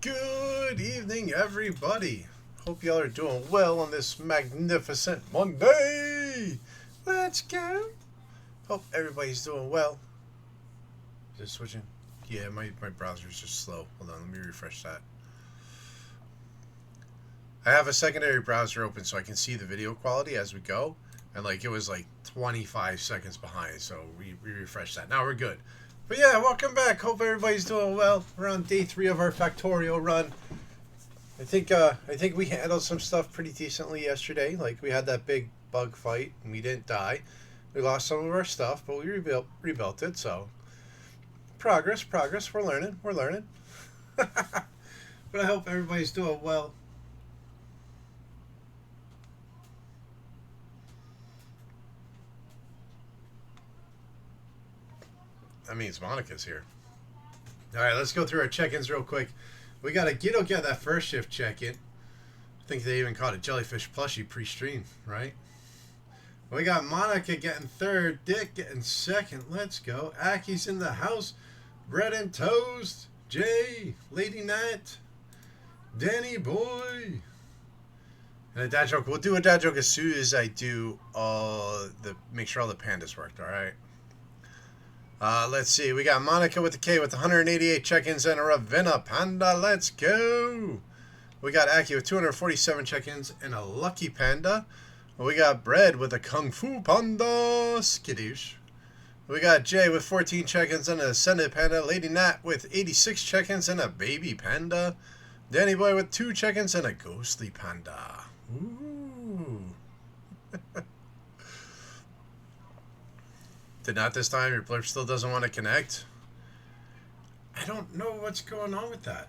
Good evening, everybody. Hope y'all are doing well on this magnificent Monday. Let's go. Hope everybody's doing well. Just switching. Yeah, my browser's just slow. Hold on, let me refresh that. I have a secondary browser open so I can see the video quality as we go. And it was 25 seconds behind, so we refreshed that. Now we're good. But yeah, welcome back. Hope everybody's doing well. We're on day 3 of our Factorio run. I think we handled some stuff pretty decently yesterday. We had that big bug fight and we didn't die. We lost some of our stuff, but we rebuilt it. So progress. We're learning. But I hope everybody's doing well. That means Monica's here. All right, let's go through our check-ins real quick. We got a Guido get that first shift check-in. I think they even caught a jellyfish plushie pre-stream, right? We got Monica getting third, Dick getting second. Let's go. Aki's in the house. Bread and toast. Jay, Lady Nat, Danny Boy. And a dad joke. We'll do a dad joke as soon as I do make sure all the pandas worked. All right. Let's see. We got Monica with the K with 188 check-ins and a Ravenna Panda. Let's go. We got Aki with 247 check-ins and a Lucky Panda. We got Bread with a Kung Fu Panda. Skittish. We got Jay with 14 check-ins and a Ascended Panda. Lady Nat with 86 check-ins and a Baby Panda. Danny Boy with 2 check-ins and a Ghostly Panda. Ooh. Did not this time. Your blurb still doesn't want to connect. I don't know what's going on with that.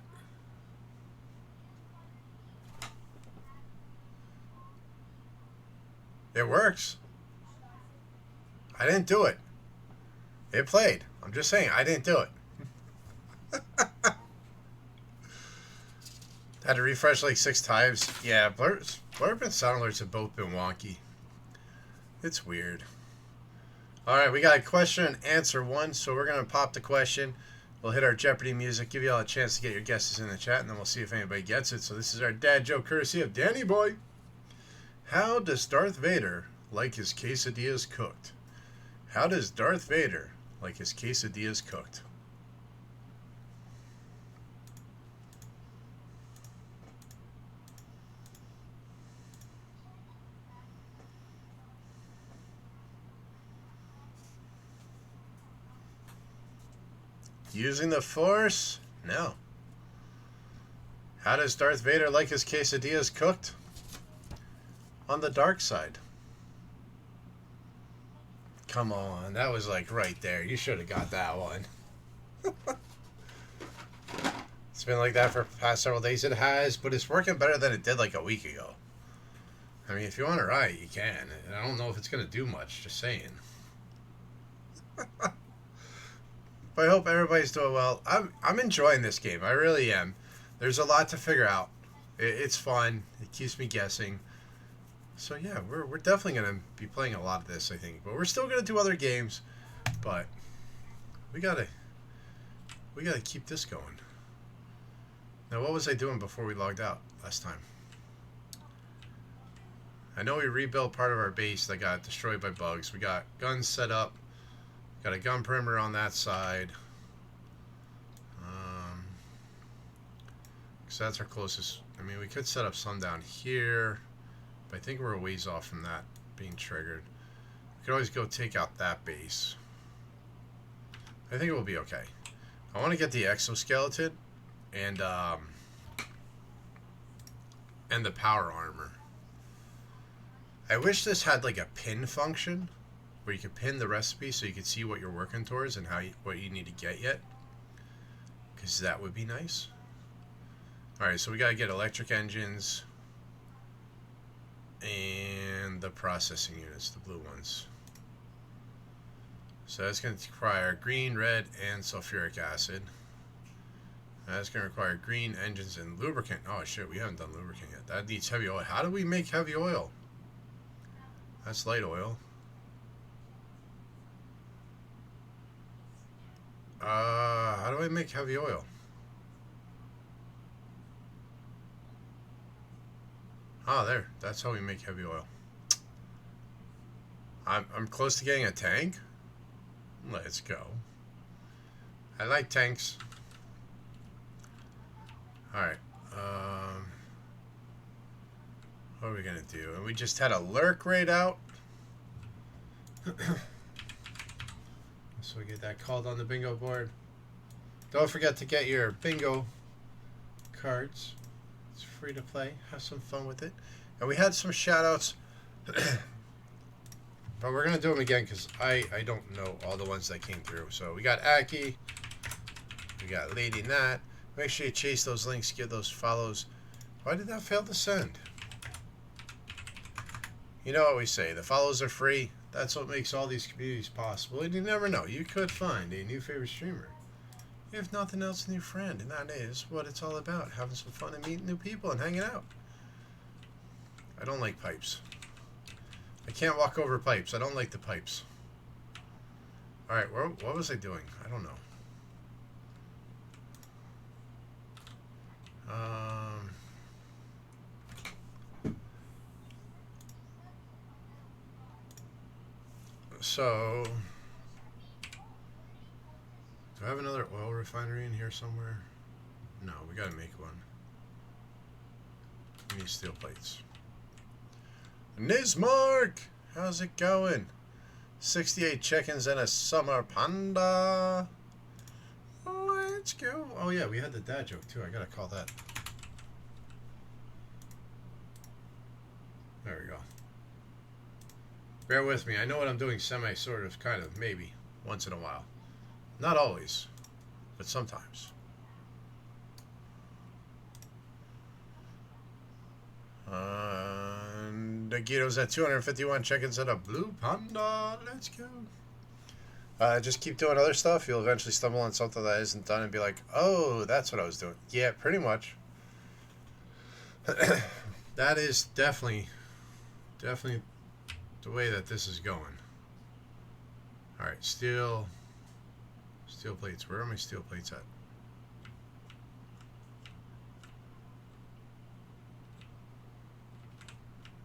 It works. I didn't do it. It played. I'm just saying, I didn't do it. Had to refresh 6 times. Yeah, blurb and sound alerts have both been wonky. It's weird. Alright, we got a question and answer one, so we're going to pop the question. We'll hit our Jeopardy music, give you all a chance to get your guesses in the chat, and then we'll see if anybody gets it. So this is our dad joke courtesy of Danny Boy. How does Darth Vader like his quesadillas cooked? How does Darth Vader like his quesadillas cooked? Using the Force? No. How does Darth Vader like his quesadillas cooked? On the dark side. Come on, that was right there. You should have got that one. It's been like that for the past several days. It has, but it's working better than it did a week ago. I mean, if you want to write, you can. I don't know if it's going to do much, just saying. But I hope everybody's doing well. I'm enjoying this game. I really am. There's a lot to figure out. It's fun. It keeps me guessing. So yeah, we're definitely going to be playing a lot of this, I think. But we're still going to do other games. But we gotta keep this going. Now, what was I doing before we logged out last time? I know we rebuilt part of our base that got destroyed by bugs. We got guns set up. Got a gun perimeter on that side. So that's our closest. I mean, we could set up some down here, but I think we're a ways off from that being triggered. We could always go take out that base. I think it will be okay. I want to get the exoskeleton and the power armor. I wish this had a pin function where you could pin the recipe so you could see what you're working towards and what you need to get yet. Because that would be nice. Alright, so we got to get electric engines and the processing units, the blue ones. So that's going to require green, red, and sulfuric acid. That's going to require green, engines, and lubricant. Oh shit, we haven't done lubricant yet. That needs heavy oil. How do we make heavy oil? That's light oil. How do I make heavy oil? Oh, there. That's how we make heavy oil. I'm close to getting a tank. Let's go. I like tanks. Alright. What are we going to do? And we just had a lurk raid out. So we get that called on the bingo board. Don't forget to get your bingo cards. It's free to play. Have some fun with it. And we had some shout outs. But we're going to do them again because I don't know all the ones that came through. So we got Aki. We got Lady Nat. Make sure you chase those links. Give those follows. Why did that fail to send? You know what we say. The follows are free. That's what makes all these communities possible. And you never know. You could find a new favorite streamer. If nothing else, a new friend. And that is what it's all about. Having some fun and meeting new people and hanging out. I don't like pipes. I can't walk over pipes. I don't like the pipes. Alright, what was I doing? I don't know. So, do I have another oil refinery in here somewhere? No, we gotta make one. We need steel plates. Nismark! How's it going? 68 chickens and a summer panda. Let's go. Oh yeah, we had the dad joke too. I gotta call that. There we go. Bear with me. I know what I'm doing semi, sort of, kind of, maybe. Once in a while. Not always. But sometimes. Nagito's at 251 chickens and a blue panda. Let's go. Just keep doing other stuff. You'll eventually stumble on something that isn't done and be like, oh, that's what I was doing. Yeah, pretty much. That is definitely the way that this is going. Alright, steel plates. Where are my steel plates at?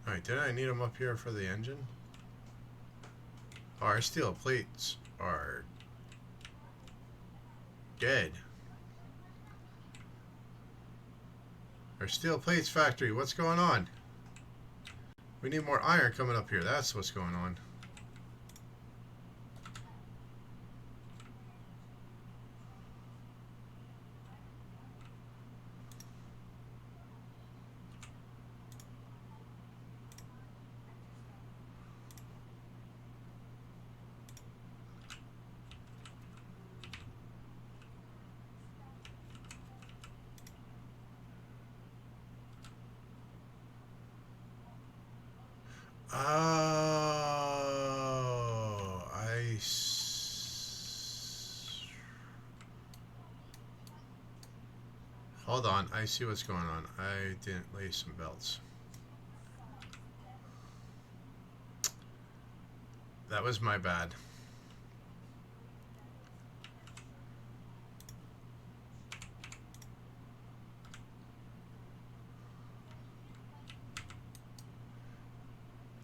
Alright, did I need them up here for the engine? Oh, our steel plates are dead. Our steel plates factory, what's going on? We need more iron coming up here. That's what's going on. Oh, hold on, I see what's going on. I didn't lay some belts. That was my bad.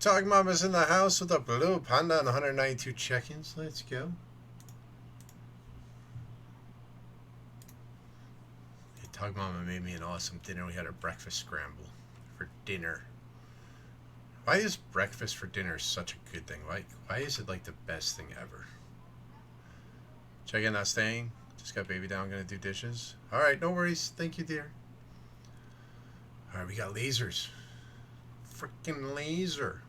Tog Mama's in the house with a blue panda and 192 check-ins. Let's go. Hey, Tog Mama made me an awesome dinner. We had a breakfast scramble for dinner. Why is breakfast for dinner such a good thing? Why is it like the best thing ever? Check-in not staying. Just got baby down. Gonna do dishes. Alright, no worries. Thank you, dear. Alright, we got lasers. Freaking laser.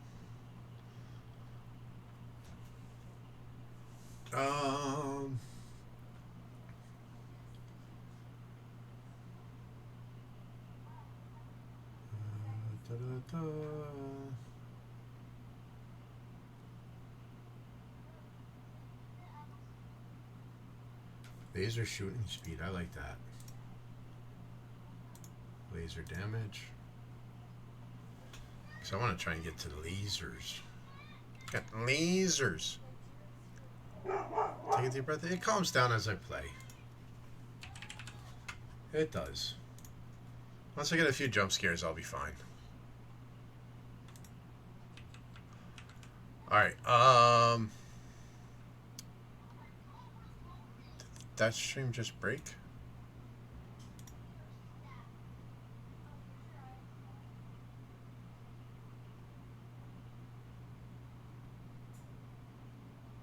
Laser shooting speed, I like that. Laser damage. Because I want to try and get to the lasers. Got lasers. Take a deep breath. It calms down as I play. It does. Once I get a few jump scares, I'll be fine. All right. Did that stream just break?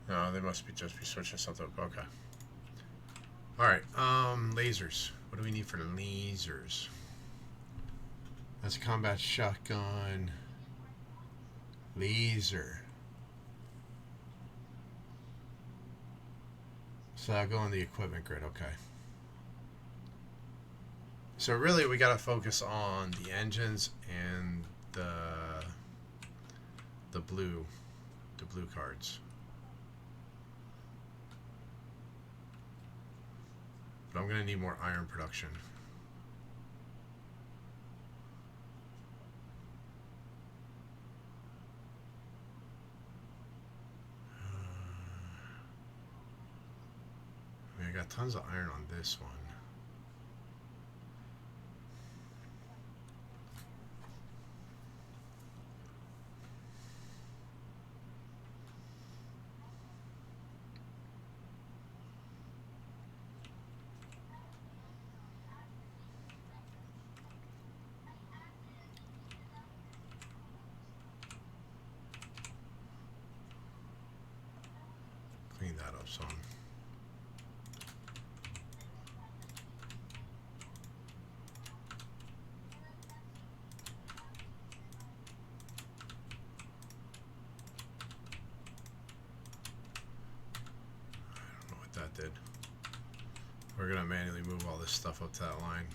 No, they must be just be switching something up. Okay. All right. Lasers. What do we need for the lasers? That's a combat shotgun. Laser. So I'll go on the equipment grid. Okay. So really, we gotta focus on the engines and the blue cards. But I'm gonna need more iron production. I got tons of iron on this one. Clean that up some. That did. We're gonna manually move all this stuff up to that line.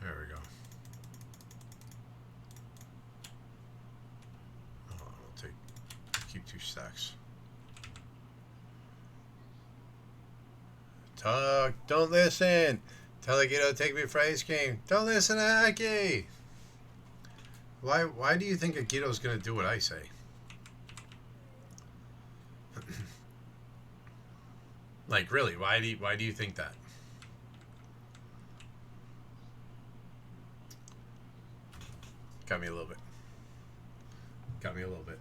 There we go. Oh, I'll keep 2 stacks. Talk, don't listen. Tell the kiddo to take me for ice cream. Don't listen to Aki. Why do you think a kiddo's gonna do what I say? Like really, why do you think that? Got me a little bit. Got me a little bit.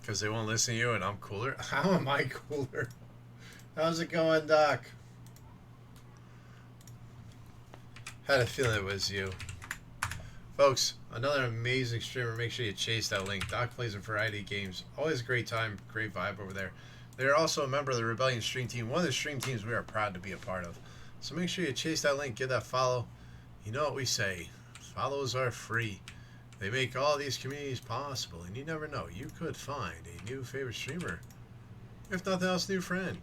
Because they won't listen to you and I'm cooler? How am I cooler? How's it going, Doc? Had a feeling it was you. Folks, another amazing streamer. Make sure you chase that link. Doc plays a variety of games. Always a great time, great vibe over there. They're also a member of the Rebellion stream team, one of the stream teams we are proud to be a part of. So make sure you chase that link, give that follow. You know what we say, follows are free. They make all these communities possible, and you never know, you could find a new favorite streamer. If nothing else, new friend.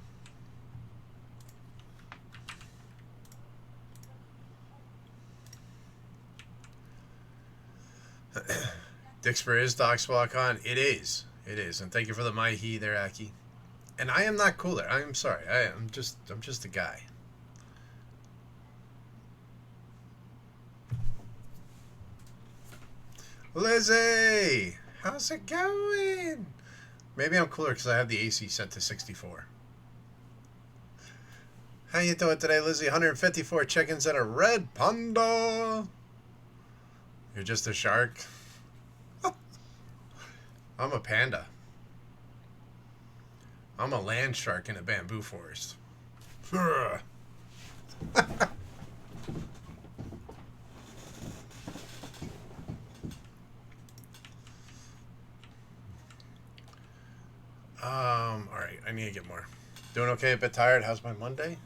Dixper is Doc's walk on. It is. It is. And thank you for the Mahi there, Aki. And I am not cooler. I'm sorry. I'm just a guy. Lizzie! How's it going? Maybe I'm cooler because I have the AC set to 64. How you doing today, Lizzie? 154 chickens and a red panda. You're just a shark? I'm a panda. I'm a land shark in a bamboo forest. Alright, I need to get more. Doing okay, a bit tired. How's my Monday?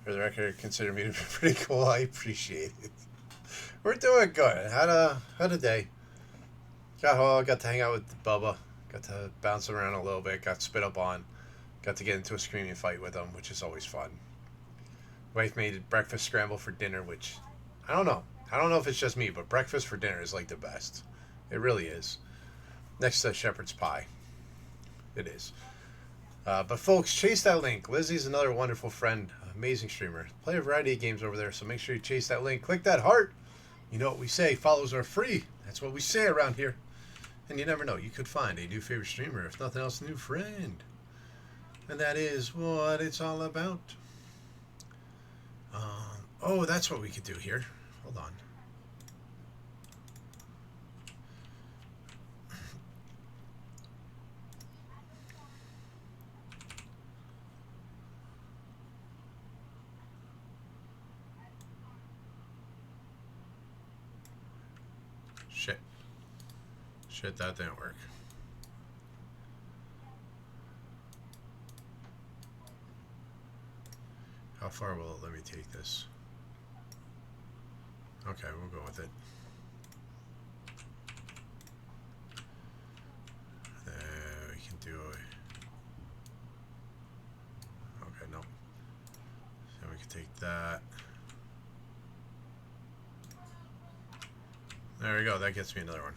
For the record, consider me to be pretty cool. I appreciate it. We're doing good. Had a day. Got home, got to hang out with Bubba. Got to bounce around a little bit. Got spit up on. Got to get into a screaming fight with him, which is always fun. Wife made breakfast scramble for dinner, which I don't know. I don't know if it's just me, but breakfast for dinner is like the best. It really is. Next to shepherd's pie. It is. But folks, chase that link. Lizzie's another wonderful friend, amazing streamer. Play a variety of games over there, so make sure you chase that link. Click that heart. You know what we say, follows are free. That's what we say around here. And you never know, you could find a new favorite streamer, if nothing else, a new friend. And that is what it's all about. Oh, that's what we could do here. Hold on. Shit, that didn't work. How far will it let me take this? Okay, we'll go with it. There, we can do it. Okay, no. So we can take that. There we go, that gets me another one.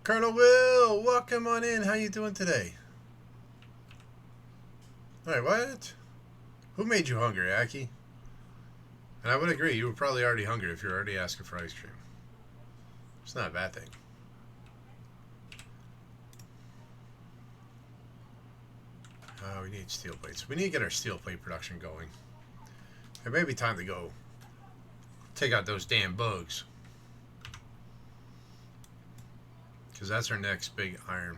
Colonel Will, welcome on in. How you doing today? Alright, what? Who made you hungry, Aki? And I would agree, you were probably already hungry if you're already asking for ice cream. It's not a bad thing. We need steel plates. We need to get our steel plate production going. It may be time to go take out those damn bugs. Because that's our next big iron.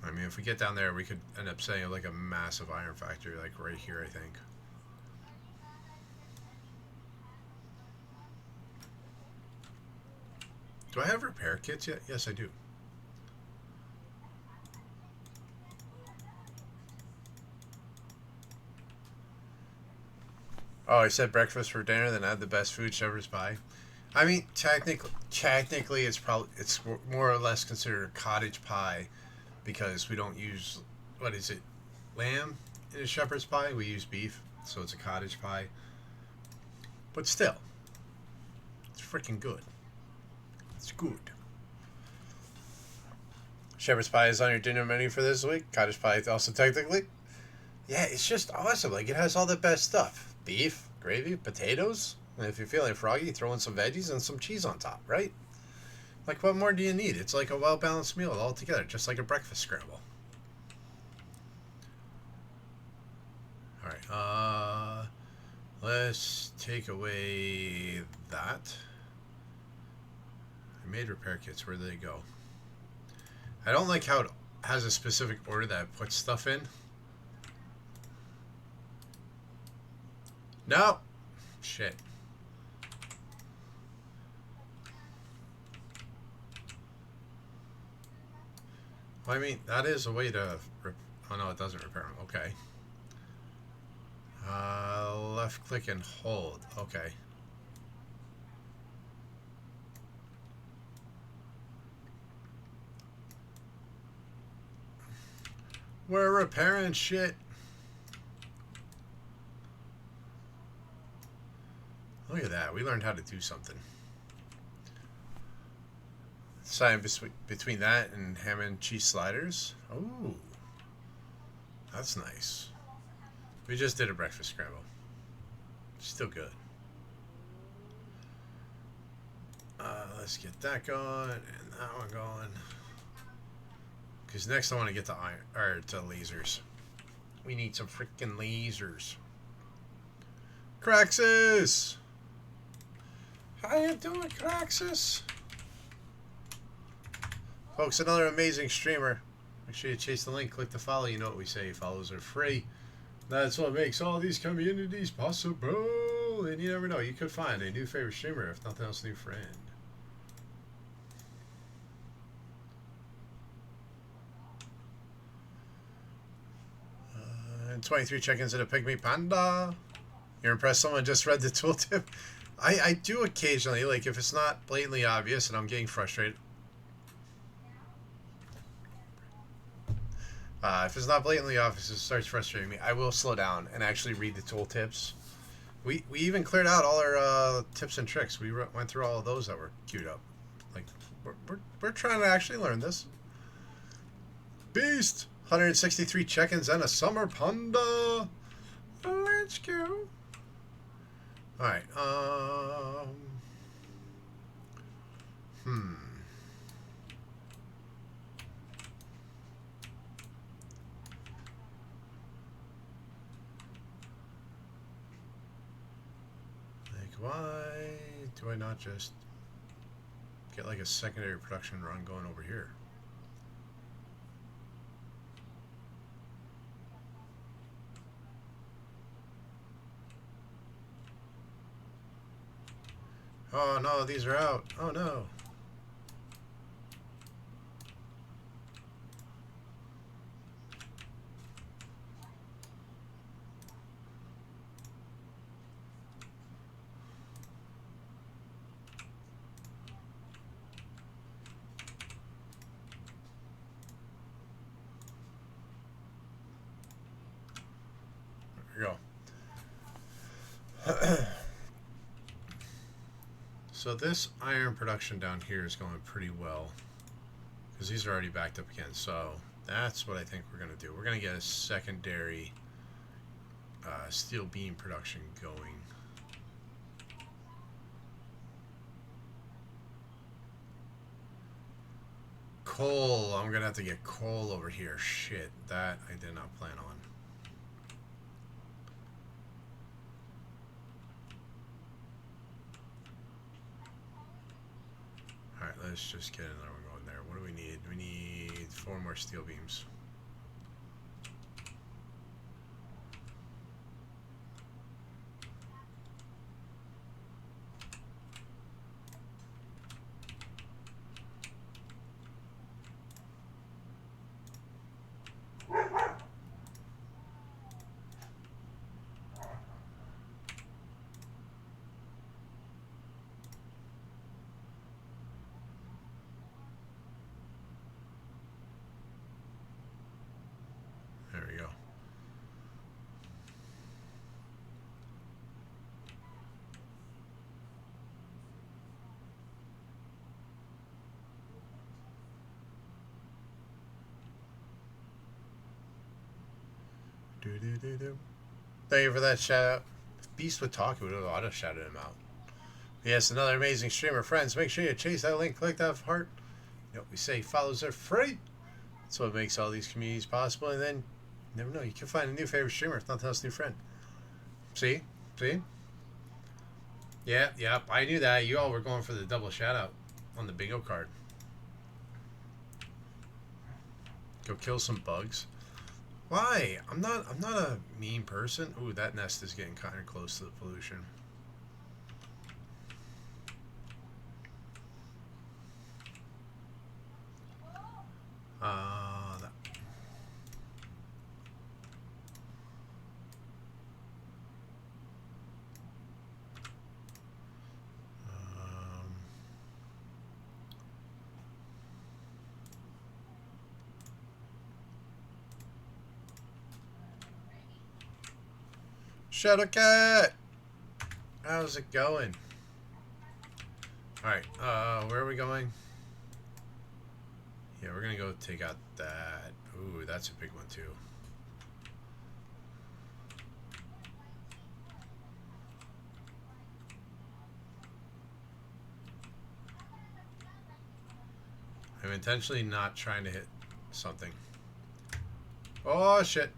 I mean, if we get down there, we could end up setting like a massive iron factory, like right here, I think. Do I have repair kits yet? Yes, I do. Oh, I said breakfast for dinner, then I had the best food, shepherd's pie. I mean, technically, it's more or less considered a cottage pie because we don't use, what is it, lamb in a shepherd's pie. We use beef, so it's a cottage pie. But still, it's freaking good. It's good. Shepherd's pie is on your dinner menu for this week. Cottage pie also technically. Yeah, it's just awesome. Like, it has all the best stuff. Beef, gravy, potatoes. And if you're feeling froggy, throw in some veggies and some cheese on top, right? Like, what more do you need? It's like a well-balanced meal all together, just like a breakfast scramble. Alright, let's take away that. I made repair kits. Where do they go? I don't like how it has a specific order that it puts stuff in. No! Shit. Well, I mean, that is a way to... Oh, no, it doesn't repair them. Okay. Left click and hold. Okay. We're repairing shit. Look at that. We learned how to do something. Sign between that and ham and cheese sliders. Oh, that's nice. We just did a breakfast scramble. Still good. Let's get that going and that one going. Because next I want to get to iron or to lasers. We need some freaking lasers. Craxus! How you doing, Craxus? Folks, another amazing streamer. Make sure you chase the link, click the follow. You know what we say, follows are free. That's what makes all these communities possible. And you never know, you could find a new favorite streamer, if nothing else, a new friend. And 23 check-ins at a Pygmy Panda. You're impressed someone just read the tooltip? I do occasionally, like if it's not blatantly obvious and I'm getting frustrated. If it's not blatantly obvious, it starts frustrating me. I will slow down and actually read the tooltips We even cleared out all our tips and tricks. We went through all of those that were queued up. Like, we're trying to actually learn this. Beast! 163 check-ins and a summer panda. Let's go. Alright, Like, why do I not just get like a secondary production run going over here? Oh no, these are out. Oh no. There we go. So this iron production down here is going pretty well because these are already backed up again. So that's what I think we're going to do. We're going to get a secondary steel beam production going. Coal. I'm going to have to get coal over here. Shit, that I did not plan on. Alright, let's just get another one going there. What do we need? We need 4 more steel beams. There we go. Thank you for that shout out. If Beast would talk, it would have auto shouted him out. Yes, another amazing streamer. Friends, make sure you chase that link, click that heart. You know what we say, follows are free. That's what makes all these communities possible. And then, you never know, you can find a new favorite streamer, if nothing else, new friend. See? See? Yeah, I knew that. You all were going for the double shout out on the bingo card. Go kill some bugs. Why? I'm not a mean person. Ooh, that nest is getting kind of close to the pollution. Shadowcat! How's it going? Alright, where are we going? Yeah, we're gonna go take out that. Ooh, that's a big one too. I'm intentionally not trying to hit something. Oh, shit.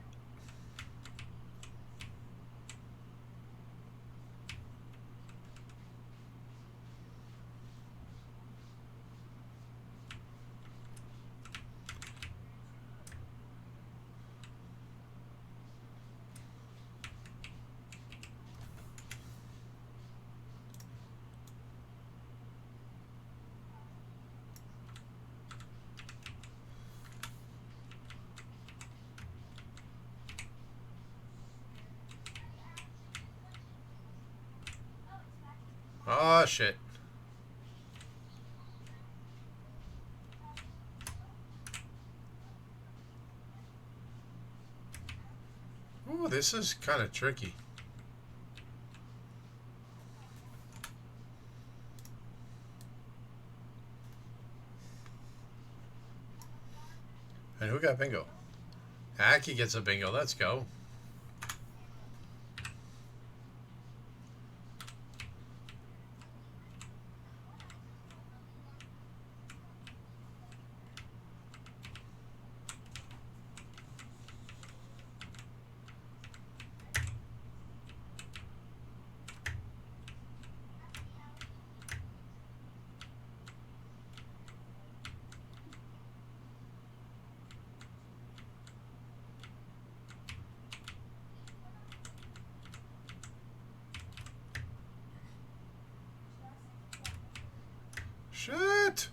Oh, shit. Ooh, this is kind of tricky. And who got bingo? Aki gets a bingo. Let's go. Shit!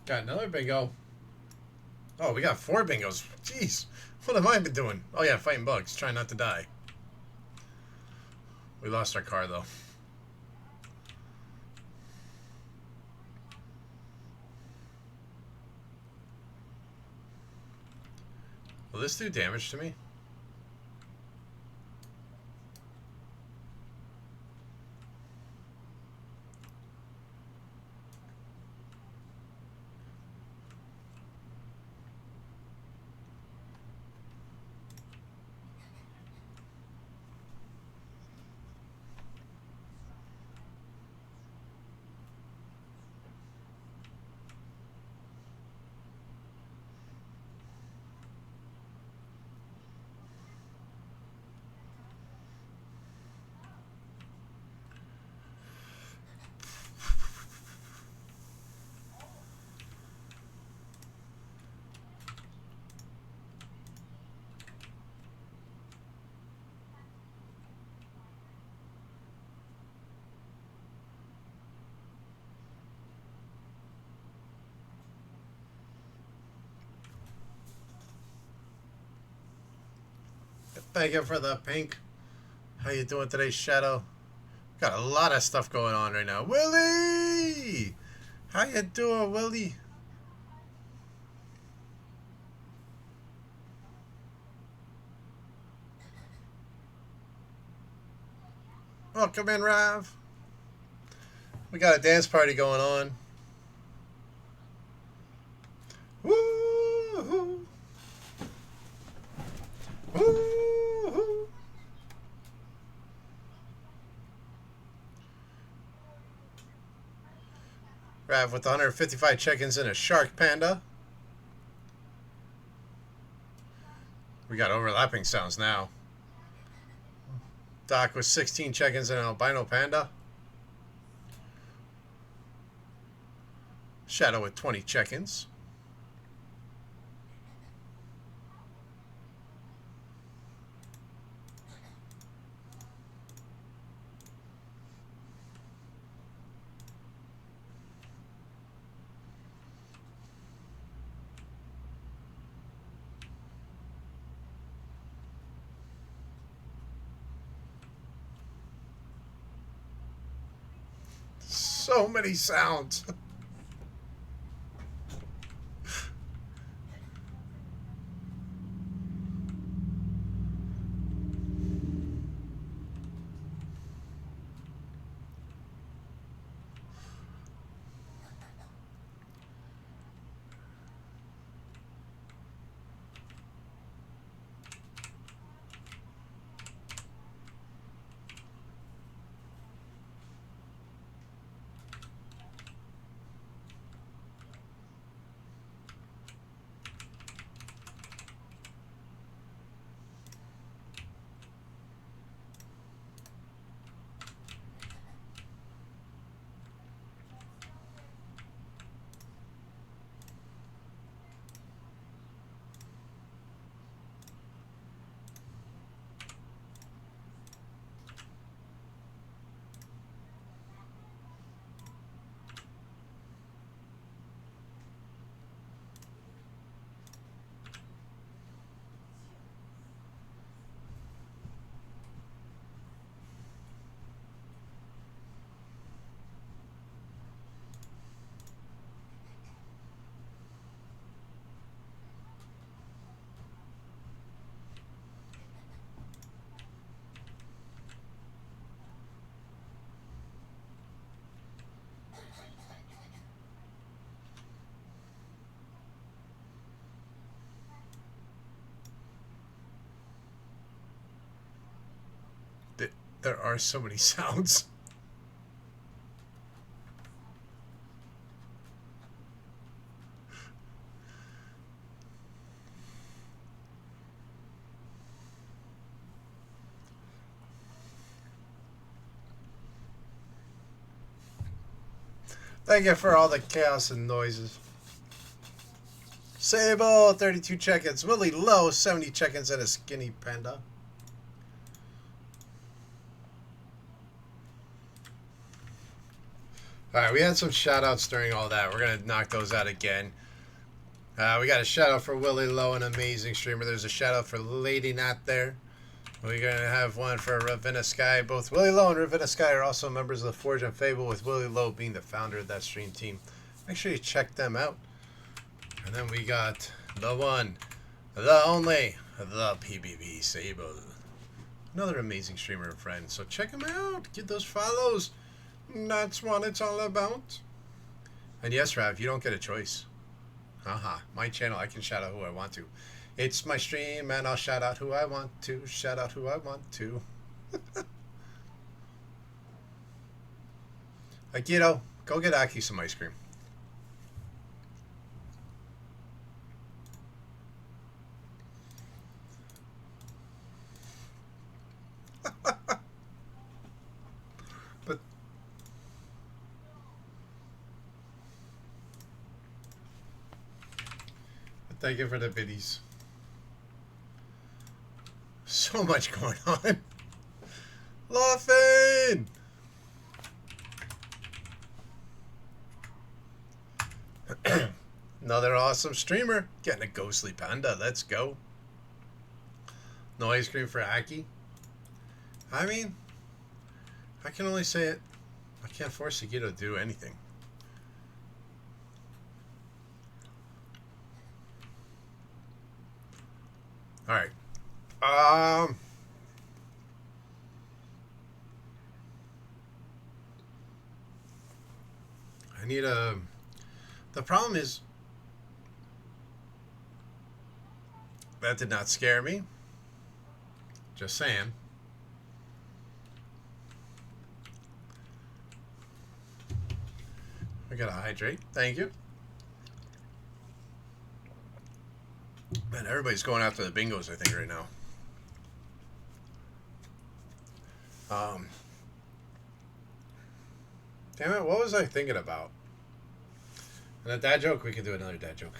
Got another bingo. Oh, we got 4 bingos. Jeez. What have I been doing? Oh, yeah, fighting bugs. Trying not to die. We lost our car, though. Will this do damage to me? Thank you for the pink. How you doing today, Shadow? Got a lot of stuff going on right now. Willie! How you doing, Willie? Welcome in, Rav. We got a dance party going on. Woo-hoo! Woo-hoo! Rav with 155 check-ins and a shark panda. We got overlapping sounds now. Doc with 16 check-ins and an albino panda. Shadow with 20 check-ins. So many sounds. There are so many sounds. Thank you for all the chaos and noises. Sable, 32 check-ins. Willie Low, 70 check-ins, and a skinny panda. Alright, we had some shout-outs during all that. We're going to knock those out again. We got a shout-out for Willie Low, an amazing streamer. There's a shout-out for Lady Nat there. We're going to have one for Ravenna Sky. Both Willie Low and Ravenna Sky are also members of the Forge and Fable, with Willie Low being the founder of that stream team. Make sure you check them out. And then we got the one, the only, the PBB Sable. Another amazing streamer and friend. So check him out. Get those follows. That's what it's all about. And yes, Rav, you don't get a choice. Haha. My channel, I can shout out who I want to. It's my stream, and I'll shout out who I want to. Shout out who I want to. Akito, go get Aki some ice cream. But thank you for the biddies. So much going on. Laughing. Another awesome streamer. Getting a ghostly panda. Let's go. No ice cream for Aki. I mean, I can only say it. I can't force Akito to do anything. Alright. I need a... The problem is... That did not scare me. Just saying. I gotta hydrate. Thank you. Man, everybody's going after the bingos, I think, right now. Damn it, what was I thinking about? And a dad joke? We can do another dad joke.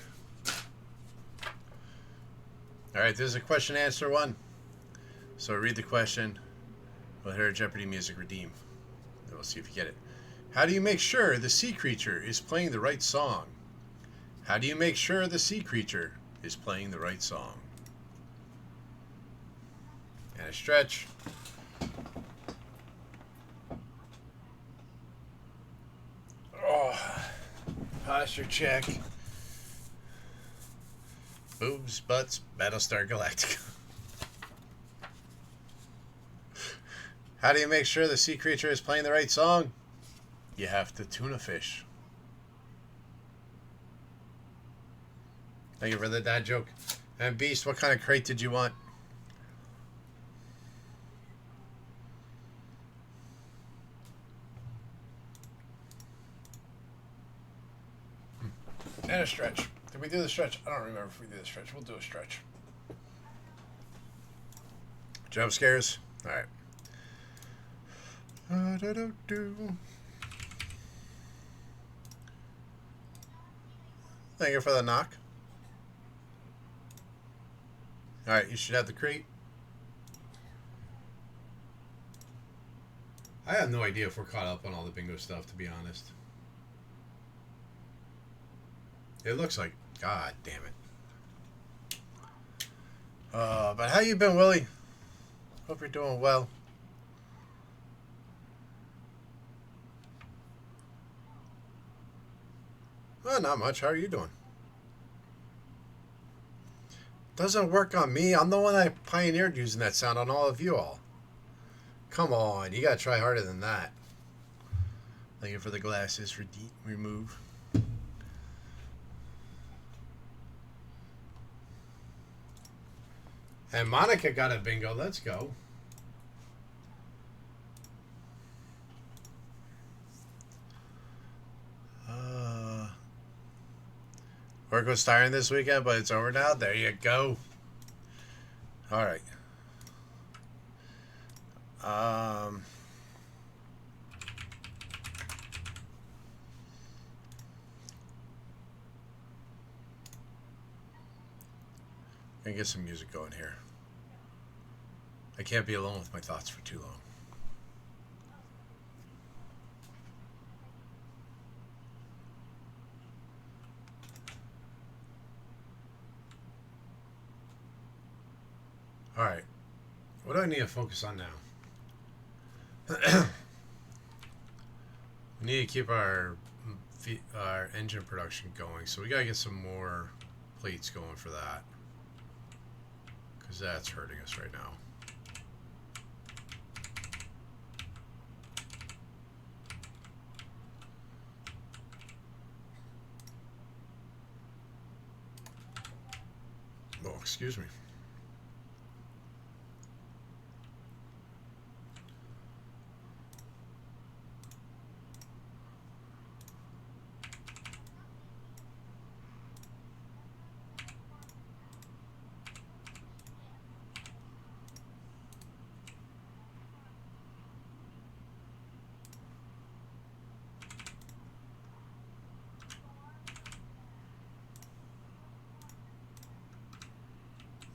Alright, this is a question answer one. So read the question. We'll hear Jeopardy music redeem. And we'll see if you get it. How do you make sure the sea creature is playing the right song? How do you make sure the sea creature is playing the right song? And a stretch. Oh, posture check. Boobs, butts, Battlestar Galactica. How do you make sure the sea creature is playing the right song? You have to tuna fish. Thank you for the dad joke. And Beast, what kind of crate did you want? And a stretch. Did we do the stretch? I don't remember if we did the stretch. We'll do a stretch. Jump scares? Alright. Thank you for the knock. Alright, you should have the crate. I have no idea if we're caught up on all the bingo stuff, to be honest. It looks like, god damn it. But how you been, Willie? Hope you're doing well. Well, not much. How are you doing? Doesn't work on me. I'm the one that pioneered using that sound on all of you all. Come on, you gotta try harder than that. Thank you for the glasses. Remove. And Monica got a bingo. Let's go. Work was tiring this weekend, but it's over now. There you go. All right. Gonna get some music going here. I can't be alone with my thoughts for too long. All right. What do I need to focus on now? We need to keep our engine production going, so we gotta get some more plates going for that, because that's hurting us right now. Oh, excuse me.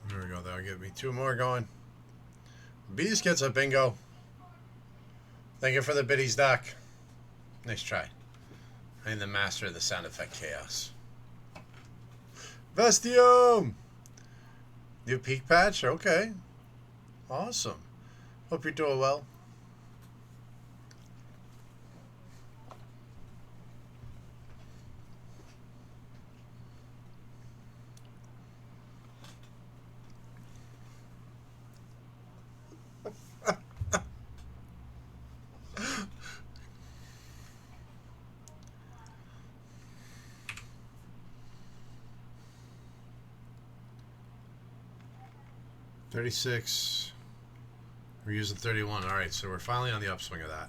There we go. That'll give me 2 more going. Bees gets a bingo. Thank you for the biddies, Doc. Nice try. I am the master of the sound effect chaos. Vestium! New peak patch? Okay. Awesome. Hope you're doing well. $36. We're using 31. All right, so we're finally on the upswing of that.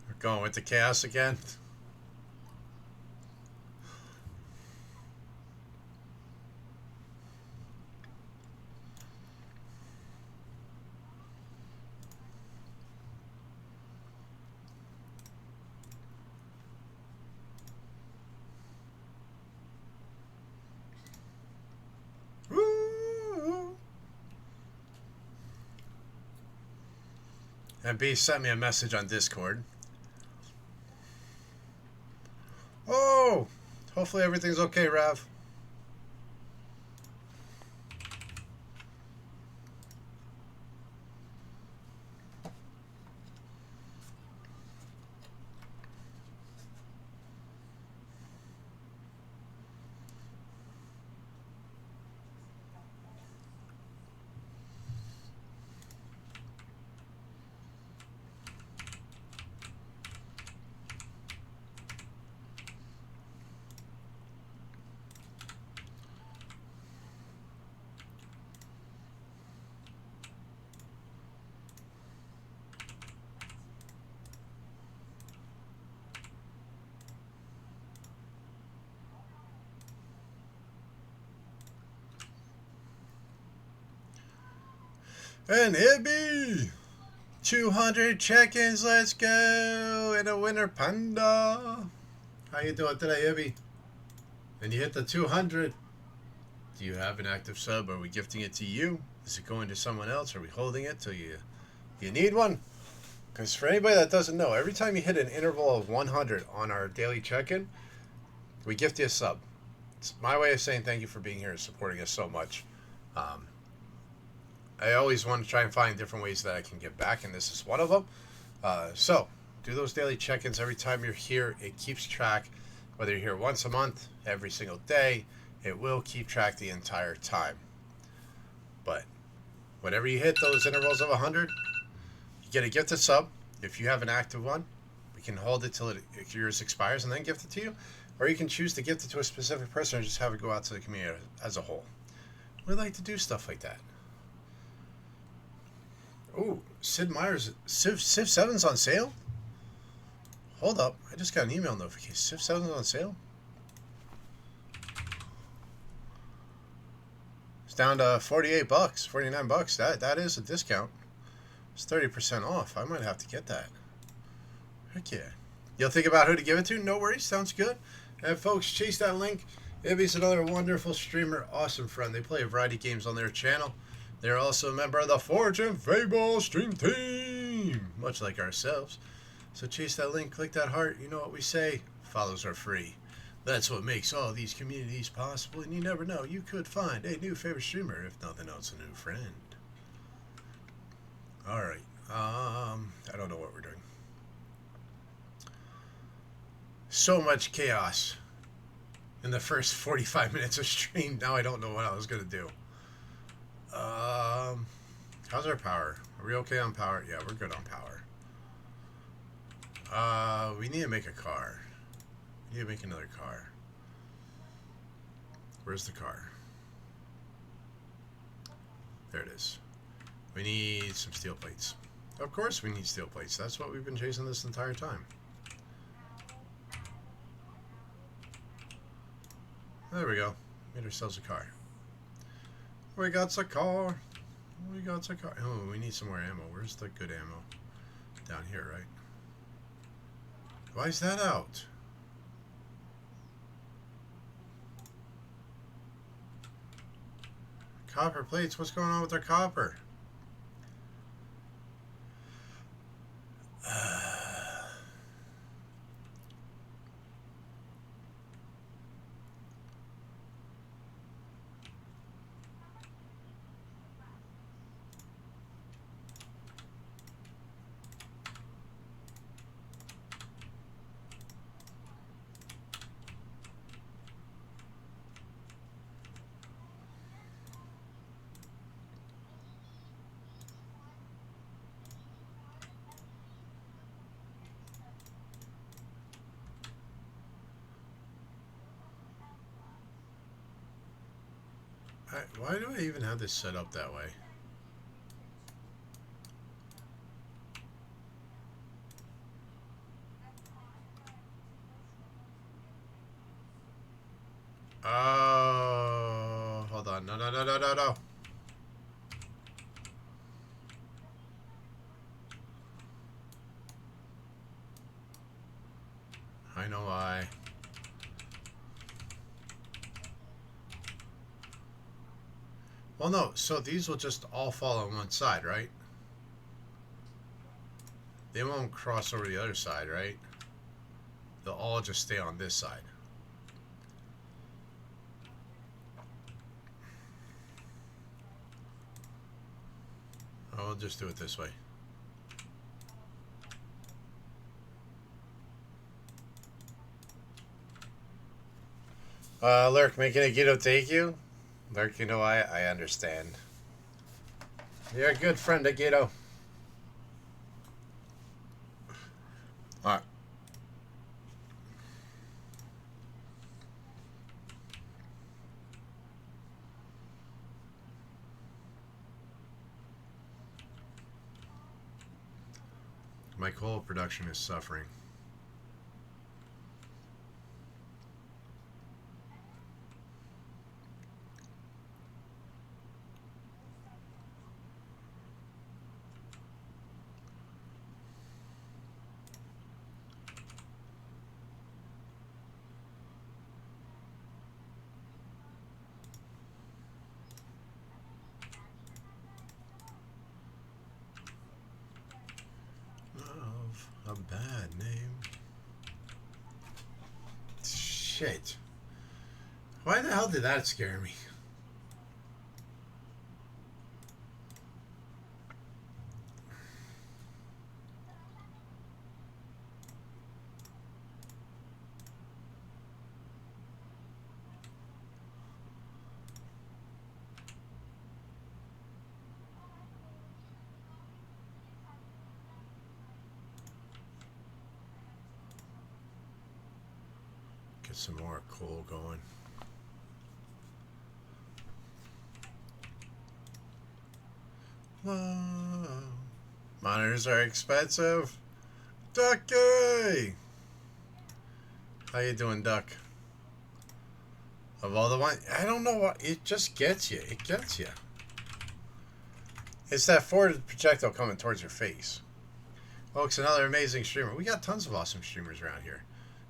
We're going with the chaos again. And B sent me a message on Discord. Oh! Hopefully everything's okay, Rav. And Ibby! 200 check-ins, let's go! And a winner, Panda! How you doing today, Ibby? And you hit the 200. Do you have an active sub? Are we gifting it to you? Is it going to someone else? Are we holding it till you need one? Because for anybody that doesn't know, every time you hit an interval of 100 on our daily check-in, we gift you a sub. It's my way of saying thank you for being here and supporting us so much. I always want to try and find different ways that I can give back, and this is one of them. So, do those daily check-ins every time you're here. It keeps track, whether you're here once a month, every single day, it will keep track the entire time. But whenever you hit those intervals of 100, you get a gifted sub. If you have an active one, we can hold it till yours expires and then gift it to you. Or you can choose to gift it to a specific person or just have it go out to the community as a whole. We like to do stuff like that. Oh, Sid Meier's Civ 7's on sale? Hold up. I just got an email notification. Civ 7 is on sale? It's down to 48 bucks, 49 bucks. That is a discount. It's 30% off. I might have to get that. Heck yeah. You'll think about who to give it to? No worries. Sounds good. And folks, chase that link. Ibby's another wonderful streamer. Awesome friend. They play a variety of games on their channel. They're also a member of the Forge and Fable stream team. Much like ourselves. So chase that link. Click that heart. You know what we say. Follows are free. That's what makes all these communities possible. And you never know. You could find a new favorite streamer. If nothing else, a new friend. Alright. I don't know what we're doing. So much chaos in the first 45 minutes of stream. Now I don't know what I was going to do. How's our power? Are we okay on power? Yeah, we're good on power. We need to make a car. We need to make another car. Where's the car? There it is. We need some steel plates. Of course we need steel plates. That's what we've been chasing this entire time. There we go. Made ourselves a car. We got a car. We got a car. Oh, we need some more ammo. Where's the good ammo? Down here, right? Why is that out? Copper plates. What's going on with our copper? Why do I even have this set up that way? Oh, hold on. No, no, no, no, no, no. I know why. Well, no, so these will just all fall on one side, right? They won't cross over the other side, right? They'll all just stay on this side. I'll just do it this way. Lurk, making a Guido take you? Lurk, you know, I understand. You're a good friend of Guido. Alright. My coal production is suffering. A bad name. Shit. Why the hell did that scare me? Get some more coal going. Whoa. Monitors are expensive. Ducky! How you doing, Duck? Of all the one, I don't know what it just gets you. It gets you. It's that forward projectile coming towards your face. Folks, another amazing streamer. We got tons of awesome streamers around here.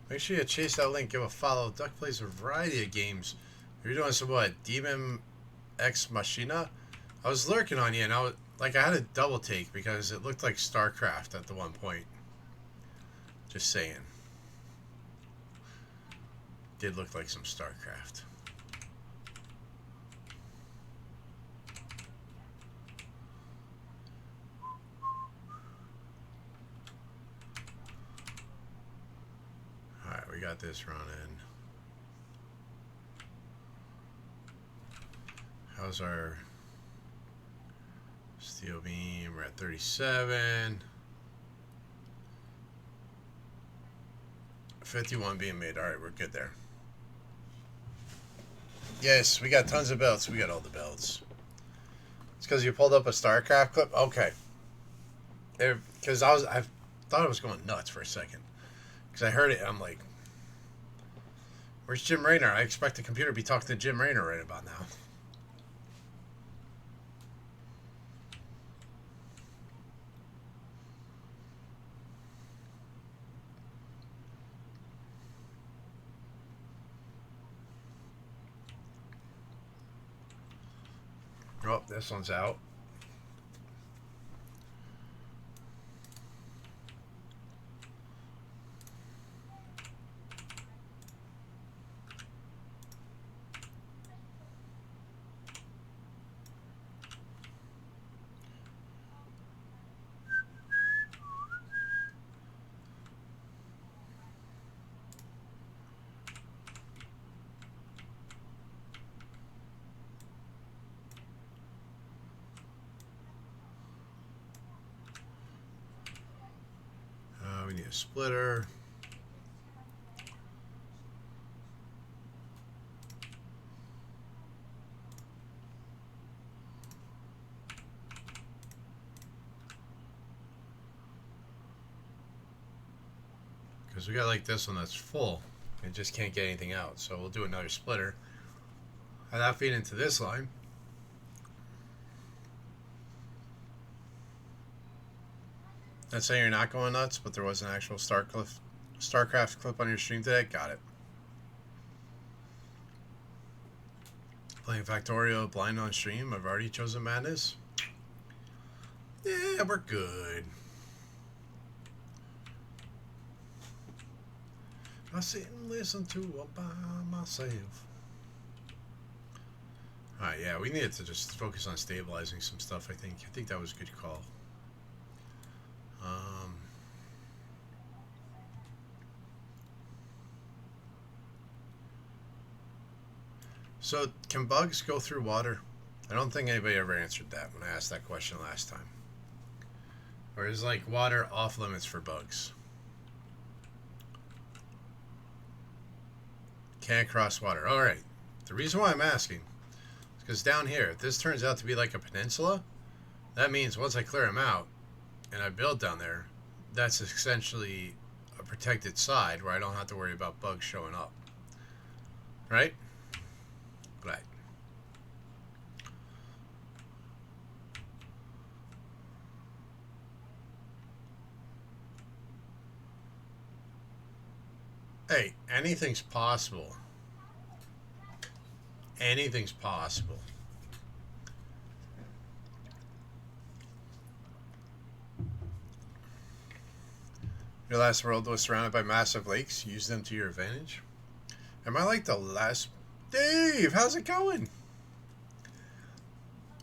Make sure you chase that link, give a follow. Duck plays a variety of games. You're doing some what? Demon Ex Machina? I was lurking on you, and I had a double take because it looked like StarCraft at the one point. Just saying. Did look like some StarCraft. Alright, we got this running. How's our steel beam? We're at 37. 51 being made. Alright, we're good there. Yes, we got tons of belts. We got all the belts. It's because you pulled up a StarCraft clip? Okay. Because I thought I was going nuts for a second. Because I heard it, and I'm like, where's Jim Raynor? I expect the computer to be talking to Jim Raynor right about now. Oh, this one's out. We need a splitter. Because we got like this one that's full. It just can't get anything out. So we'll do another splitter. Have that feed into this line. Not saying you're not going nuts, but there was an actual StarCraft clip on your stream today. Got it. Playing Factorio blind on stream. I've already chosen Madness. Yeah, we're good. I sit and listen to it by myself. Alright, yeah, we needed to just focus on stabilizing some stuff, I think that was a good call. So, can bugs go through water? I don't think anybody ever answered that when I asked that question last time. Or is like water off limits for bugs? Can't cross water. Alright. The reason why I'm asking is because down here, if this turns out to be like a peninsula, that means once I clear them out and I build down there, that's essentially a protected side where I don't have to worry about bugs showing up. Right? Right. Hey, anything's possible. Anything's possible. Your last world was surrounded by massive lakes. Use them to your advantage. Am I like the last... Dave, how's it going?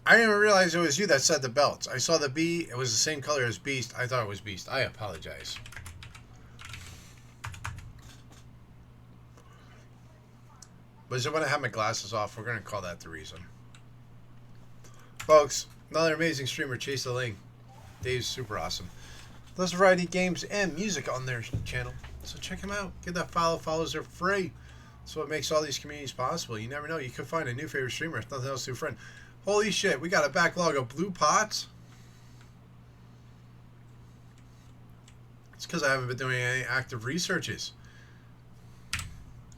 I didn't even realize it was you that said the belts. I saw the B. It was the same color as Beast. I thought it was Beast. I apologize. Was it when I had my glasses off? We're going to call that the reason. Folks, another amazing streamer. Chase the link. Dave's super awesome. There's a variety of games and music on their channel. So check him out. Get that follow. Follows are free. That's what makes all these communities possible. You never know. You could find a new favorite streamer if nothing else to a friend. Holy shit. We got a backlog of blue pots. It's because I haven't been doing any active researches.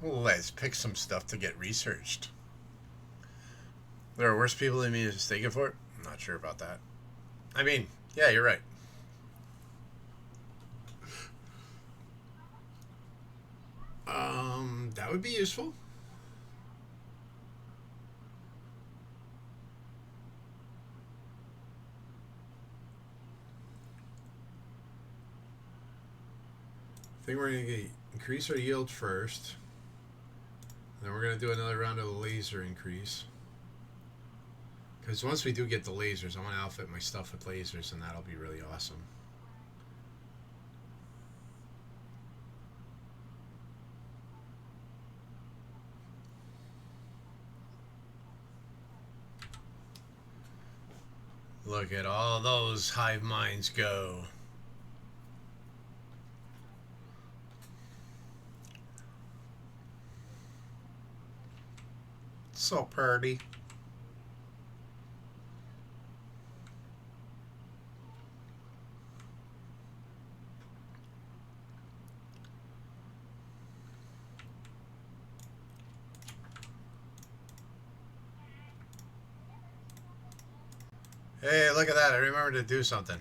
Let's pick some stuff to get researched. There are worse people than me mistaken for it? I'm not sure about that. I mean, yeah, you're right. That would be useful. I think we're going to increase our yield first. Then we're going to do another round of the laser increase. Because once we do get the lasers, I want to outfit my stuff with lasers, and that'll be really awesome. Look at all those hive minds go. So pretty. Hey, look at that. I remembered to do something.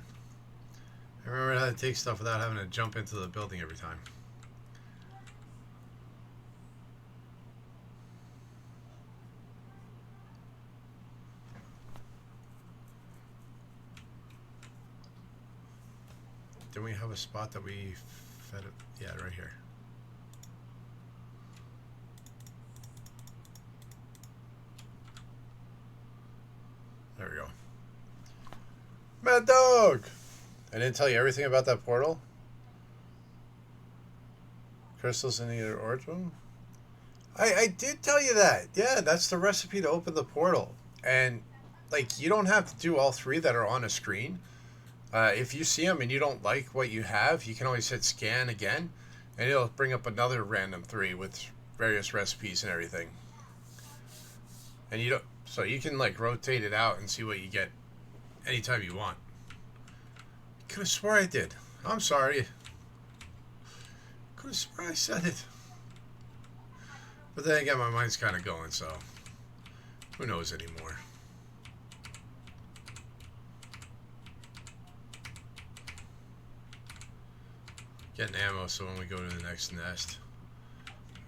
I remembered how to take stuff without having to jump into the building every time. Didn't we have a spot that we fed it? Yeah, right here. There we go. Mad Dog! I didn't tell you everything about that portal? Crystals in either origin? I did tell you that. Yeah, that's the recipe to open the portal. And, like, you don't have to do all three that are on a screen. If you see them and you don't like what you have, you can always hit scan again, and it'll bring up another random three with various recipes and everything. And you don't, so you can like rotate it out and see what you get anytime you want. Could have swore I did. I'm sorry. Could have swore I said it. But then again, my mind's kind of going, so who knows anymore. Getting ammo so when we go to the next nest,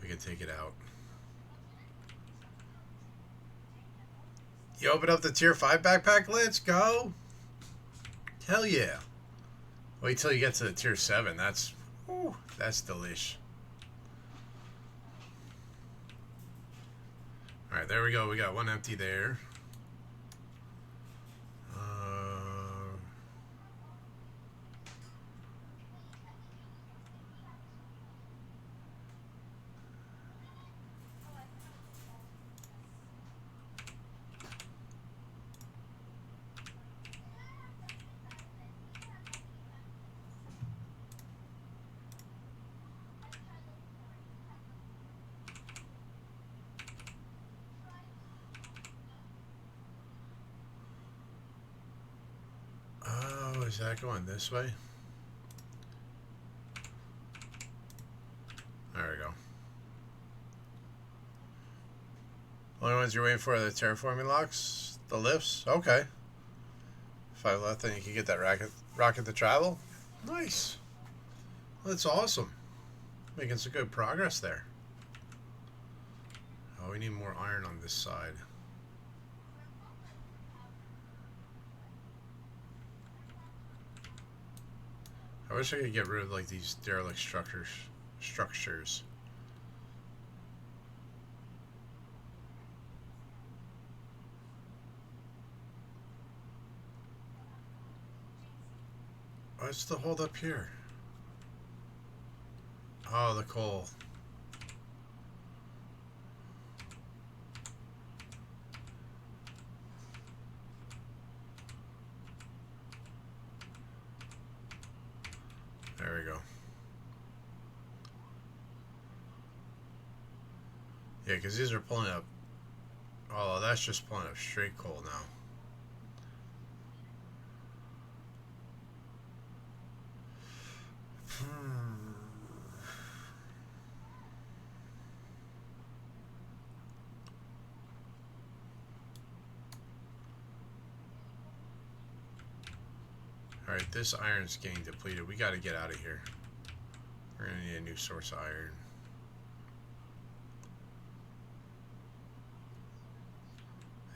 we can take it out. You open up the tier 5 backpack? Let's go! Hell yeah. Wait till you get to the tier 7. That's delish. Alright, there we go. We got one empty there. Is that going this way? There we go. Only ones you're waiting for are the terraforming locks? The lifts? Okay. 5 left, then you can get that rocket to travel. Nice. That's awesome. Making some good progress there. Oh, we need more iron on this side. I wish I could get rid of like these derelict structures. What's the hold up here? Oh, the coal. There we go. Yeah, because these are pulling up. Oh, that's just pulling up straight coal now. Alright, this iron's getting depleted. We gotta get out of here. We're gonna need a new source of iron.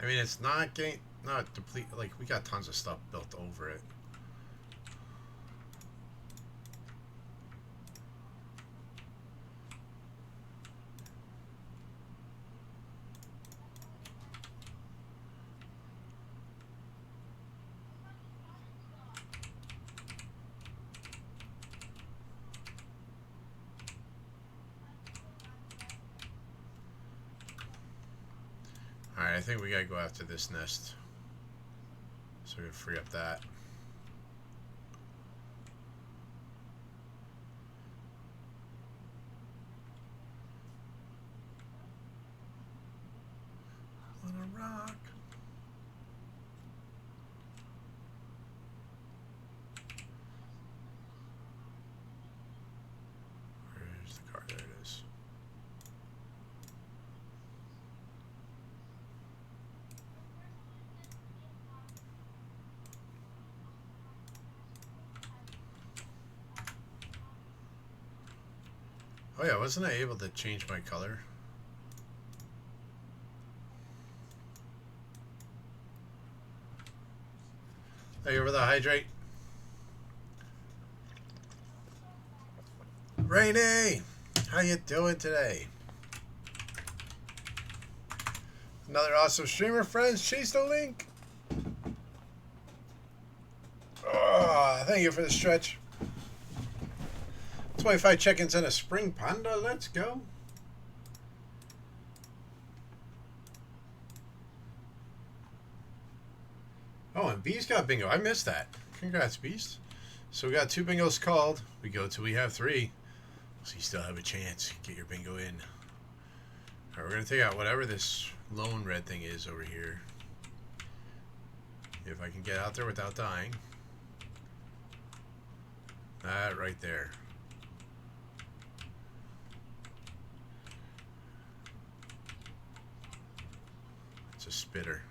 I mean, it's not depleted. Like, we got tons of stuff built over it. Alright, I think we gotta go after this nest. So we can free up that. On a rock. Where's the car? There it is. Oh yeah, wasn't I able to change my color? Hey, over the hydrate. Rainy! How you doing today? Another awesome streamer, friends. Chase the link. Oh, thank you for the stretch. 25 check-ins and a spring panda. Let's go. Oh, and B's got bingo. I missed that. Congrats, Beast. So we got 2 bingos called. We go till we have 3. So you still have a chance. Get your bingo in. Alright, we're going to take out whatever this lone red thing is over here. If I can get out there without dying. That right there. It's a spitter.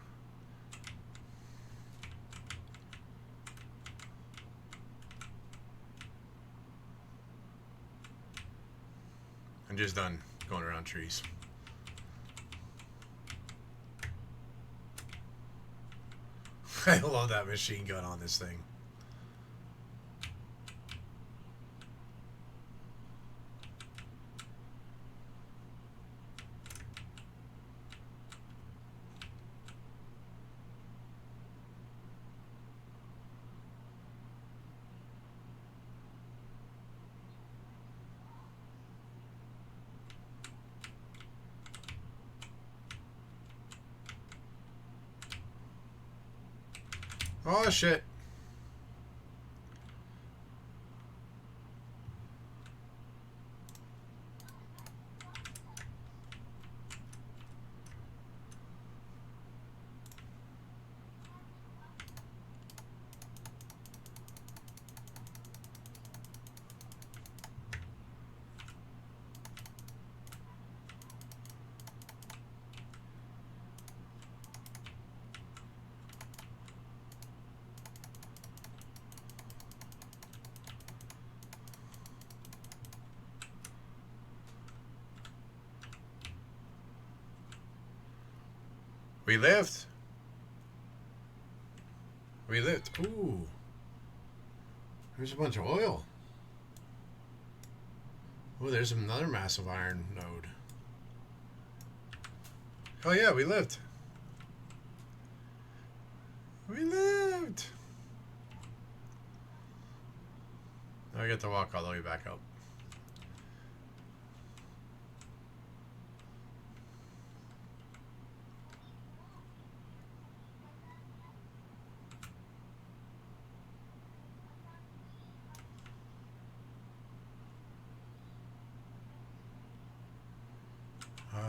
I'm just done going around trees. I love that machine gun on this thing. Oh shit. We lived. We lived. Ooh. There's a bunch of oil. Oh, there's another massive iron node. Oh yeah, we lived. We lived. Now I get to walk all the way back up.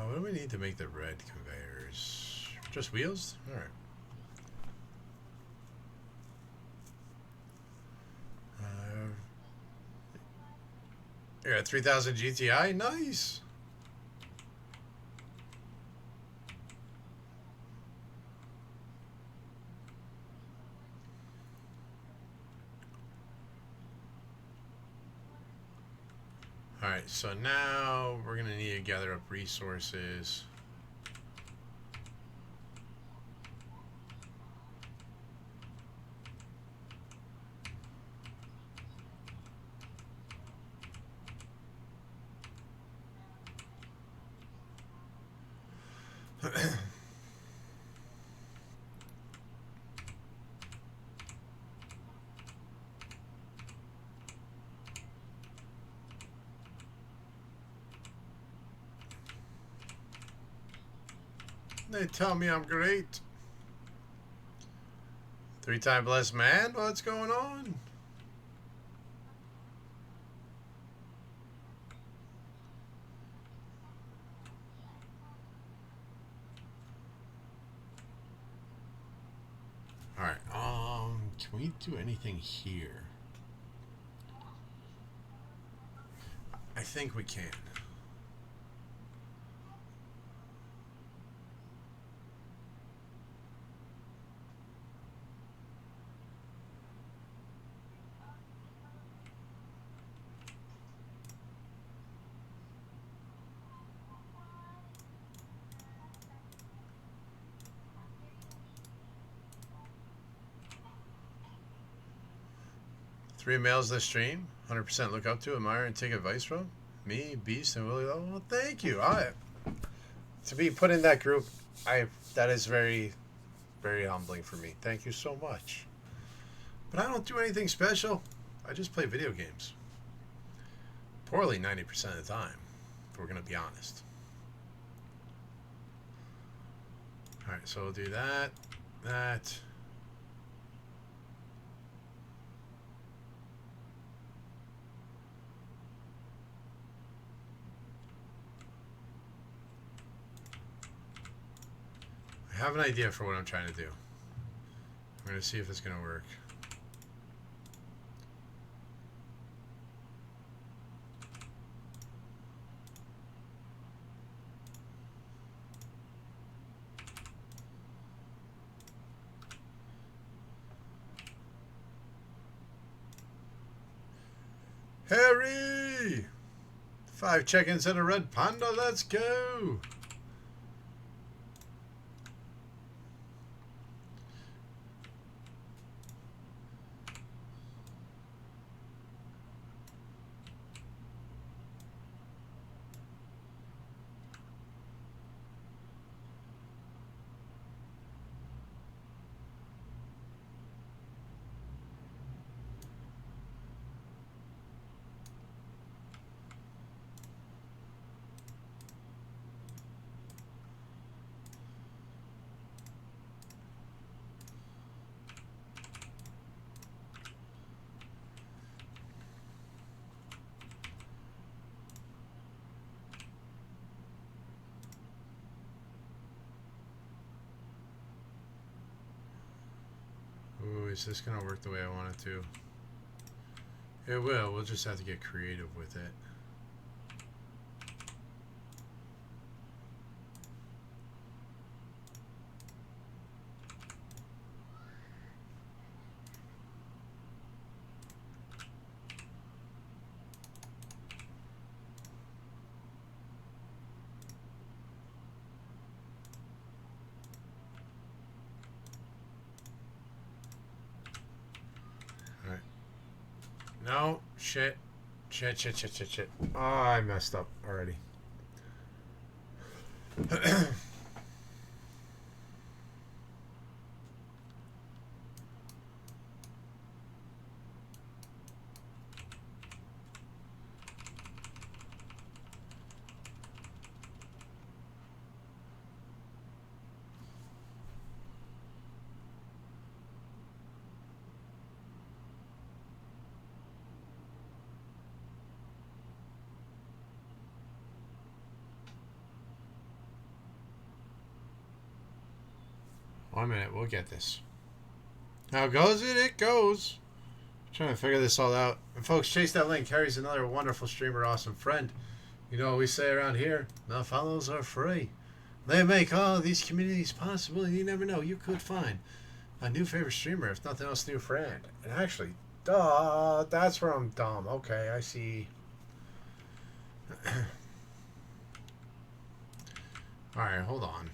What do we need to make the red conveyors? Just wheels? Alright. You're at 3000 GTI? Nice! Alright, so now we're going to need to gather up resources. They tell me I'm great. 3-time blessed man? What's going on? Alright, can we do anything here? I think we can. Three males this stream, 100% look up to, admire, and take advice from. Me, Beast, and Willie. Oh, well, thank you. To be put in that group, that is very, very humbling for me. Thank you so much. But I don't do anything special. I just play video games. Poorly 90% of the time, if we're going to be honest. Alright, so we'll do that. That. I have an idea for what I'm trying to do. I'm going to see if it's going to work. Harry! 5 check-ins and a red panda. Let's go! Ooh, is this going to work the way I want it to? It will. We'll just have to get creative with it. No, shit. Shit. Oh, I messed up already. One minute, we'll get this. How goes it? It goes. Trying to figure this all out. And folks, chase that link. Harry's another wonderful streamer, awesome friend. You know what we say around here? No follows are free. They make all these communities possible, and you never know. You could find a new favorite streamer, if nothing else, new friend. And actually, duh, that's where I'm dumb. Okay, I see. Alright, hold on.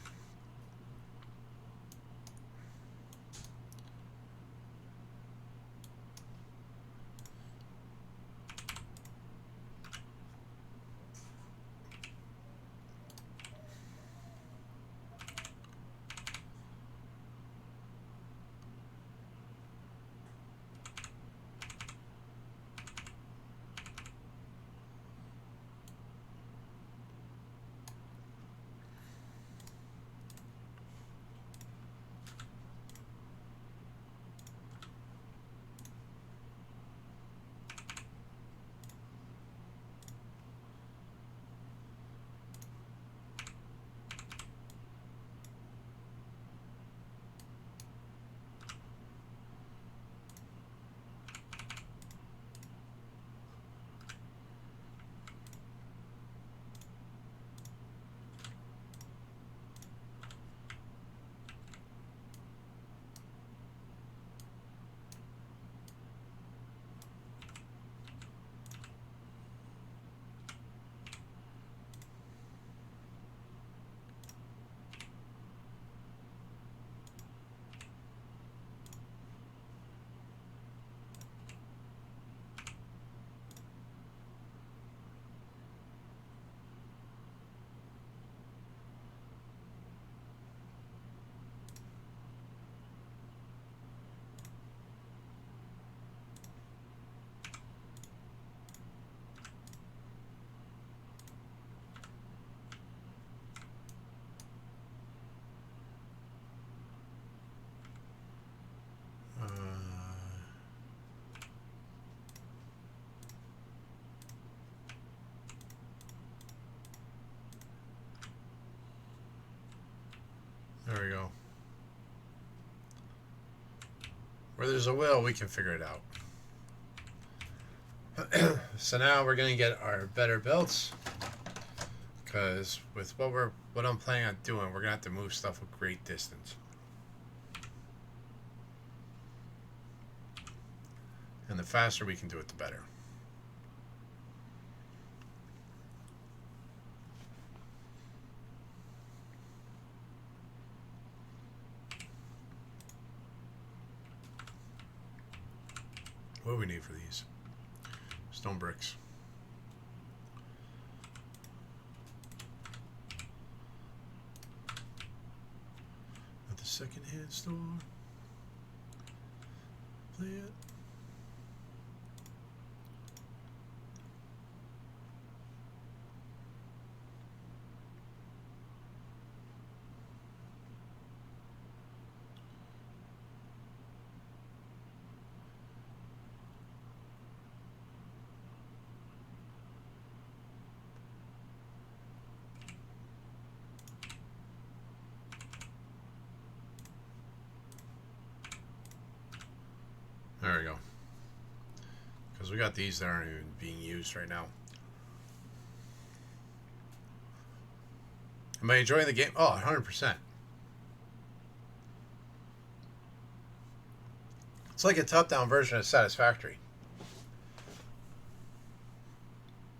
There we go. Where there's a will, we can figure it out. So now we're gonna get our better belts, because with what I'm planning on doing, we're gonna have to move stuff a great distance. And the faster we can do it, the better. What do we need for these? Stone bricks. At the second-hand store. Play it. There we go. Because we got these that aren't even being used right now. Am I enjoying the game? Oh, 100%. It's like a top-down version of Satisfactory.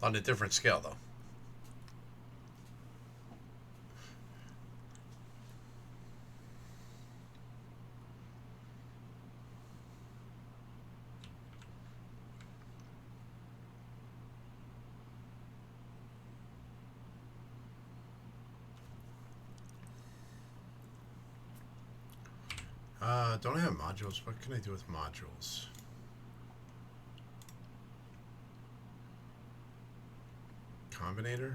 On a different scale, though. Don't I have modules? What can I do with modules? Combinator?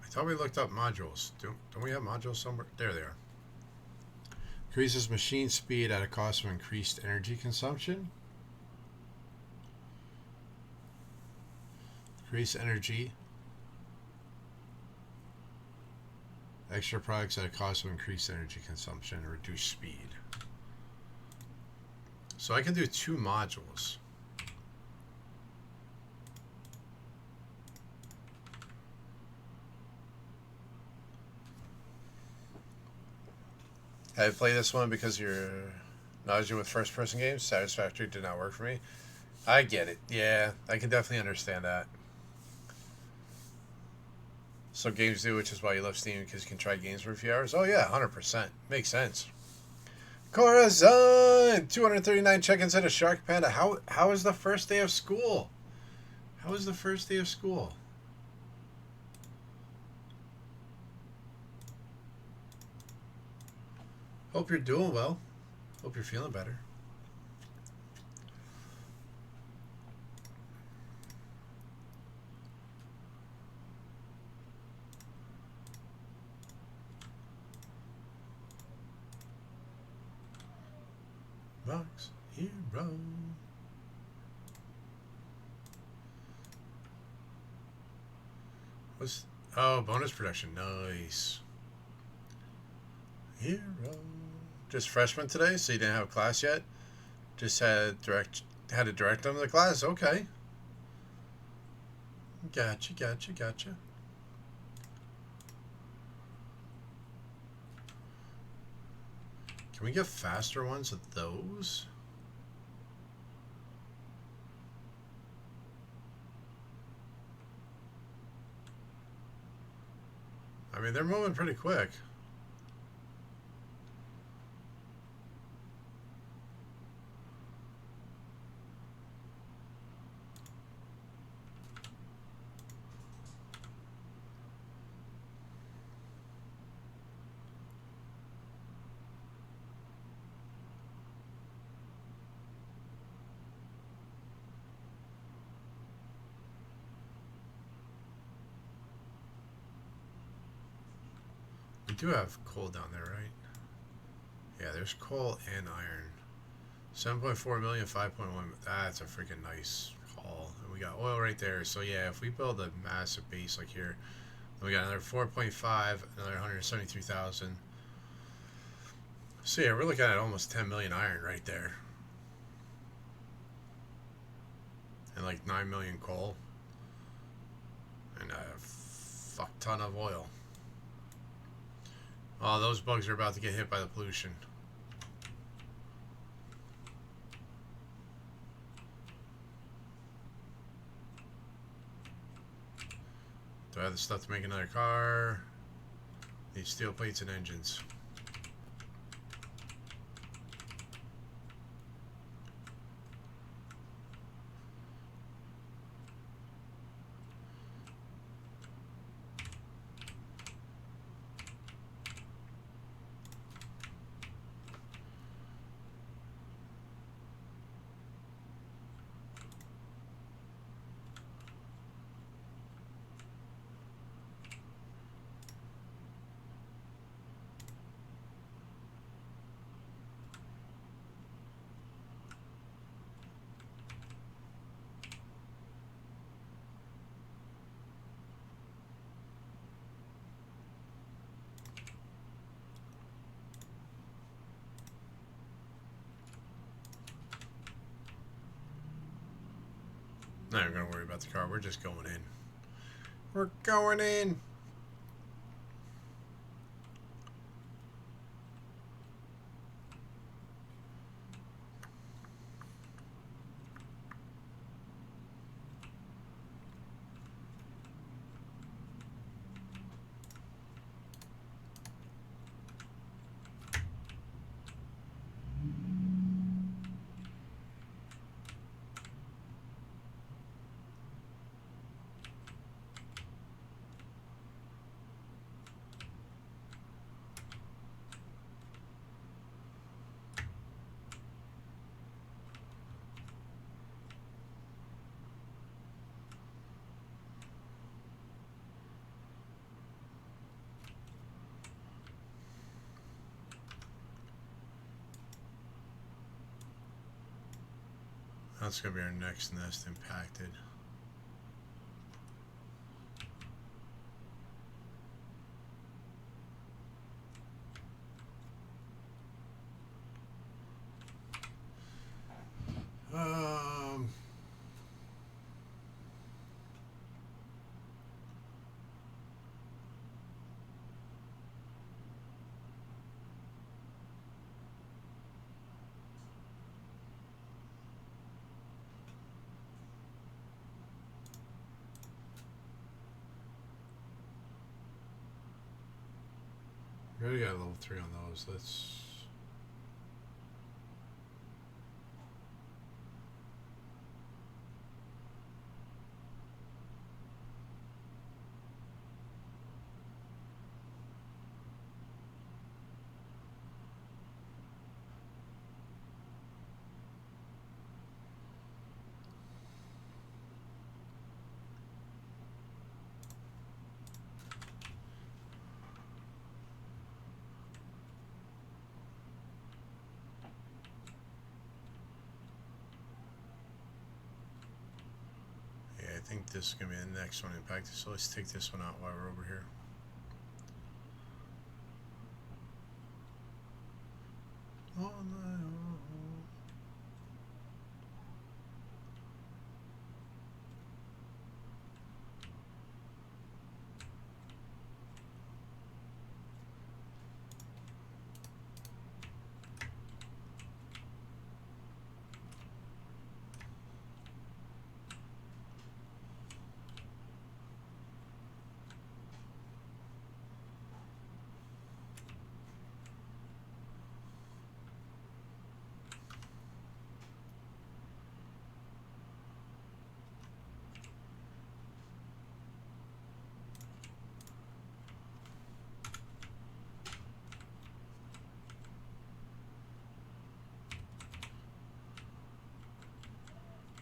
I thought we looked up modules. Don't we have modules somewhere? There they are. Increases machine speed at a cost of increased energy consumption. Increase energy. Extra products at a cost of increased energy consumption and reduced speed. So I can do 2 modules. I play this one because you're Nausea with first-person games. Satisfactory did not work for me. I get it. Yeah, I can definitely understand that. So games do, which is why you love Steam, because you can try games for a few hours. Oh yeah, 100%. Makes sense. Corazon! 239 check-ins at a Shark Panda. How is the first day of school? How is the first day of school? Hope you're doing well. Hope you're feeling better. Box Hero. What's bonus production? Nice. Hero. Just freshman today, so you didn't have class yet. Just had to direct them to the class. Okay. Gotcha. Can we get faster ones of those? I mean, they're moving pretty quick. We do have coal down there, right? Yeah, there's coal and iron. 7.4 million, 5.1. That's a freaking nice haul. And we got oil right there. So yeah, if we build a massive base like here, then we got another 4.5, another 173,000. So yeah, we're looking at almost 10 million iron right there. And like 9 million coal. And a fuck ton of oil. Oh, those bugs are about to get hit by the pollution. Do I have the stuff to make another car? Need steel plates and engines. Not even gonna worry about the car. We're just going in. We're going in. That's gonna be our next nest impacted. Um, We already got a level 3 on those. Let's... I think this is going to be the next one impacted, so let's take this one out while we're over here. Oh, no.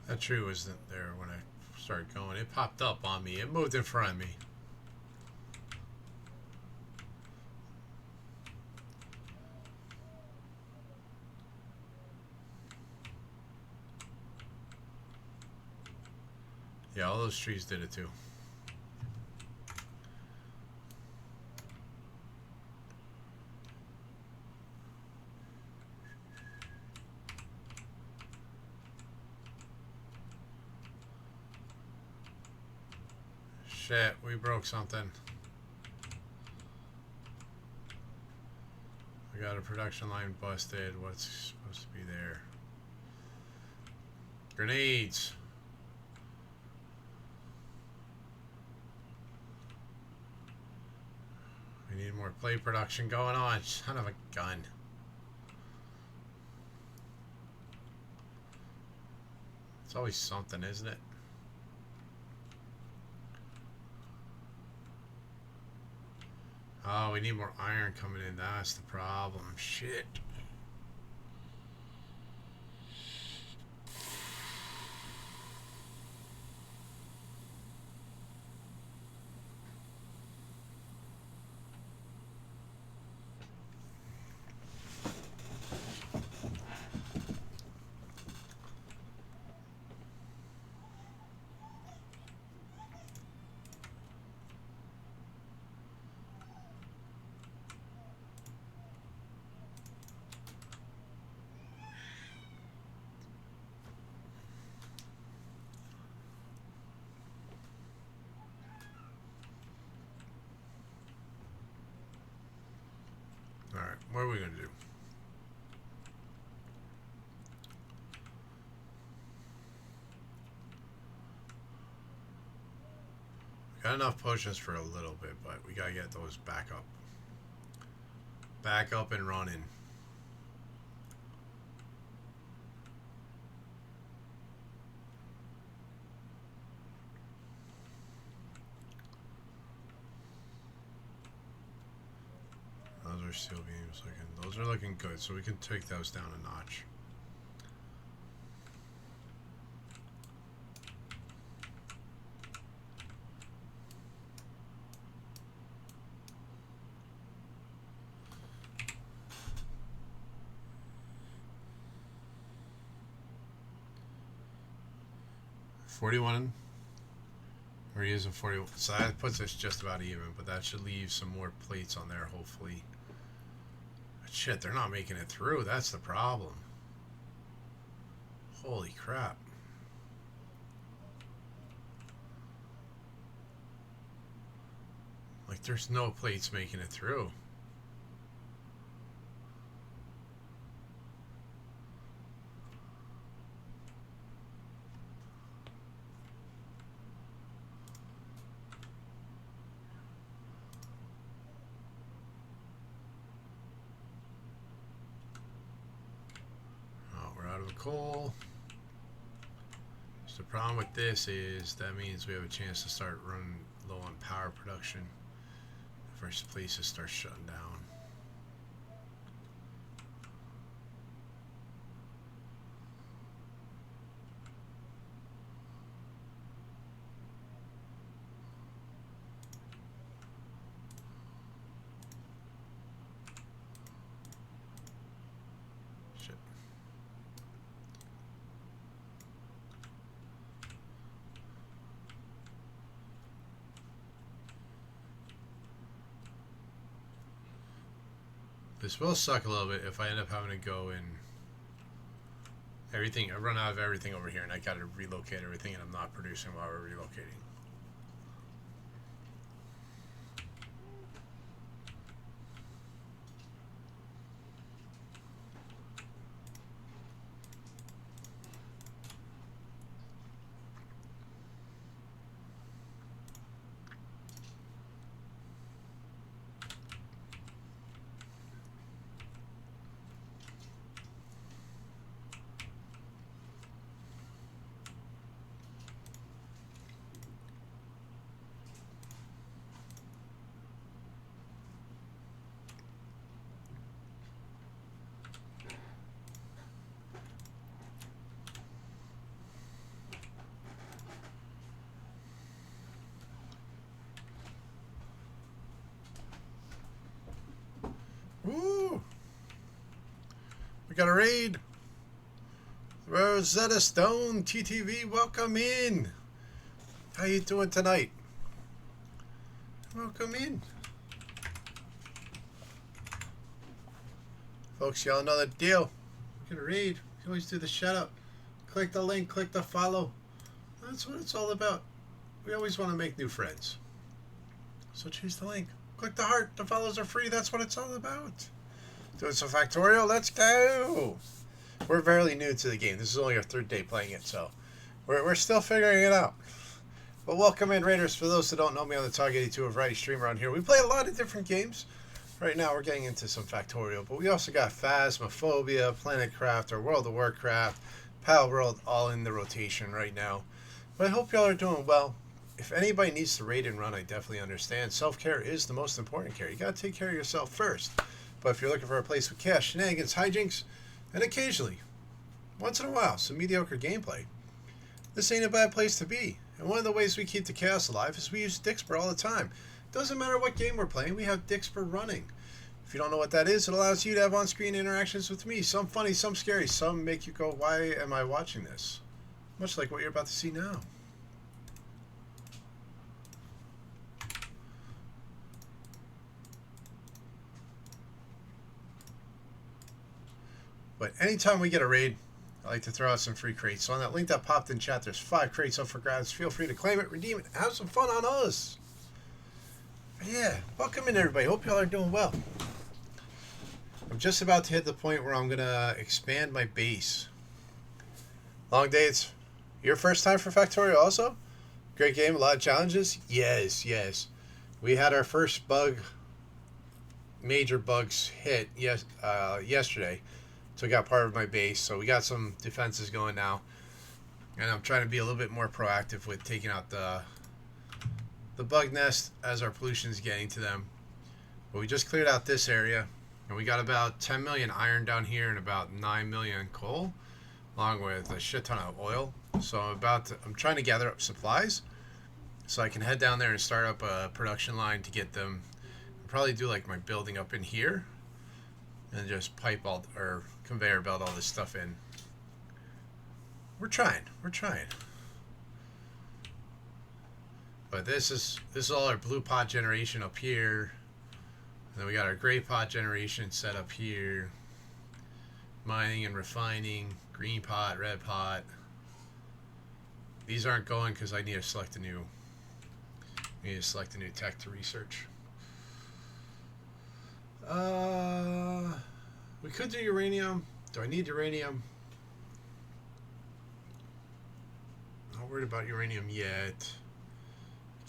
That tree wasn't there when I started going. It popped up on me. It moved in front of me. Yeah, all those trees did it too. Shit, we broke something. We got a production line busted. What's supposed to be there? Grenades. We need more plate production going on. Son of a gun. It's always something, isn't it? Oh, we need more iron coming in. That's the problem. Shit. Alright, what are we going to do? Got enough potions for a little bit, but we got to get those back up. Back up and running. Those are steel beams looking. Those are looking good, so we can take those down a notch. $41. We're using 41, so that puts us just about even, but that should leave some more plates on there, hopefully. But shit, they're not making it through. That's the problem. Holy crap. Like, there's no plates making it through. out of the coal. So the problem with this is that means we have a chance to start running low on power production. The first places start shutting down. This will suck a little bit if I end up having to go and everything. I run out of everything over here, and I got to relocate everything, and I'm not producing while we're relocating. Woo! We got a raid. Rosetta Stone TTV, welcome in. How you doing tonight? Welcome in. Folks, y'all know the deal. We got a raid. You can always do the shout out. Click the link, click the follow. That's what it's all about. We always want to make new friends. So choose the link. Click the heart. The follows are free. That's what it's all about. Doing some Factorio. Let's go. We're fairly new to the game. This is only our third day playing it, so we're still figuring it out. But welcome in, Raiders. For those that don't know me, I'm the Target 82, a variety streamer on here. We play a lot of different games. Right now, we're getting into some Factorio, but we also got Phasmophobia, Planetcraft, or World of Warcraft, Pal World, all in the rotation right now. But I hope y'all are doing well. If anybody needs to raid and run, I definitely understand. Self-care is the most important care. You got to take care of yourself first. But if you're looking for a place with chaos, shenanigans, hijinks, and occasionally, once in a while, some mediocre gameplay, this ain't a bad place to be. And one of the ways we keep the chaos alive is we use Dixper all the time. Doesn't matter what game we're playing, we have Dixper running. If you don't know what that is, it allows you to have on-screen interactions with me. Some funny, some scary, some make you go, why am I watching this? Much like what you're about to see now. But anytime we get a raid, I like to throw out some free crates. So on that link that popped in chat, there's 5 crates up for grabs. Feel free to claim it, redeem it, have some fun on us. But yeah, welcome in everybody. Hope y'all are doing well. I'm just about to hit the point where I'm going to expand my base. Long days. Your first time for Factorio also? Great game, a lot of challenges? Yes, yes. We had our first major bugs hit yesterday. Took out part of my base, so we got some defenses going now. And I'm trying to be a little bit more proactive with taking out the bug nest as our pollution is getting to them. But we just cleared out this area, and we got about 10 million iron down here and about 9 million coal, along with a shit ton of oil. So I'm trying to gather up supplies so I can head down there and start up a production line to get them. I'll probably do like my building up in here and just pipe all or conveyor belt all this stuff in. We're trying. But this is all our blue pot generation up here. And then we got our gray pot generation set up here. Mining and refining, green pot, red pot. These aren't going because I need to select a new tech to research. We could do uranium. Do I need uranium? Not worried about uranium yet.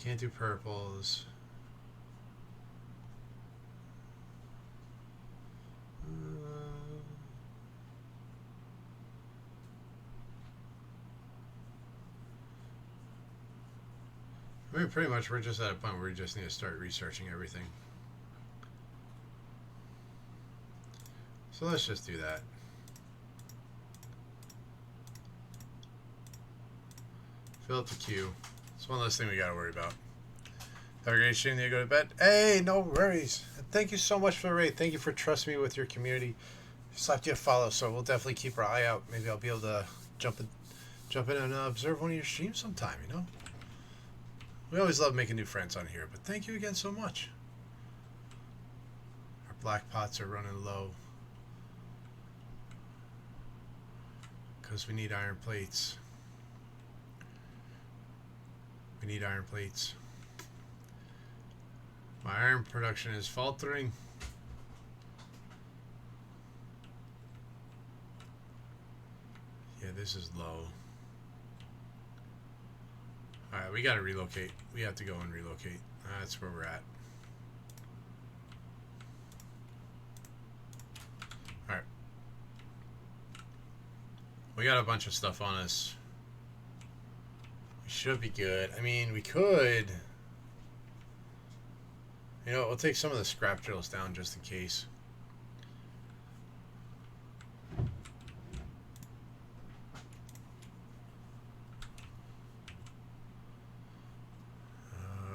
Can't do purples. I mean, pretty much we're just at a point where we just need to start researching everything. So let's just do that. Fill up the queue. It's one less thing we gotta worry about. Have a great stream. You go to bed. Hey, no worries. Thank you so much for the raid. Thank you for trusting me with your community. Slapped you a follow, so we'll definitely keep our eye out. Maybe I'll be able to jump in and observe one of your streams sometime. You know. We always love making new friends on here, but thank you again so much. Our black pots are running low because we need iron plates. We need iron plates. My iron production is faltering. Yeah, this is low. Alright, we gotta relocate. We have to go and relocate. That's where we're at. Alright. We got a bunch of stuff on us. We should be good. I mean, we could... You know, we'll take some of the scrap drills down just in case.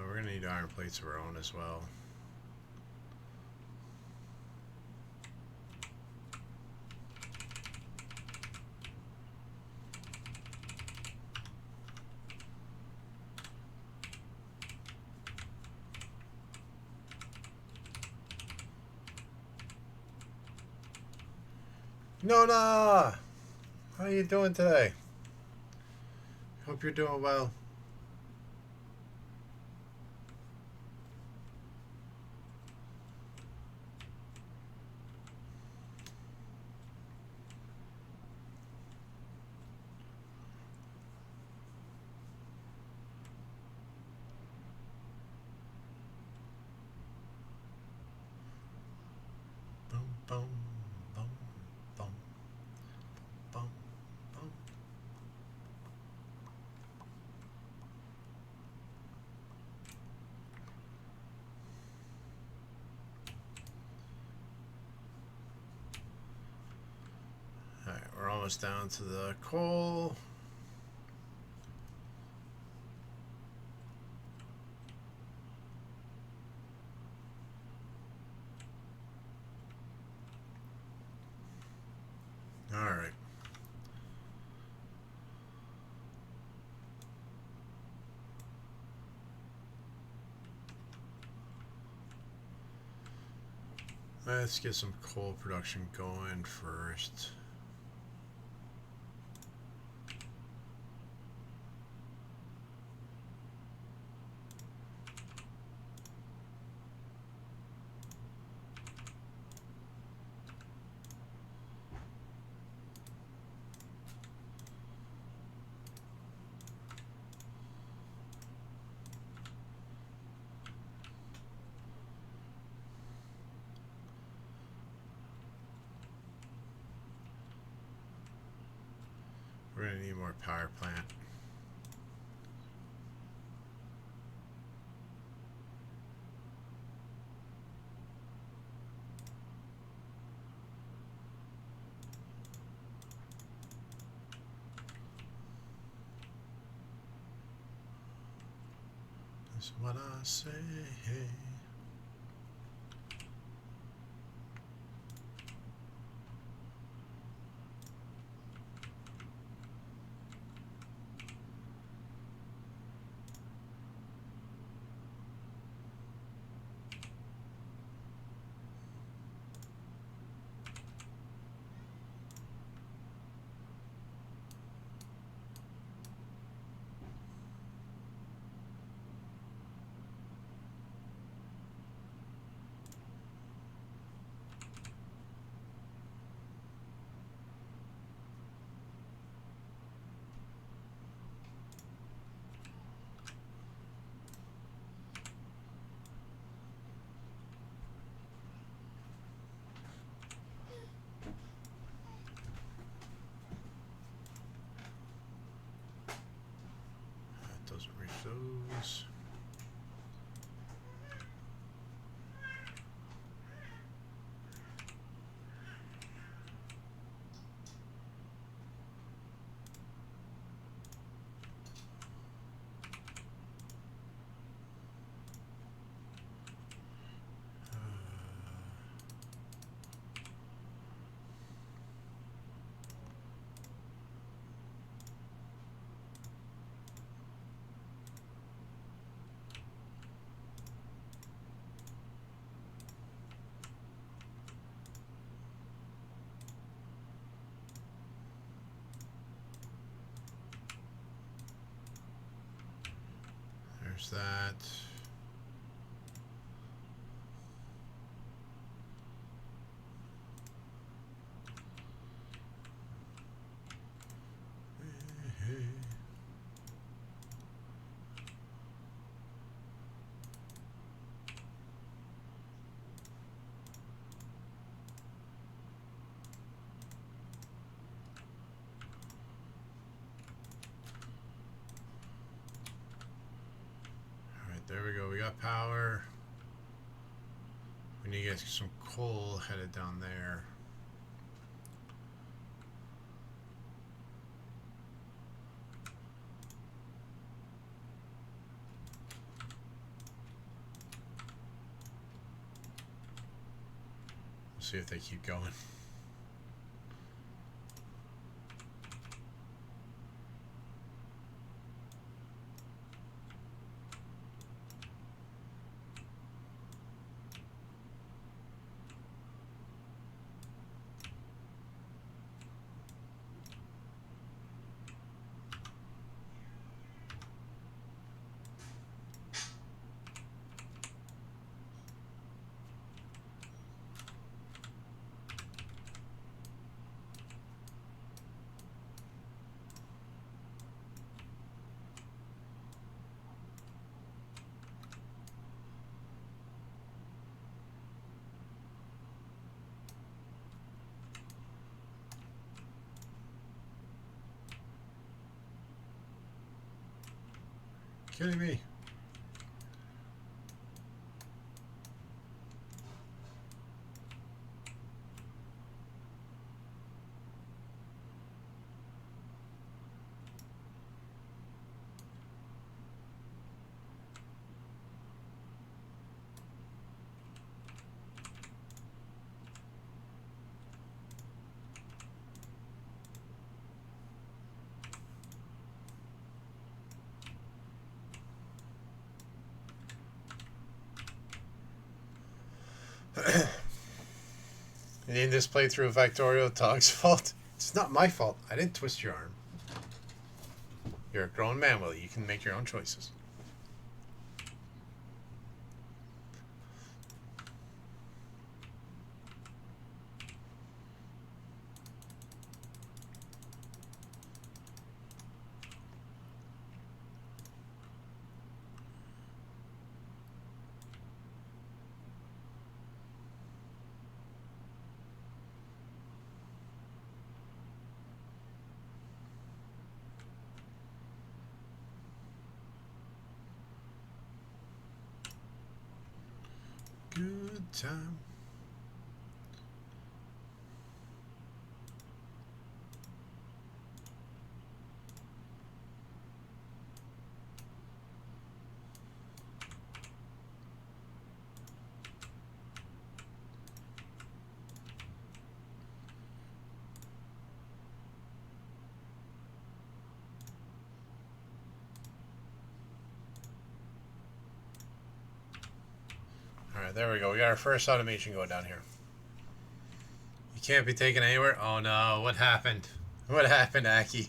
We're going to need iron plates of our own as well. Nona! How are you doing today? Hope you're doing well. Boom, boom. Almost down to the coal. All right. Let's get some coal production going first. We're going to need more power plant. That's what I say. That doesn't reach those. There's that. There we go. We got power. We need to get some coal headed down there. We'll see if they keep going. Kidding me. You need this playthrough of Factorio Dog's fault? It's not my fault. I didn't twist your arm. You're a grown man, Willie. You can make your own choices. Good time. Alright, there we go. We got our first automation going down here. You can't be taken anywhere? Oh no, what happened? What happened, Aki?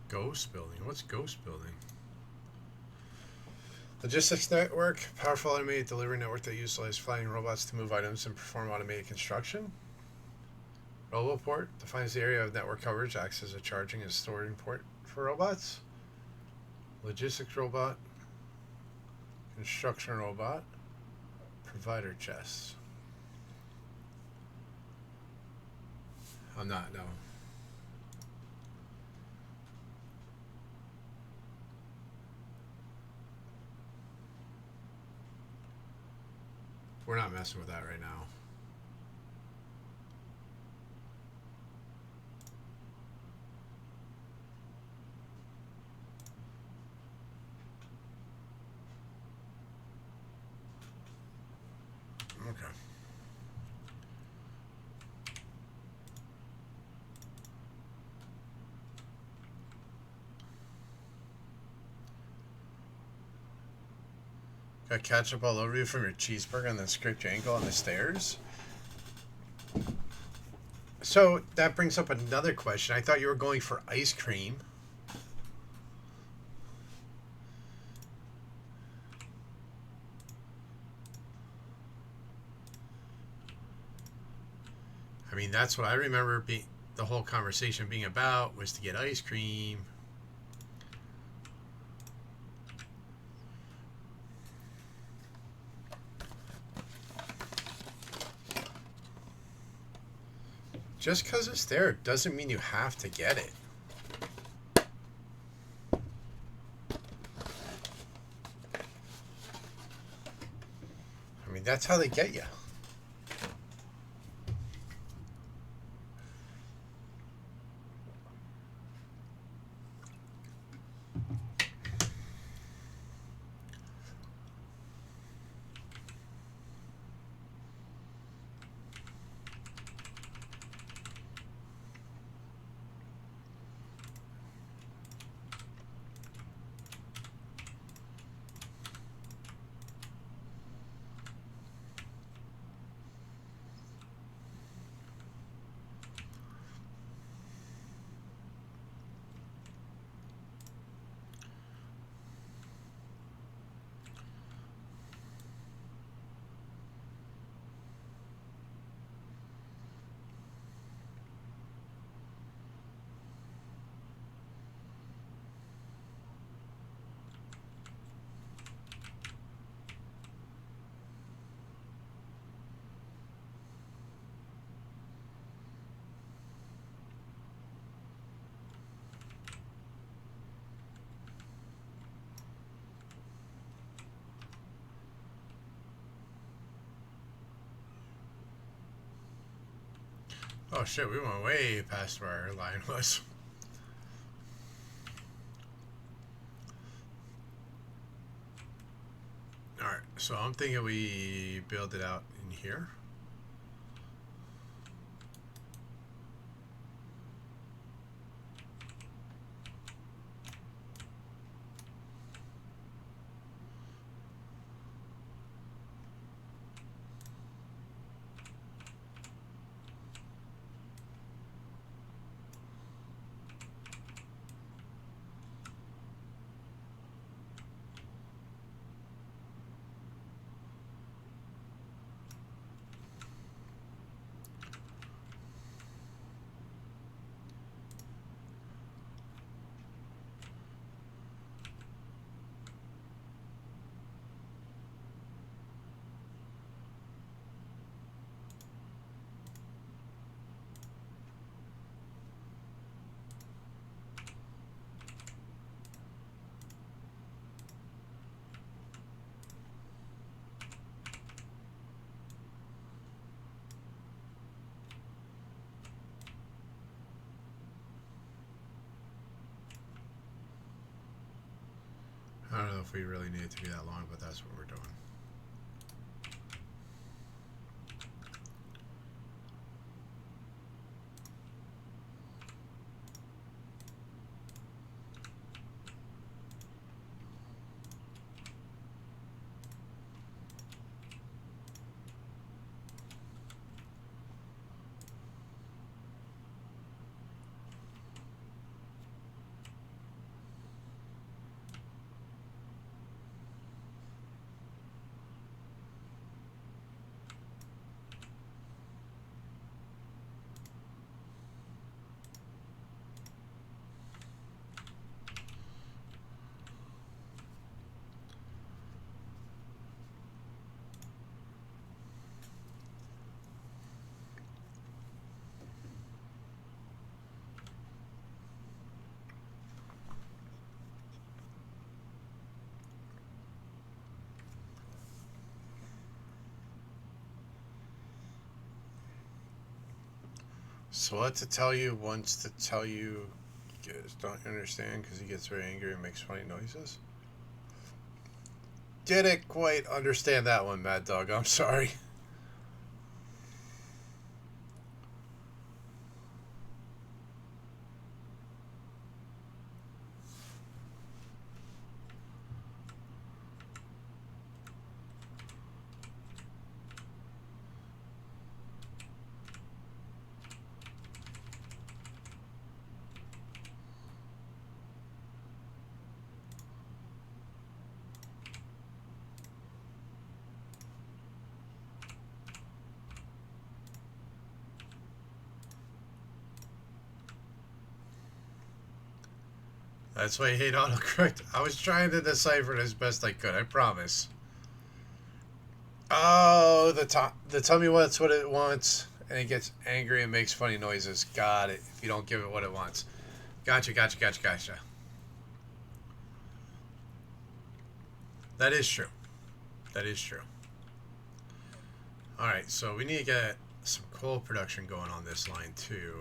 Ghost building? What's ghost building? Logistics network, powerful automated delivery network that utilizes flying robots to move items and perform automated construction. Roboport defines the area of network coverage, acts as a charging and storing port for robots. Logistics robot, construction robot, provider chest. I'm not, no. We're not messing with that right now. Okay. Got ketchup all over you from your cheeseburger and then scraped your ankle on the stairs? So that brings up another question. I thought you were going for ice cream. I mean, that's what I remember the whole conversation being about, was to get ice cream. Just because it's there doesn't mean you have to get it. I mean, that's how they get you. Oh shit, we went way past where our line was. Alright, so I'm thinking we build it out in here. I don't know if we really need it to be that long, but that's what we're doing. So what to tell you wants to tell you, guys don't understand because he gets very angry and makes funny noises. Didn't quite understand that one, Mad Dog. I'm sorry. That's why I hate autocorrect. I was trying to decipher it as best I could. I promise. Oh, the tell me what's what it wants, and it gets angry and makes funny noises. Got it. If you don't give it what it wants. Gotcha, gotcha, gotcha, gotcha. That is true. That is true. Alright, so we need to get some coal production going on this line too.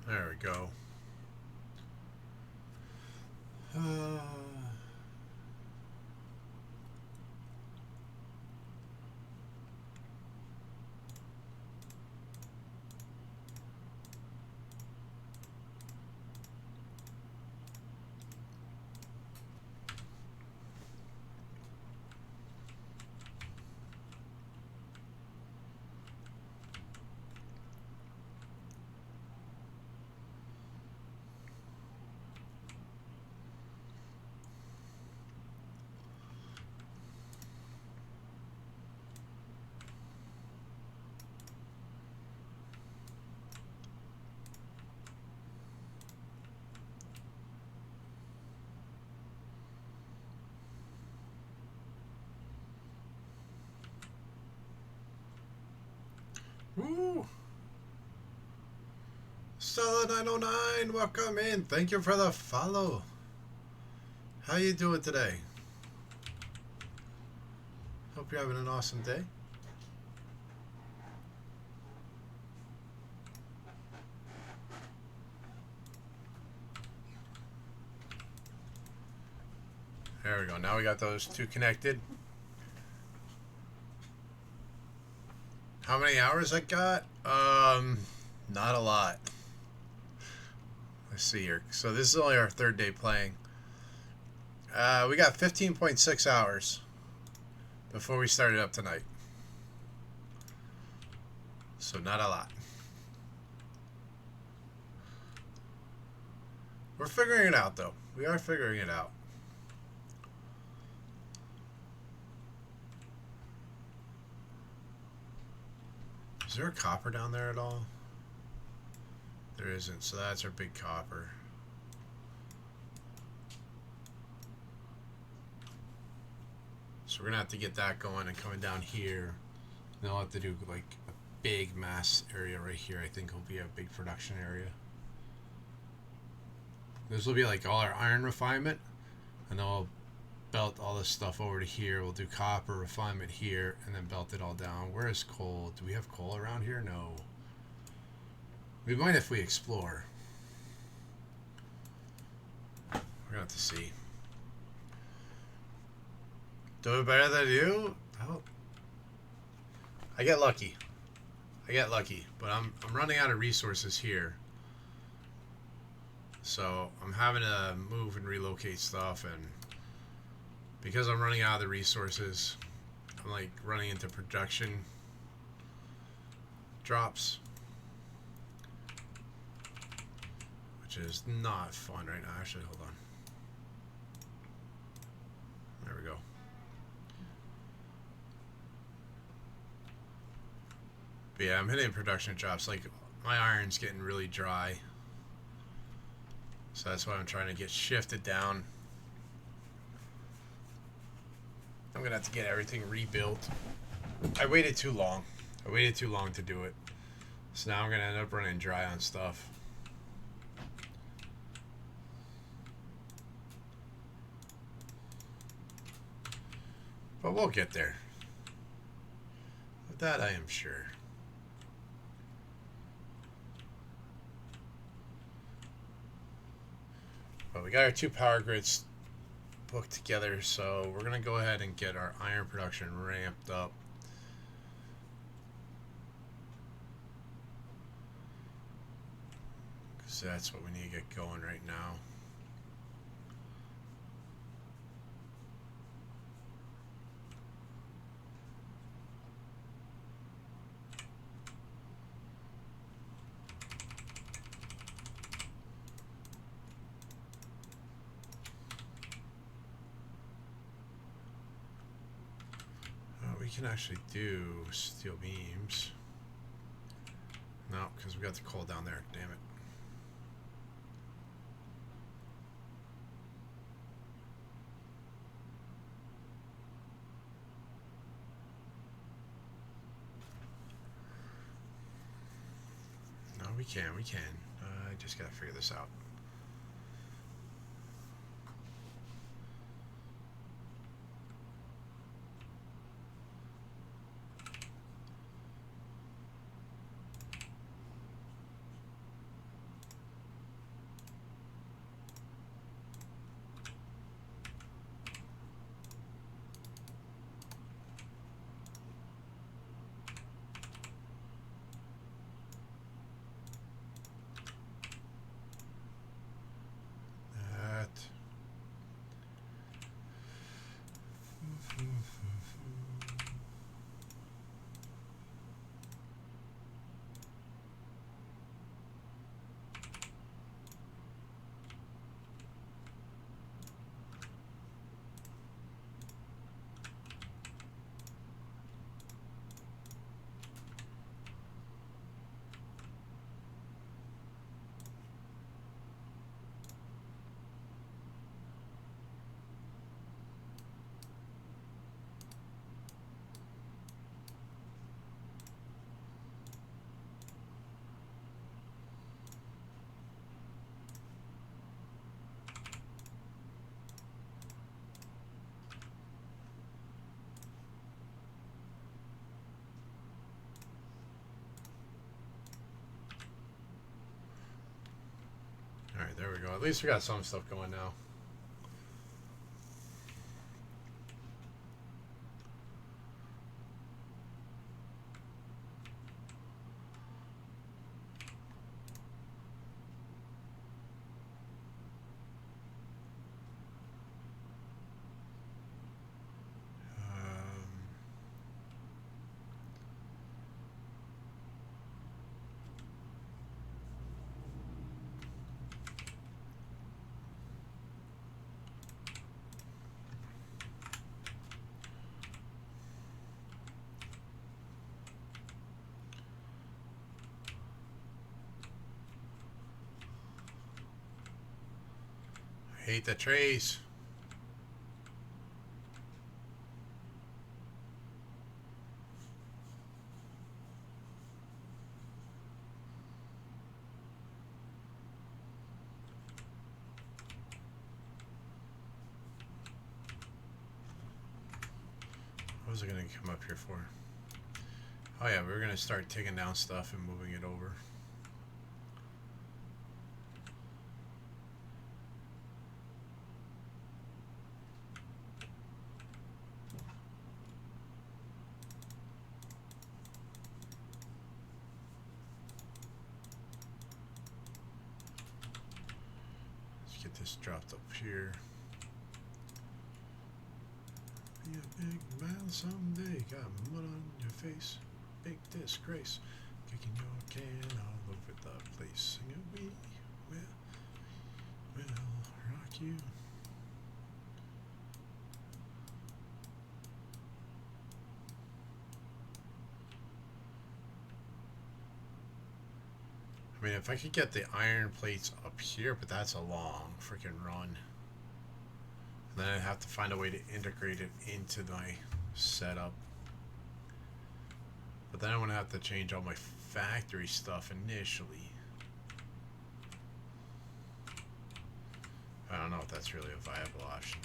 There we go. Woo! Stella909, welcome in. Thank you for the follow. How you doing today? Hope you're having an awesome day. There we go. Now we got those two connected. How many hours I got? Not a lot. Let's see here. So this is only our third day playing. We got 15.6 hours before we started up tonight. So not a lot. We're figuring it out though. We are figuring it out. Is there a copper down there at all? There isn't, so that's our big copper. So we're gonna have to get that going and coming down here. Then I'll have to do like a big mass area right here. I think will be a big production area. This will be like all our iron refinement, and then we'll belt all this stuff over to here. We'll do copper refinement here, and then belt it all down. Where is coal? Do we have coal around here? No. We might if we explore. We're gonna have to see. Do it better than you? Oh. I get lucky. I get lucky, but I'm running out of resources here. So I'm having to move and relocate stuff, and because I'm running out of the resources, I'm like running into production drops, which is not fun right now. Actually, hold on. There we go. But yeah, I'm hitting production drops. Like, my iron's getting really dry. So that's why I'm trying to get shifted down. I'm going to have to get everything rebuilt. I waited too long. I waited too long to do it. So now I'm going to end up running dry on stuff. But we'll get there. Of that I am sure. But we got our 2 power grids booked together, so we're going to go ahead and get our iron production ramped up. Because that's what we need to get going right now. We can actually do steel beams. No, because we got the coal down there. Damn it. No, we can. We can. I just got to figure this out. Alright, there we go. At least we got some stuff going now. Hate the trays. What was I going to come up here for? Oh yeah, we're going to start taking down stuff and moving it over. get this dropped up here. Be a big man someday. Got mud on your face. Big disgrace. Kicking your can all over the place. Sing it, we'll rock you. I mean, if I could get the iron plates up here, but that's a long freaking run. And then I'd have to find a way to integrate it into my setup. But then I want to have to change all my factory stuff initially. I don't know if that's really a viable option.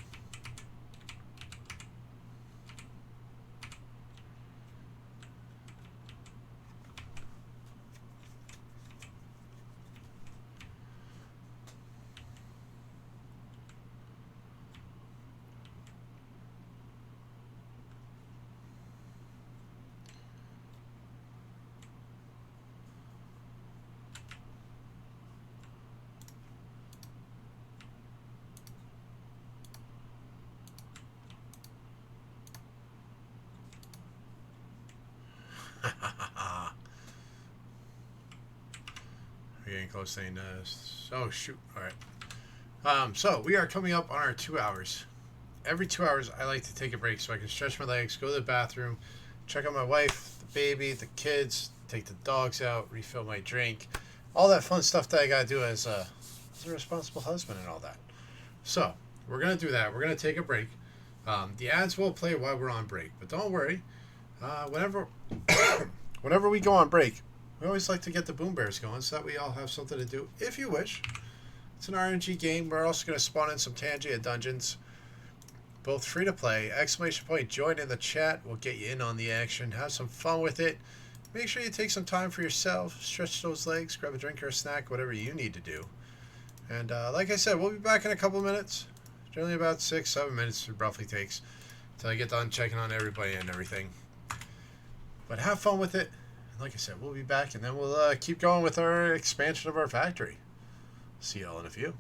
We're getting close saying oh shoot. Alright. So we are coming up on our 2 hours. Every 2 hours I like to take a break so I can stretch my legs, go to the bathroom, check on my wife, the baby, the kids, take the dogs out, refill my drink. All that fun stuff that I gotta do as a responsible husband and all that. So we're gonna do that. We're gonna take a break. The ads will play while we're on break, but don't worry. Whenever whenever we go on break, we always like to get the Boom Bears going so that we all have something to do, if you wish. It's an RNG game. We're also going to spawn in some Tangia dungeons. Both free to play. Exclamation point, join in the chat. We'll get you in on the action. Have some fun with it. Make sure you take some time for yourself. Stretch those legs. Grab a drink or a snack. Whatever you need to do. And like I said, we'll be back in a couple minutes. Generally about 6-7 minutes it roughly takes until I get done checking on everybody and everything. But have fun with it. Like I said, we'll be back, and then we'll keep going with our expansion of our factory. See y'all in a few.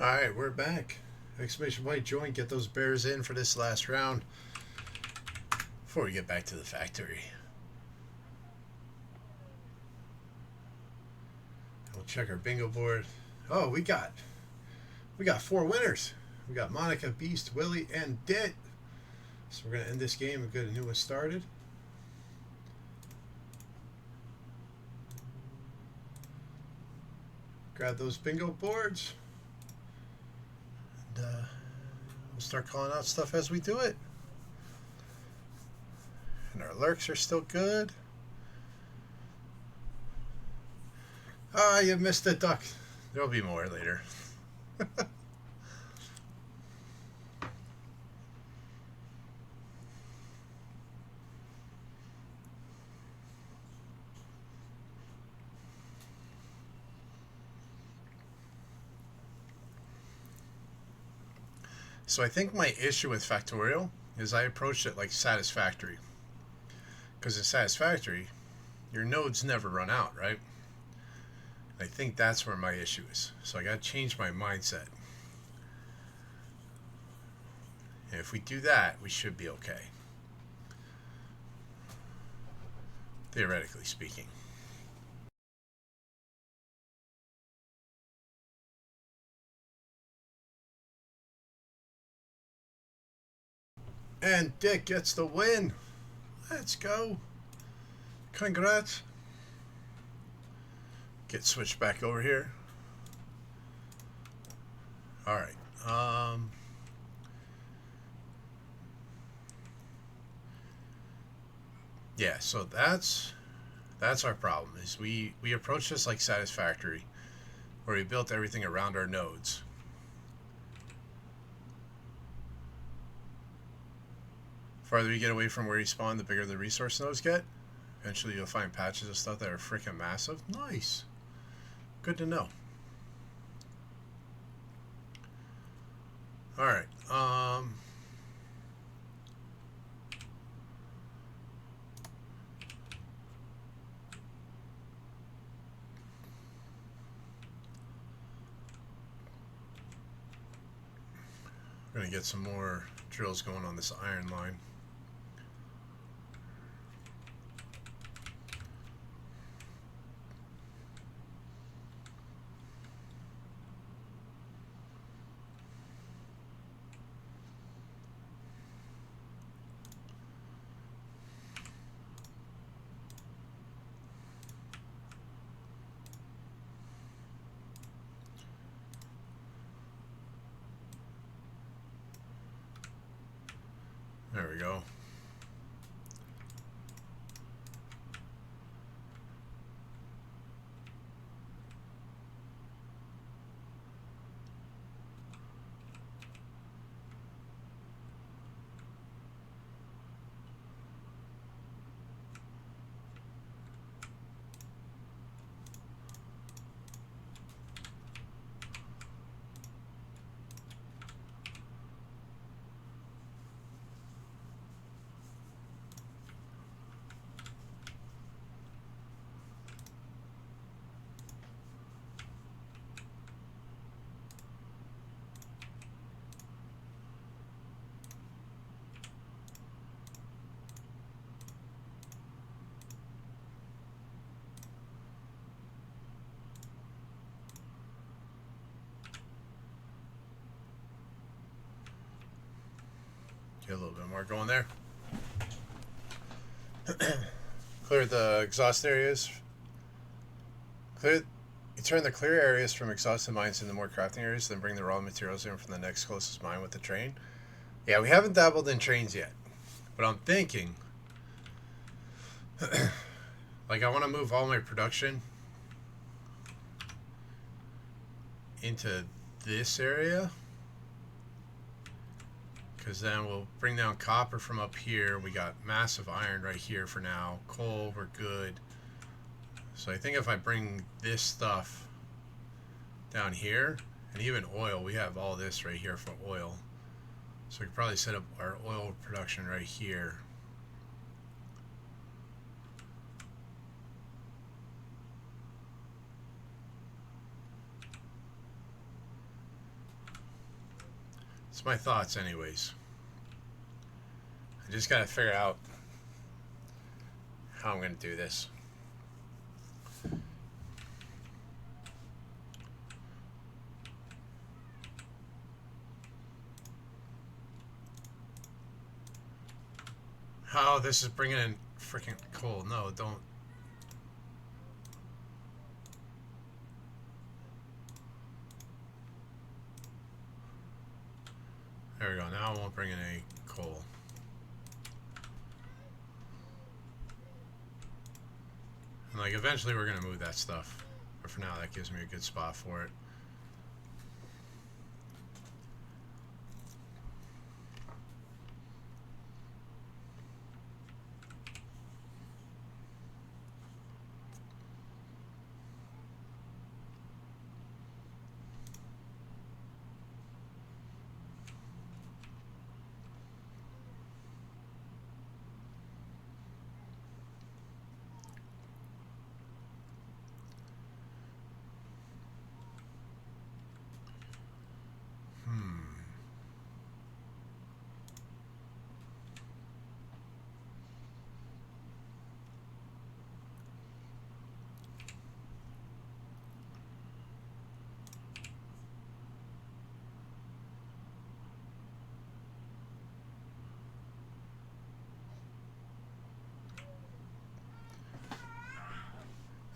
All right, we're back. Exclamation point, join, get those bears in for this last round before we get back to the factory. We'll check our bingo board. Oh, we got 4 winners. We got Monica, Beast, Willie, and Dit. So we're gonna end this game and get a new one started. Grab those bingo boards. And we'll start calling out stuff as we do it. And our lurks are still good. Ah, you missed a duck. There'll be more later. So I think my issue with Factorio is I approached it like Satisfactory. Because in Satisfactory, your nodes never run out, right? I think that's where my issue is. So I got to change my mindset. And if we do that, we should be okay. Theoretically speaking. And Dick gets the win. Let's go. Congrats. Get switched back over here. All right. Yeah, so that's our problem. Is we approach this like Satisfactory, where we built everything around our nodes. The farther you get away from where you spawn, the bigger the resource nodes get. Eventually you'll find patches of stuff that are freaking massive. Nice. Good to know. Alright. We're going to get some more drills going on this iron line. There we go. Get a little bit more going there. Clear the exhaust areas. You turn the clear areas from exhausted mines into more crafting areas, then bring the raw materials in from the next closest mine with the train. Yeah, we haven't dabbled in trains yet. But I'm thinking, like, I want to move all my production into this area. Because then we'll bring down copper from up here. We got massive iron right here for now. Coal, we're good. So I think if I bring this stuff down here, and even oil, we have all this right here for oil. So we could probably set up our oil production right here. It's my thoughts, anyways. I just gotta figure out how I'm gonna do this. How this is bringing in freaking coal. No, don't. There we go. Now I won't bring in any coal. And like eventually we're gonna move that stuff. But for now that gives me a good spot for it.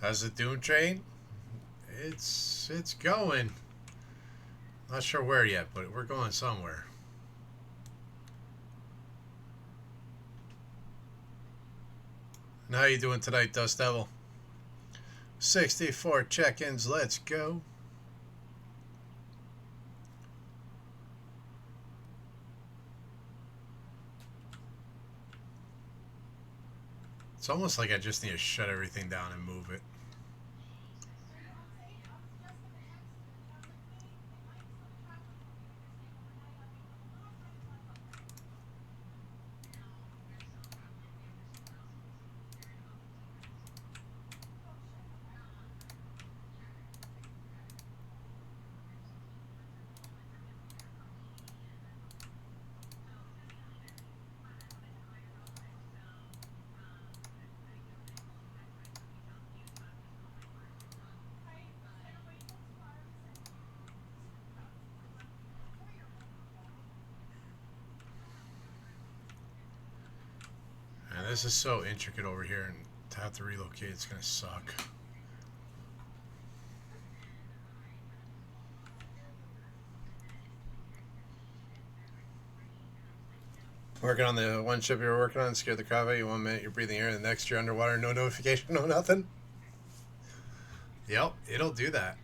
How's the Doom train? It's going. Not sure where yet, but we're going somewhere. And how you doing tonight, Dust Devil? 64 check-ins. Let's go. It's almost like I just need to shut everything down and move it. This is so intricate over here, and to have to relocate, it's gonna suck. Working on the one ship you were working on, scared the crap out of you. 1 minute you're breathing air, the next you're underwater, no notification, no nothing. Yep, it'll do that.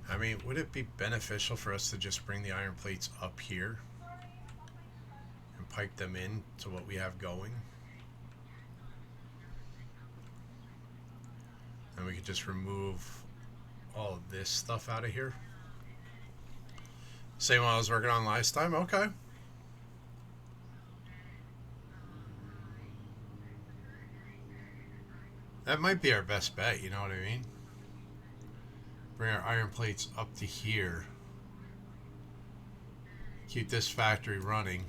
I mean, would it be beneficial for us to just bring the iron plates up here and pipe them in to what we have going? And we could just remove all of this stuff out of here. Same one I was working on last time? Okay. That might be our best bet, you know what I mean? Bring our iron plates up to here. Keep this factory running.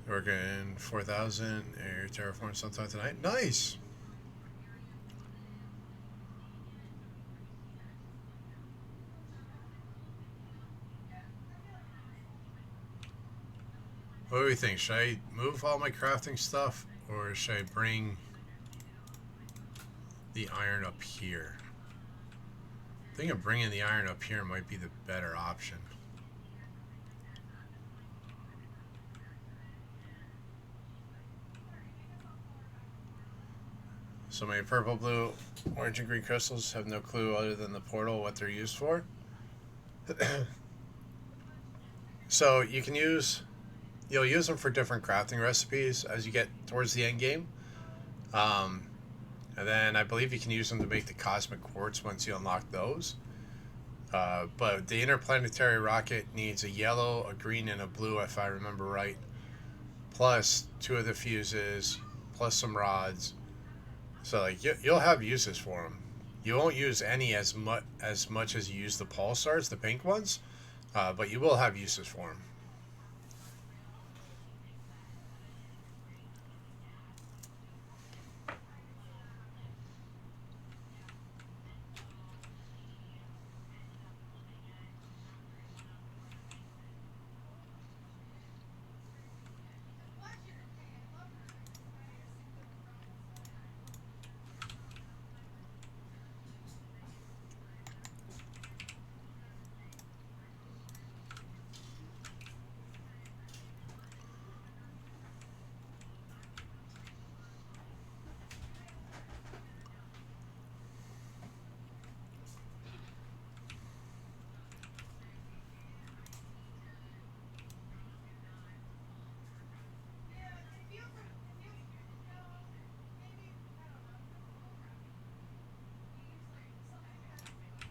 Working 4,000 air terraform sometime tonight. Nice. What do we think? Should I move all my crafting stuff, or should I bring the iron up here? I think of bringing the iron up here might be the better option. So many purple, blue, orange, and green crystals, have no clue other than the portal what they're used for. So you can use... You'll use them for different crafting recipes as you get towards the end game. And And then I believe you can use them to make the cosmic quartz once you unlock those. But the interplanetary rocket needs a yellow, a green, and a blue, if I remember right. Plus 2 of the fuses, plus some rods. So like you'll have uses for them. You won't use any as much as you use the pulsars, the pink ones, but you will have uses for them.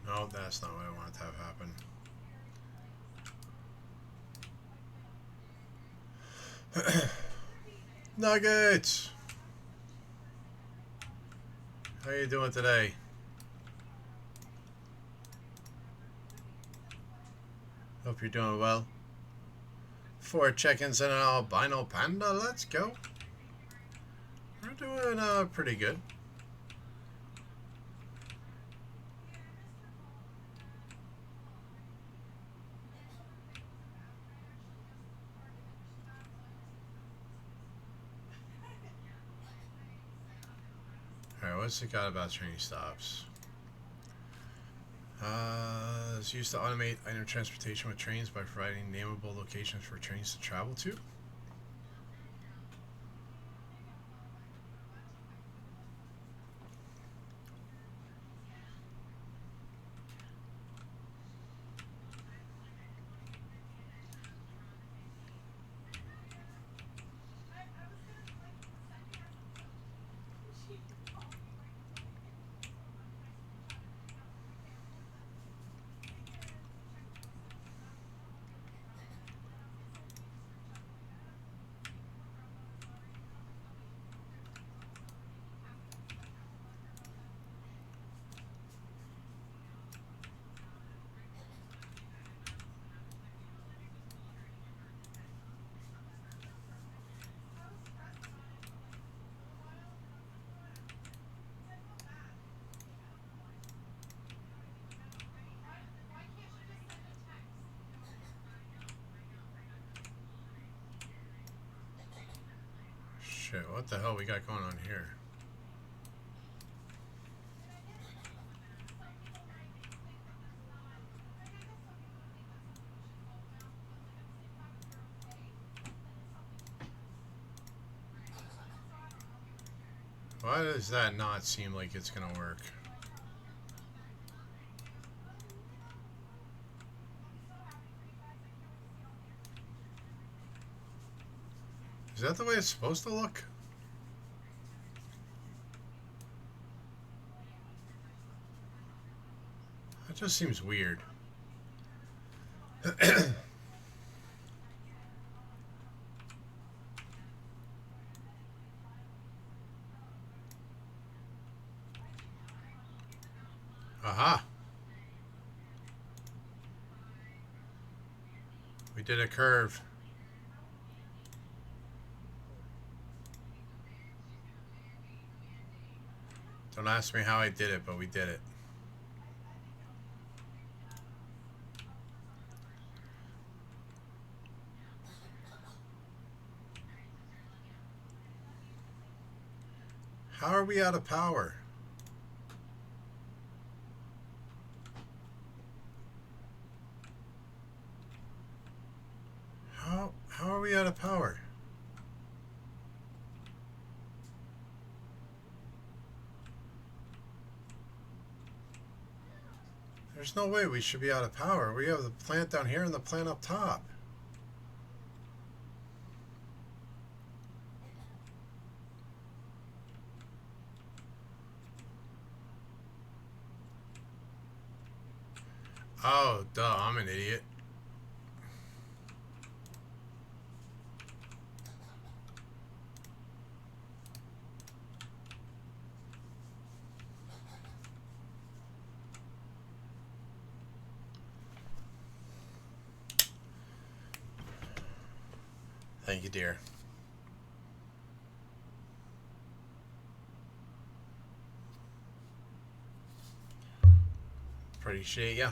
No, that's not what I wanted to have happen. Nuggets! How you doing today? Hope you're doing well. 4 check-ins and an albino panda. Let's go. We're doing pretty good. Alright, what's it got about train stops? It's used to automate item transportation with trains by providing nameable locations for trains to travel to. Shit, what the hell we got going on here? Why does that not seem like it's gonna work? Is that the way it's supposed to look? That just seems weird. Aha! We did a curve. Don't ask me how I did it, but we did it. How are we out of power? How are we out of power? There's no way we should be out of power. We have the plant down here and the plant up top. Oh, duh, I'm an idiot. Thank you, dear. Appreciate ya.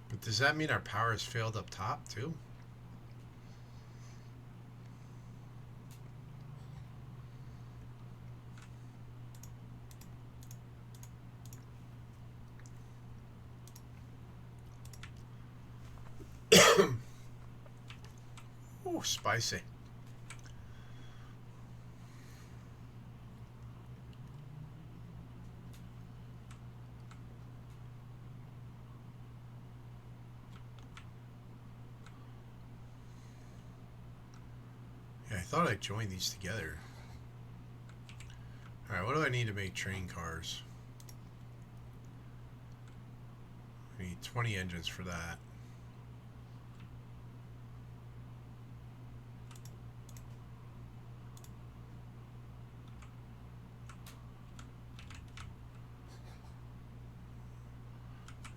But does that mean our power has failed up top, too? Ooh, spicy. Yeah, I thought I joined these together. Alright, what do I need to make train cars? I need 20 engines for that.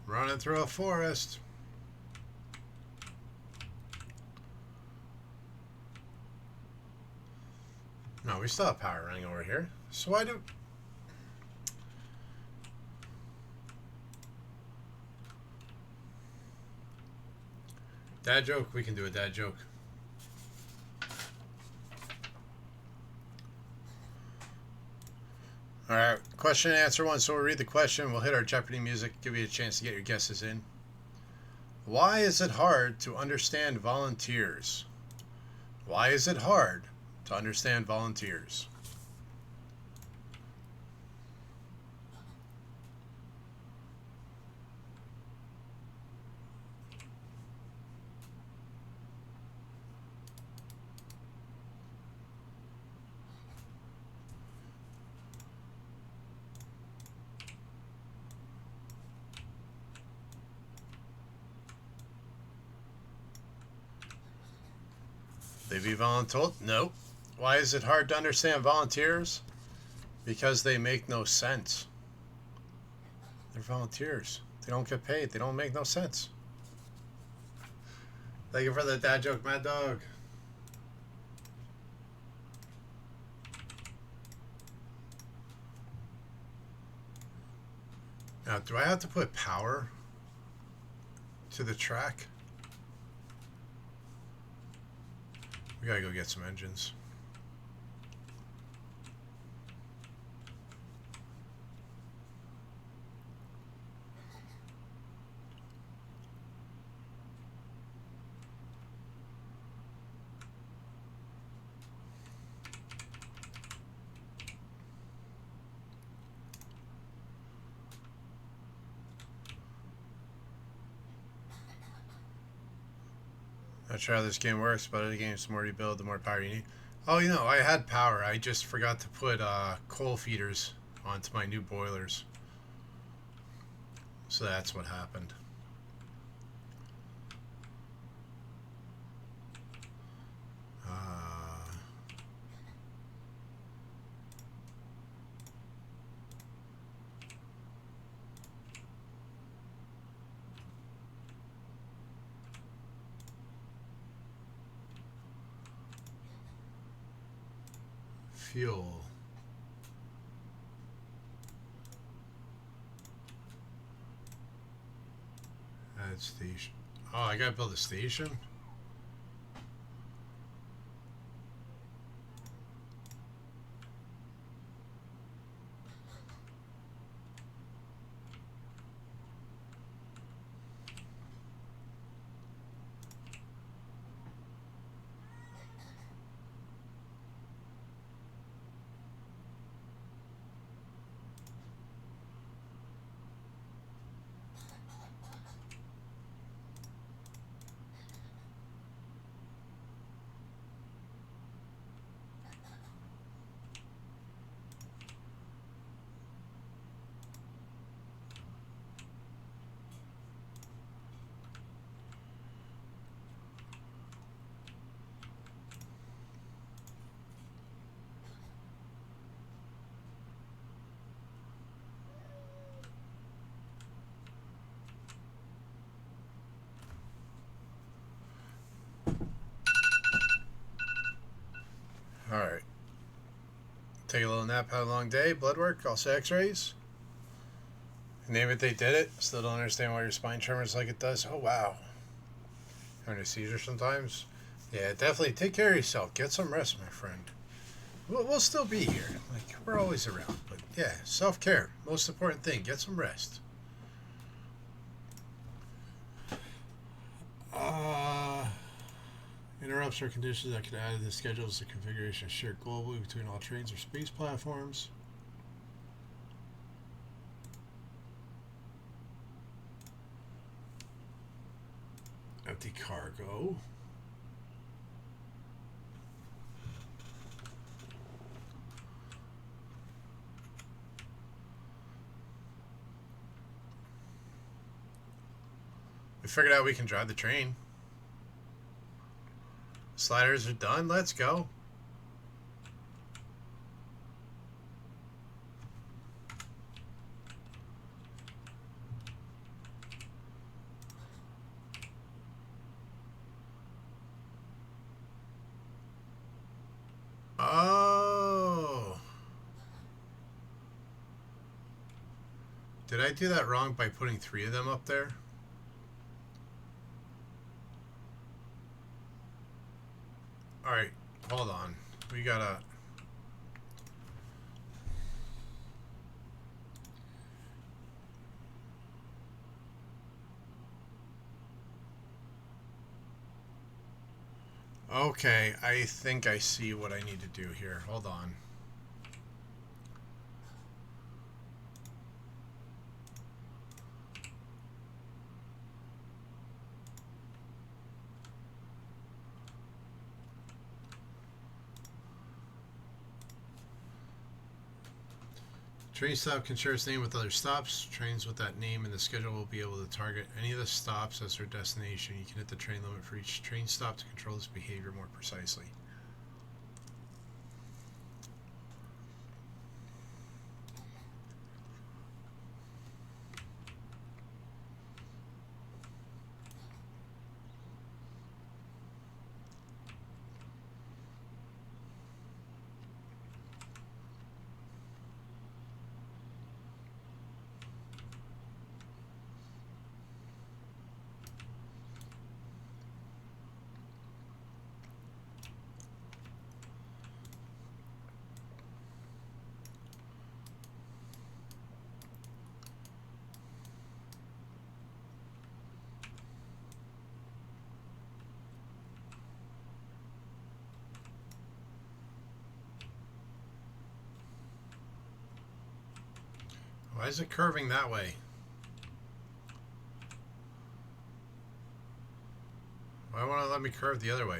Running through a forest. No, we still have power running over here. So why do... Dad joke? We can do a dad joke. Alright, question and answer one. So we'll read the question, we'll hit our Jeopardy music, give you a chance to get your guesses in. Why is it hard to understand volunteers? Why is it hard to understand volunteers? They be voluntold? Nope. Why is it hard to understand volunteers? Because they make no sense. They're volunteers. They don't get paid. They don't make no sense. Thank you for the dad joke, Mad Dog. Now, do I have to put power to the track? We gotta go get some engines. Not sure how this game works, but the game's the more you build, the more power you need. Oh, you know, I had power. I just forgot to put coal feeders onto my new boilers. So that's what happened. Fuel. Add station. Oh, I gotta build a station? take a little nap, had a long day, blood work, also x-rays. Name it, they did it. Still don't understand why your spine tremors like it does. Oh, wow. Having a seizure sometimes? Yeah, definitely take care of yourself. Get some rest, my friend. We'll still be here. Like, we're always around. But yeah, self-care. Most important thing. Get some rest. Interrupts or conditions that could add to the schedules. The configuration is shared globally between all trains or space platforms. Empty cargo. We figured out we can drive the train. Sliders are done. Let's go. Oh. Did I do that wrong by putting 3 of them up there? Alright, hold on. We gotta... Okay, I think I see what I need to do here. Hold on. Train stop can share its name with other stops. Trains with that name in the schedule will be able to target any of the stops as their destination. You can hit the train limit for each train stop to control this behavior more precisely. Why is it curving that way? Why won't it let me curve the other way?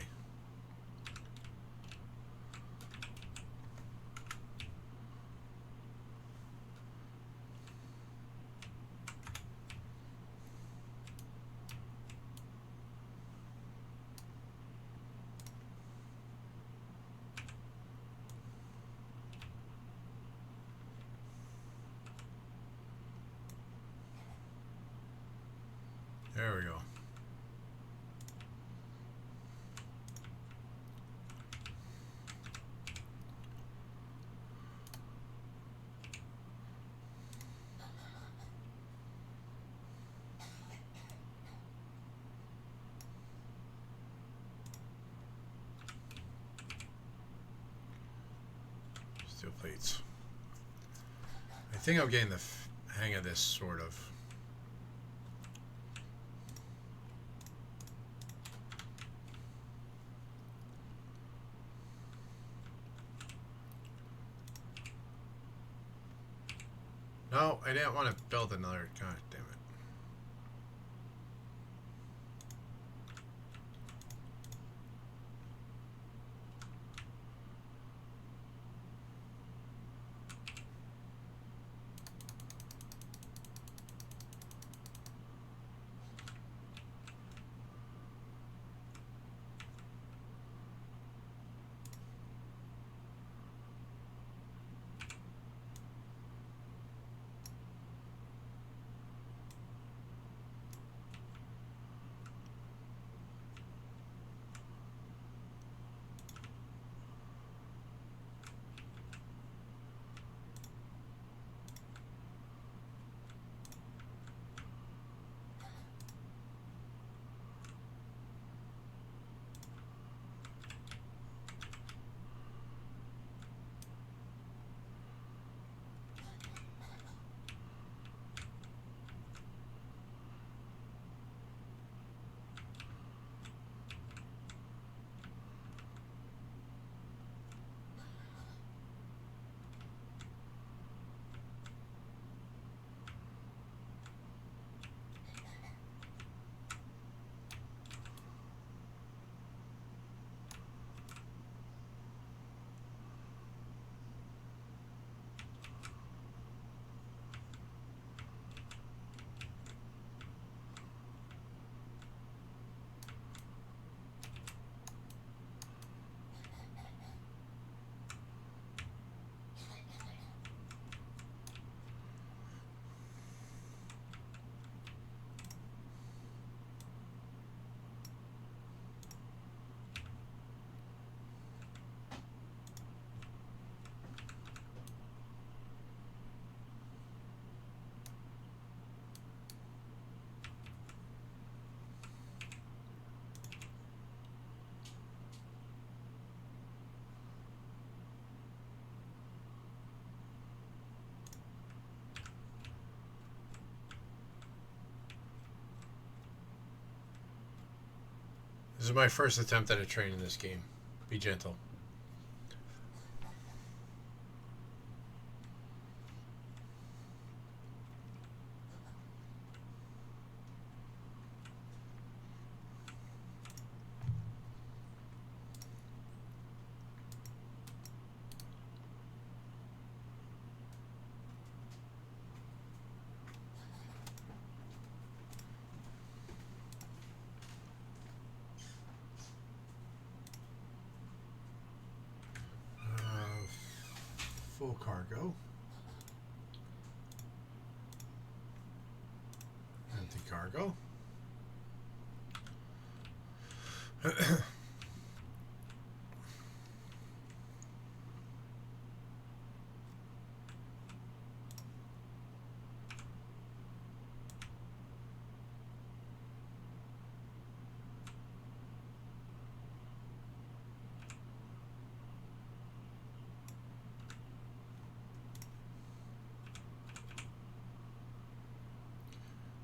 There we go. Steel plates. I think I'm getting the hang of this, sort of. No, I didn't want to build another. God damn it. This is my first attempt at a train in this game. Be gentle. Full cargo. Empty cargo.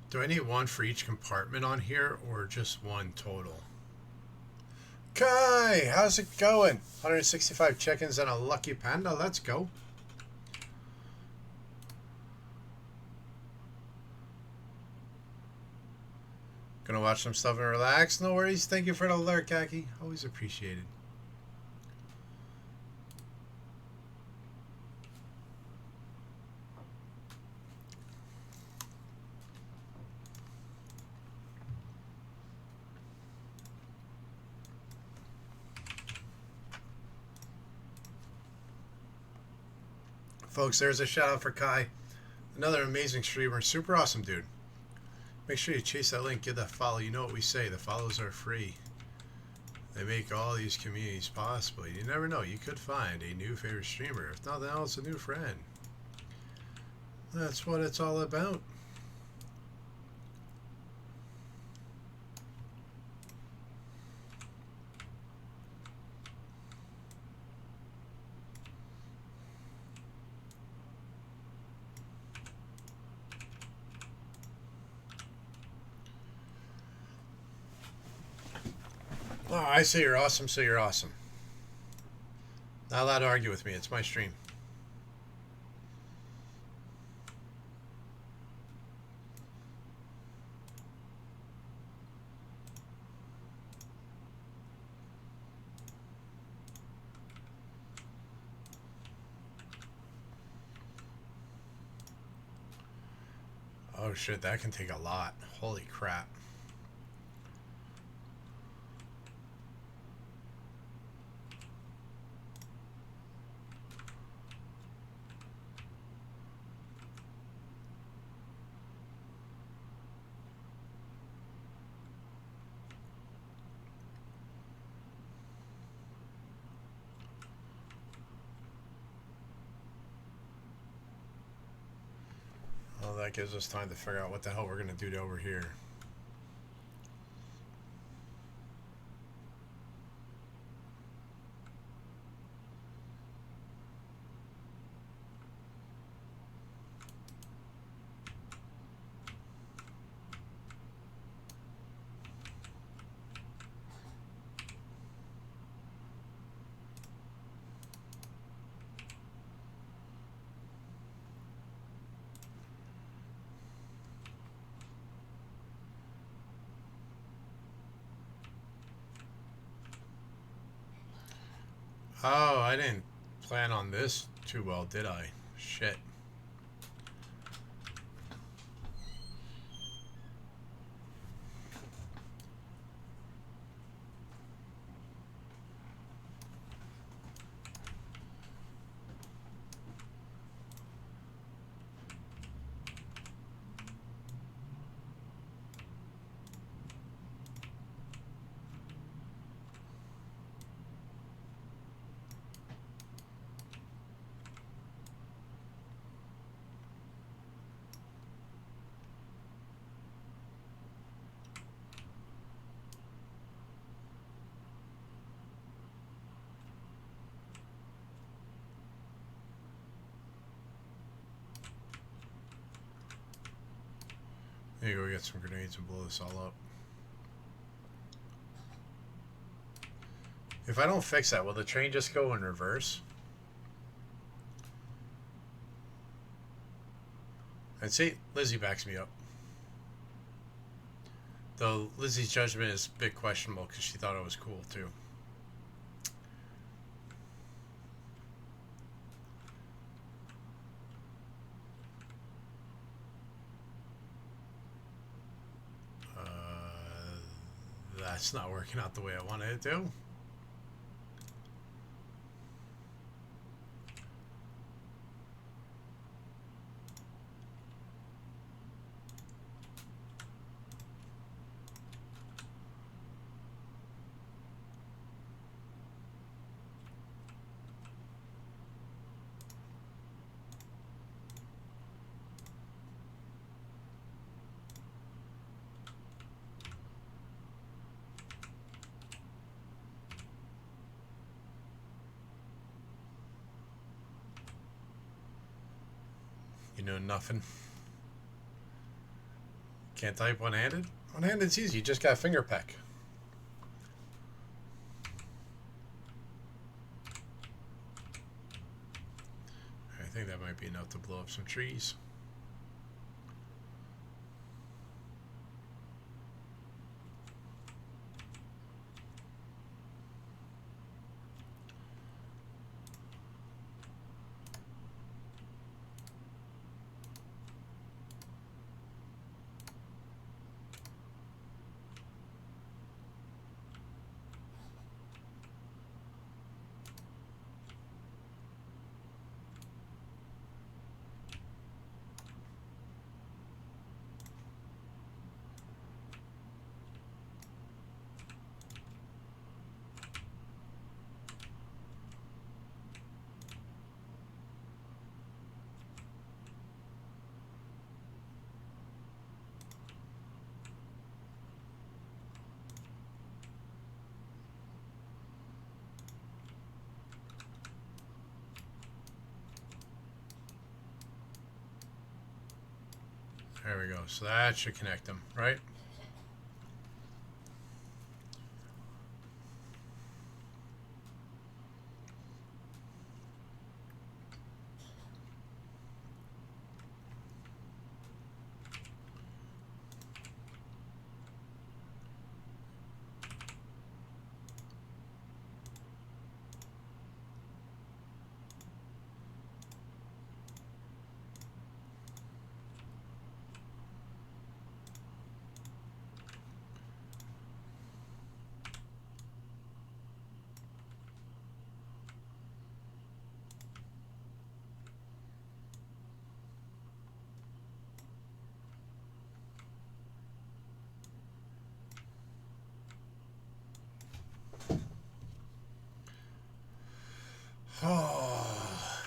Do I need one for each compartment on here or just one total? Kai, how's it going? 165 check-ins and a lucky panda. Let's go. Gonna watch some stuff and relax. No worries. Thank you for the alert, Kaki. Always appreciated. Folks, there's a shout out for Kai. Another amazing streamer. Super awesome dude. Make sure you chase that link. Give that follow. You know what we say. The follows are free. They make all these communities possible. You never know. You could find a new favorite streamer. If nothing else, a new friend. That's what it's all about. Oh, I say you're awesome, so you're awesome. Not allowed to argue with me. It's my stream. Oh shit, that can take a lot. Holy crap. Well, that gives us time to figure out what the hell we're going to do over here. Oh, I didn't plan on this too well, did I? Shit. There you go, we got some grenades and blow this all up. If I don't fix that, will the train just go in reverse? And see, Lizzie backs me up. Though Lizzie's judgment is a bit questionable because she thought it was cool too. That's not working out the way I wanted it to. You know nothing. Can't type one-handed? One-handed's easy. You just got finger peck. I think that might be enough to blow up some trees. There we go. So that should connect them, right? Oh.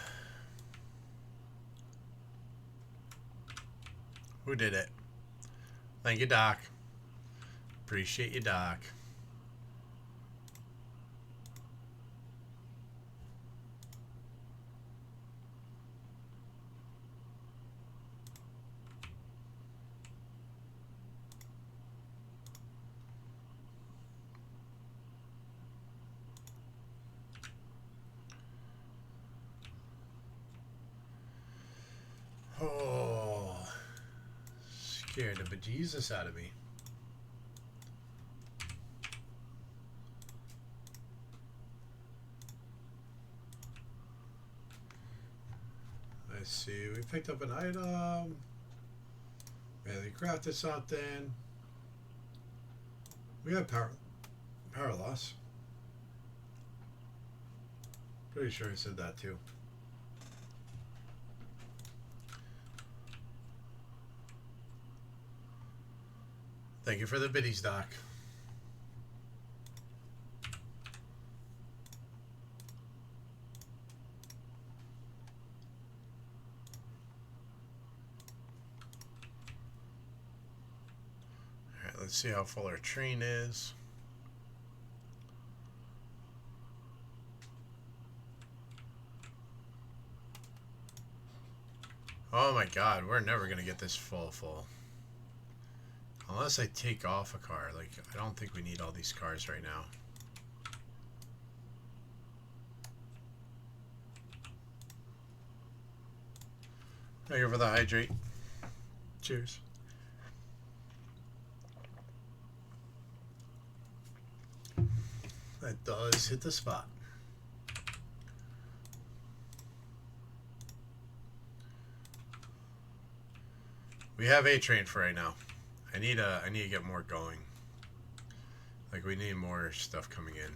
Who did it? Thank you, Doc. Appreciate you, Doc. Oh, scared the bejesus out of me. Let's see, we picked up an item. Barely crafted something. We have power loss. Pretty sure I said that too. Thank you for the biddies, Doc. Alright, let's see how full our train is. Oh my god, we're never going to get this full. Unless I take off a car. Like, I don't think we need all these cars right now. Thank you for the hydrate. Cheers. That does hit the spot. We have A train for right now. I need to get more going. Like we need more stuff coming in.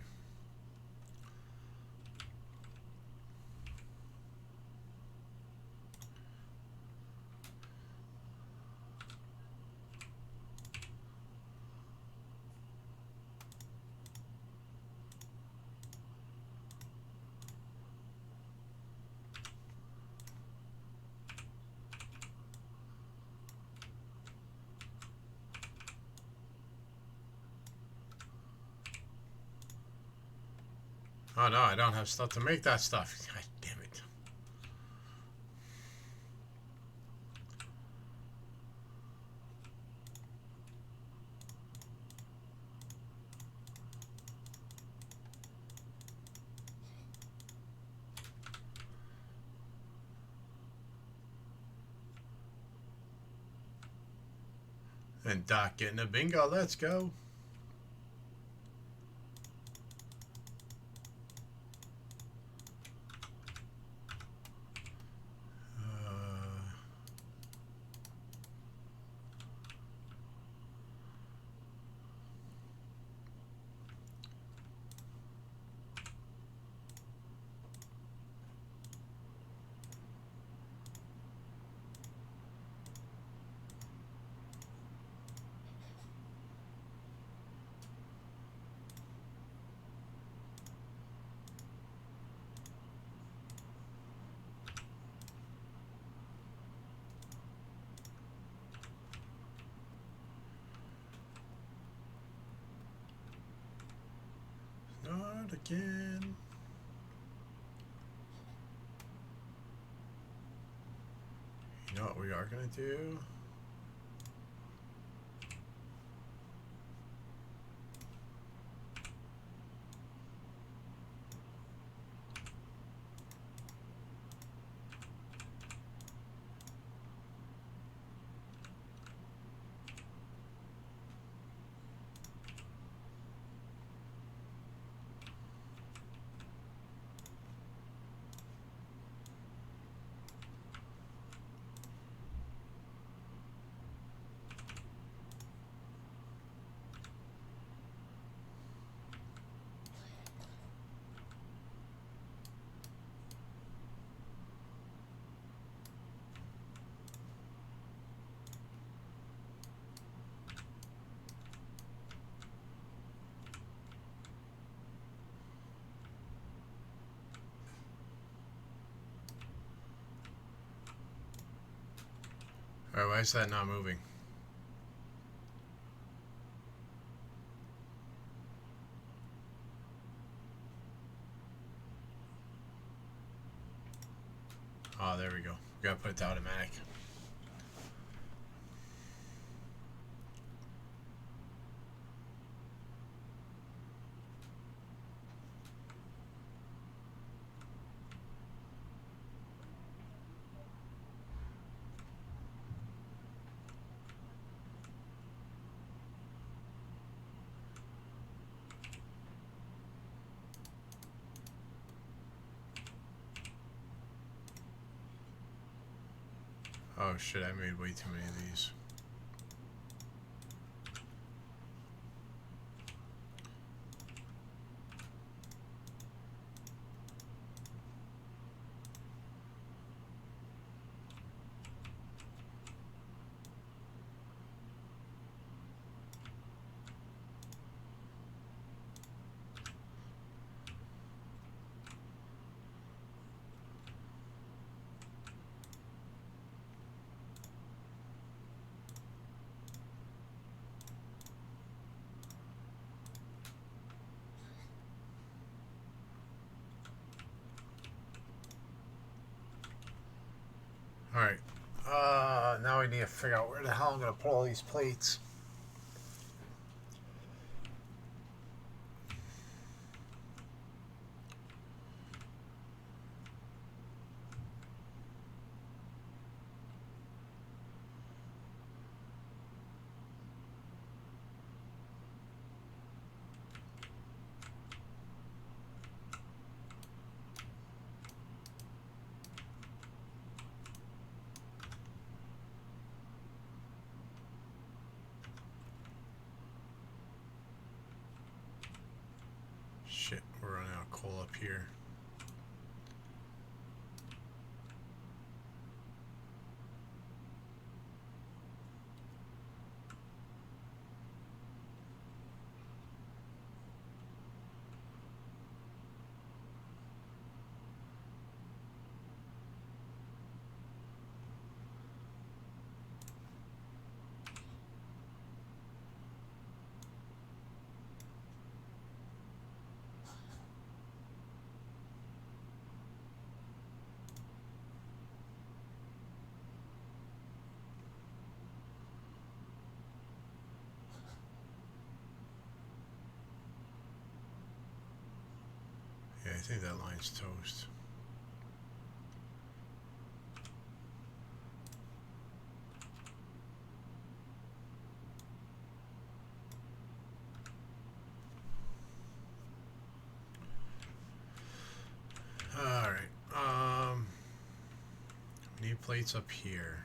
Oh no, I don't have stuff to make that stuff. God damn it. And Doc getting a bingo. Let's go. Not again. You know what we are going to do? Alright, why is that not moving? Oh, there we go. We gotta put it to automatic. Oh shit, I made way too many of these. Alright. Now we need to figure out where the hell I'm gonna put all these plates. we're running out of coal up here. Yeah, I think that line's toast. All right. Need plates up here.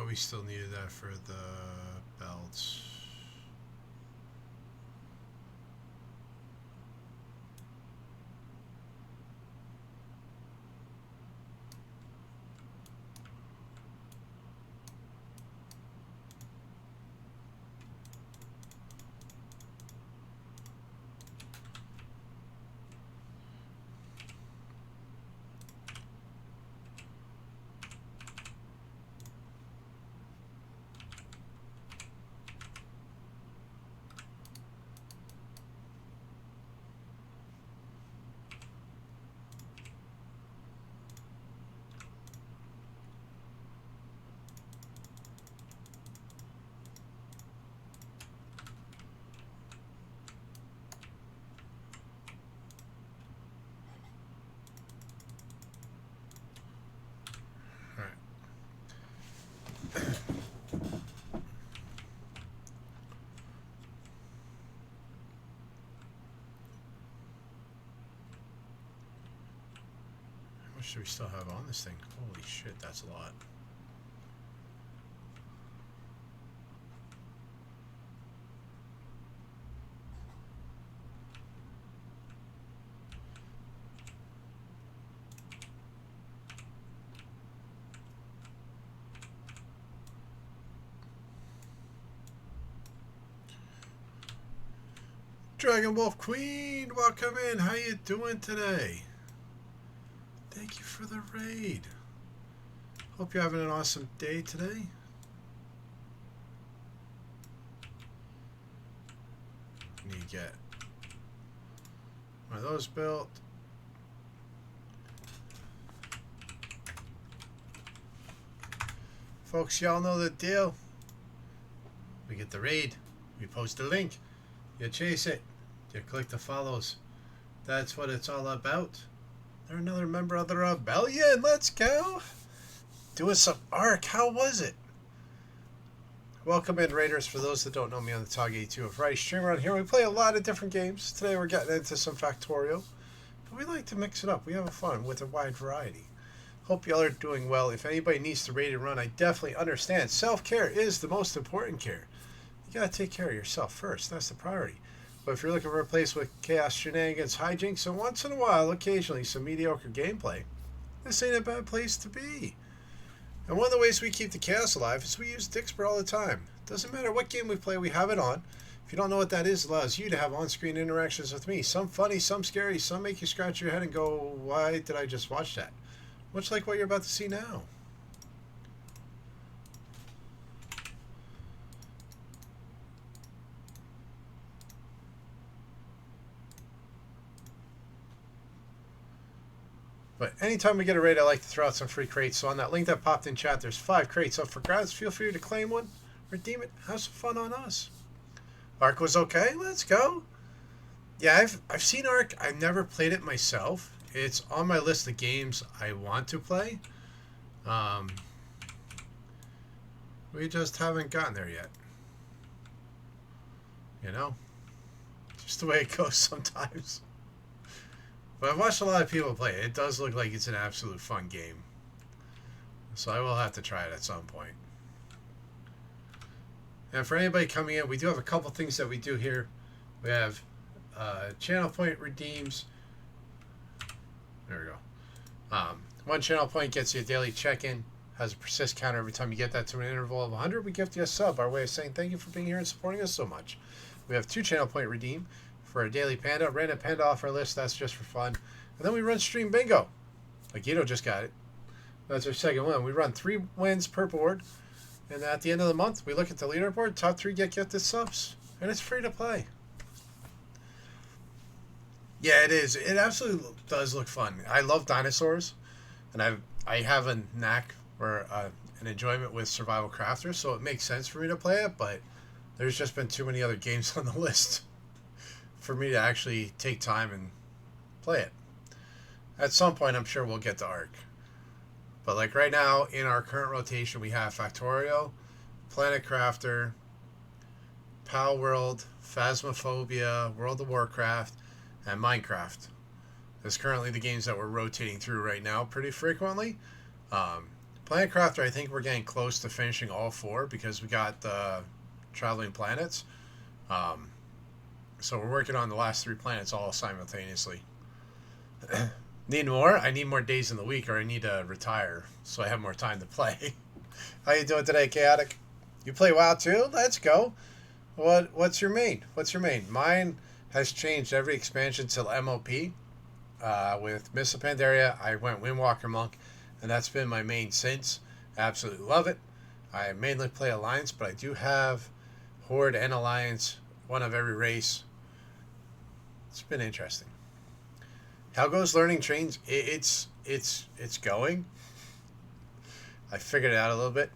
We still needed that for the belts. How much do we still have on this thing? Holy shit, that's a lot. Dragon Wolf Queen, welcome in. How you doing today? Thank you for the raid. Hope you're having an awesome day today. Need to get one of those built. Folks, y'all know the deal. We get the raid. We post a link. You chase it. You click the follows. That's what it's all about. They're another member of the rebellion. Let's go. Doing some Ark. How was it? Welcome in, Raiders. For those that don't know me, on the Tog82 of Friday stream around here. We play a lot of different games. Today we're getting into some Factorio. But we like to mix it up. We have fun with a wide variety. Hope y'all are doing well. If anybody needs to raid and run, I definitely understand. Self-care is the most important care. You gotta take care of yourself first. That's the priority. But if you're looking for a place with chaos, shenanigans, hijinks, and once in a while, occasionally, some mediocre gameplay, this ain't a bad place to be. And one of the ways we keep the chaos alive is we use Dixper all the time. Doesn't matter what game we play, we have it on. If you don't know what that is, it allows you to have on-screen interactions with me. Some funny, some scary, some make you scratch your head and go, why did I just watch that? Much like what you're about to see now. But anytime we get a raid, I like to throw out some free crates. So on that link that popped in chat, there's 5 crates up for grabs. Feel free to claim one, redeem it, have some fun on us. Ark was okay. Let's go. Yeah, I've seen Ark. I've never played it myself. It's on my list of games I want to play. We just haven't gotten there yet. You know, just the way it goes sometimes. But I've watched a lot of people play it. It does look like it's an absolute fun game. So I will have to try it at some point. And for anybody coming in, we do have a couple things that we do here. We have channel point redeems. There we go. 1 channel point gets you a daily check-in. Has a persist counter every time you get that to an interval of 100. We gift you a sub, our way of saying thank you for being here and supporting us so much. We have 2 channel point redeem for a daily panda. Random panda off our list. That's just for fun. And then we run stream bingo. Like Guido just got it. That's our second one. We run 3 wins per board. And at the end of the month, we look at the leaderboard. Top 3 get gifted subs. And it's free to play. Yeah, it is. It absolutely does look fun. I love dinosaurs. And I have a knack or an enjoyment with survival crafters. So it makes sense for me to play it. But there's just been too many other games on the list for me to actually take time and play it. At some point, I'm sure we'll get to Ark. But like right now, in our current rotation, we have Factorio, Planet Crafter, Pal World, Phasmophobia, World of Warcraft, and Minecraft. That's currently the games that we're rotating through right now pretty frequently. Planet Crafter, I think we're getting close to finishing all 4 because we got the Traveling Planets. So we're working on the last 3 planets all simultaneously. Need more? I need more days in the week, or I need to retire so I have more time to play. How you doing today, Chaotic? You play WoW too? Let's go. What's your main? What's your main? Mine has changed every expansion till MOP. With Mists of Pandaria, I went Windwalker Monk, and that's been my main since. Absolutely love it. I mainly play Alliance, but I do have Horde and Alliance, one of every race. It's been interesting. How goes learning trains? It's going. I figured it out a little bit.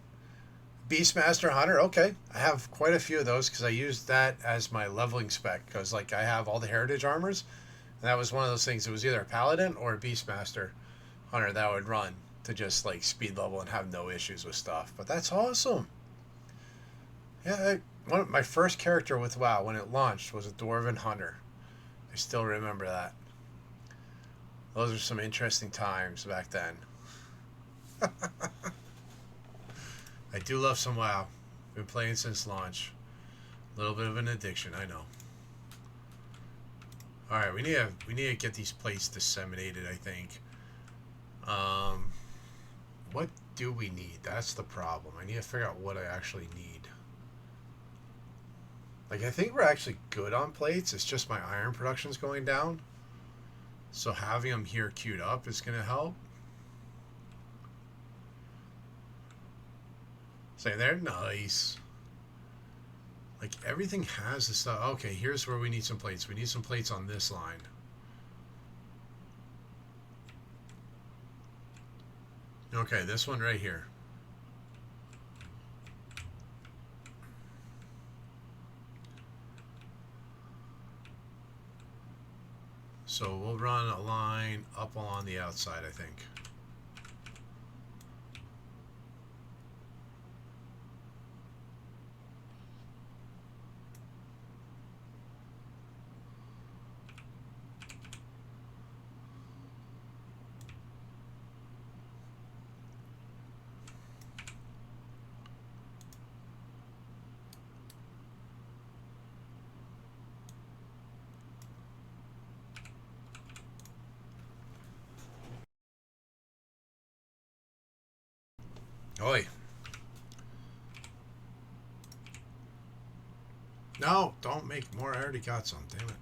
Beastmaster Hunter, okay. I have quite a few of those because I used that as my leveling spec because like I have all the heritage armors. And that was one of those things. It was either a Paladin or a Beastmaster Hunter that I would run to just like speed level and have no issues with stuff. But that's awesome. Yeah, one of my first character with WoW when it launched was a Dwarven Hunter. I still remember that. Those are some interesting times back then. I do love some WoW. Been playing since launch. A little bit of an addiction, I know. Alright, we need to get these plates disseminated, I think. What do we need? That's the problem. I need to figure out what I actually need. Like, I think we're actually good on plates. It's just my iron production's going down. So having them here queued up is going to help. Say they're nice. Like everything has the stuff. Okay, here's where we need some plates. We need some plates on this line. Okay, this one right here. So we'll run a line up along the outside, I think. Oi. No, don't make more. I already got some. Damn it.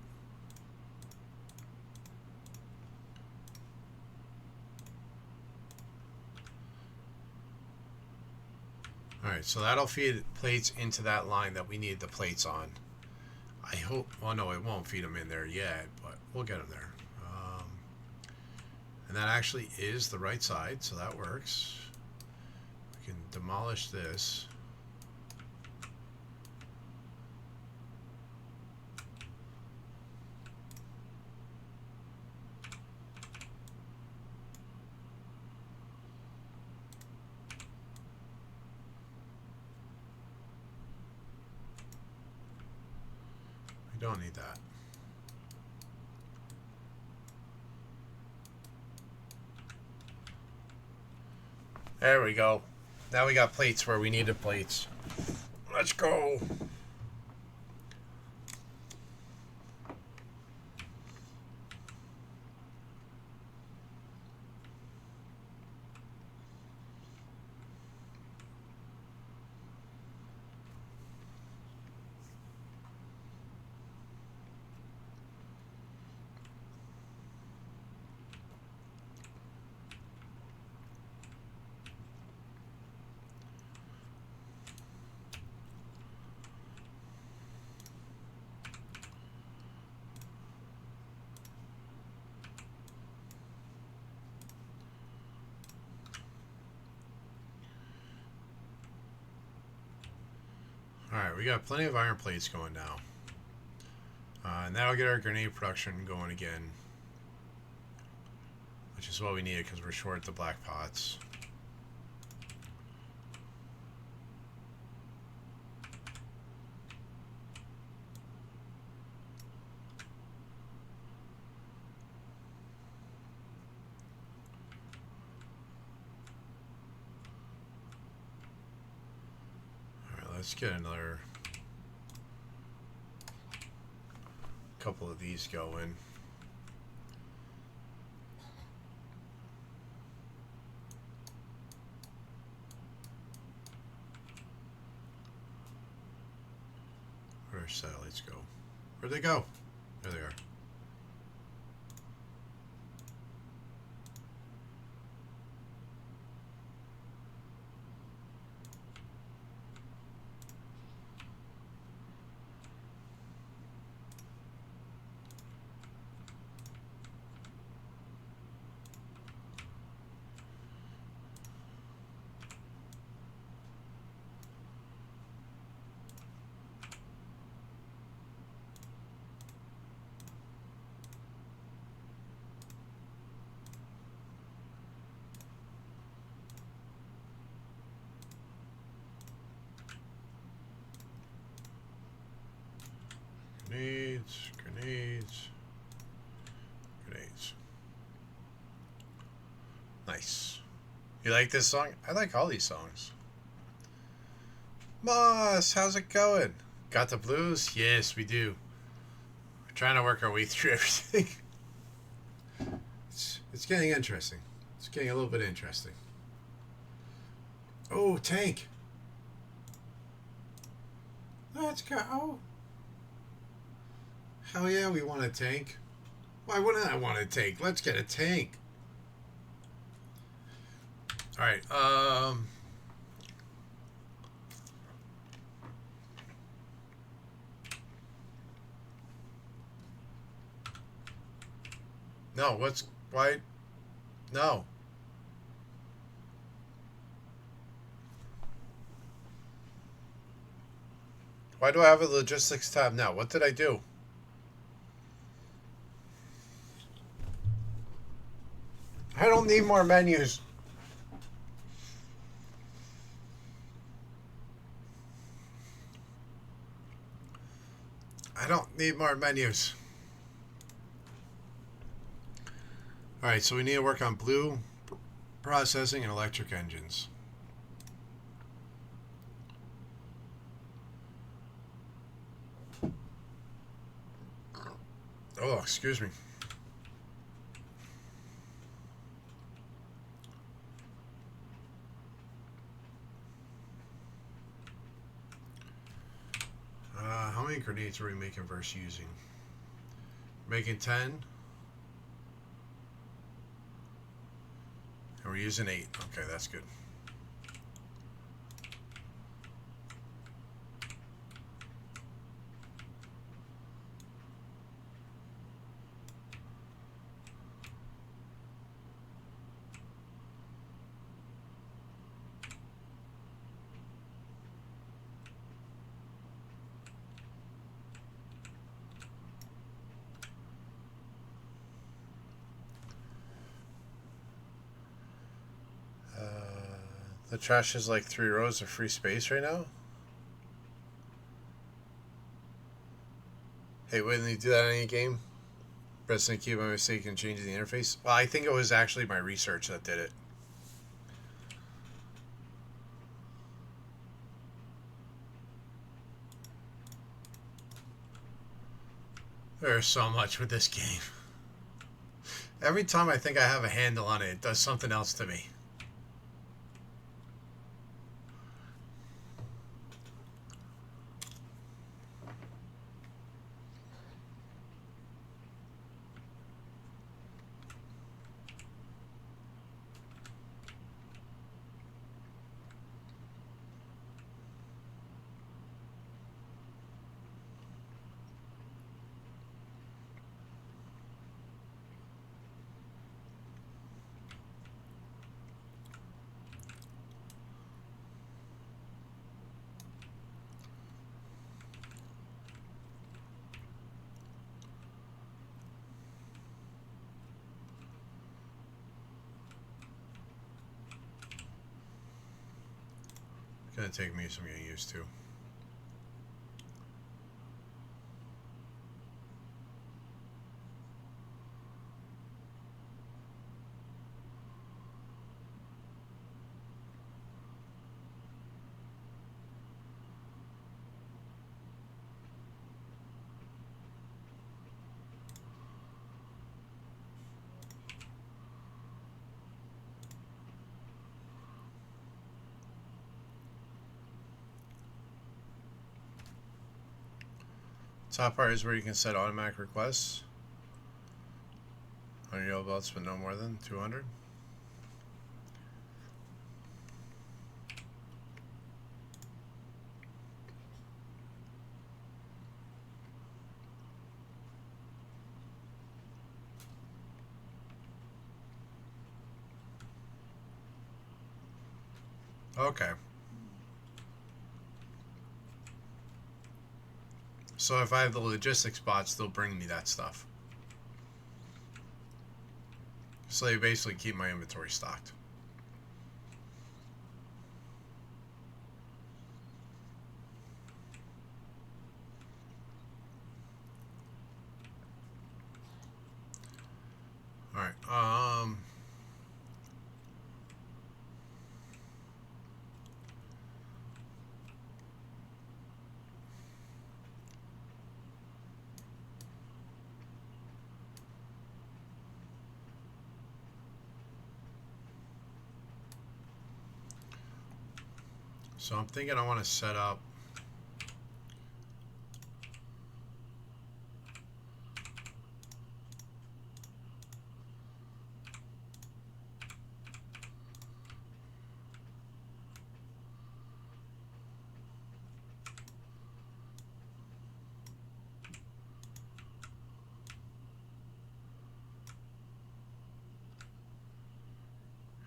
Alright, so that'll feed plates into that line that we need the plates on. I hope... Well, no, it won't feed them in there yet, but we'll get them there. And that actually is the right side, so that works. We can demolish this. We don't need that. There we go. Now we got plates where we needed plates. Let's go. Alright, we got plenty of iron plates going now. And that'll get our grenade production going again. Which is what we needed because we're short the black pots. Alright, let's get another couple of these going. Where our satellites go? Where'd they go? There they are. Grenades, grenades, grenades. Nice. You like this song? I like all these songs. Moss, how's it going? Got the blues? Yes, we do. We're trying to work our way through everything. It's getting interesting. It's getting a little bit interesting. Oh, tank. Let's go. Oh. Hell yeah, we want a tank. Why wouldn't I want a tank? Let's get a tank. Alright, no, what's... Why... No. Why do I have a logistics tab now? What did I do? don't need more menus. I don't need more menus. Alright, so we need to work on blue processing and electric engines. Oh, excuse me. How many grenades are we making versus using? Making 10. And we're using 8. Okay, that's good. The trash is like 3 rows of free space right now. Hey, wouldn't you do that in any game? Pressing key by mistake and changing the interface? Well, I think it was actually my research that did it. There's so much with this game. Every time I think I have a handle on it, it does something else to me. It's gonna take me some getting used to. Top part is where you can set automatic requests on your yellow belts, but no more than 200. Okay. So if I have the logistics bots, they'll bring me that stuff. So they basically keep my inventory stocked. Alright, so I'm thinking I want to set up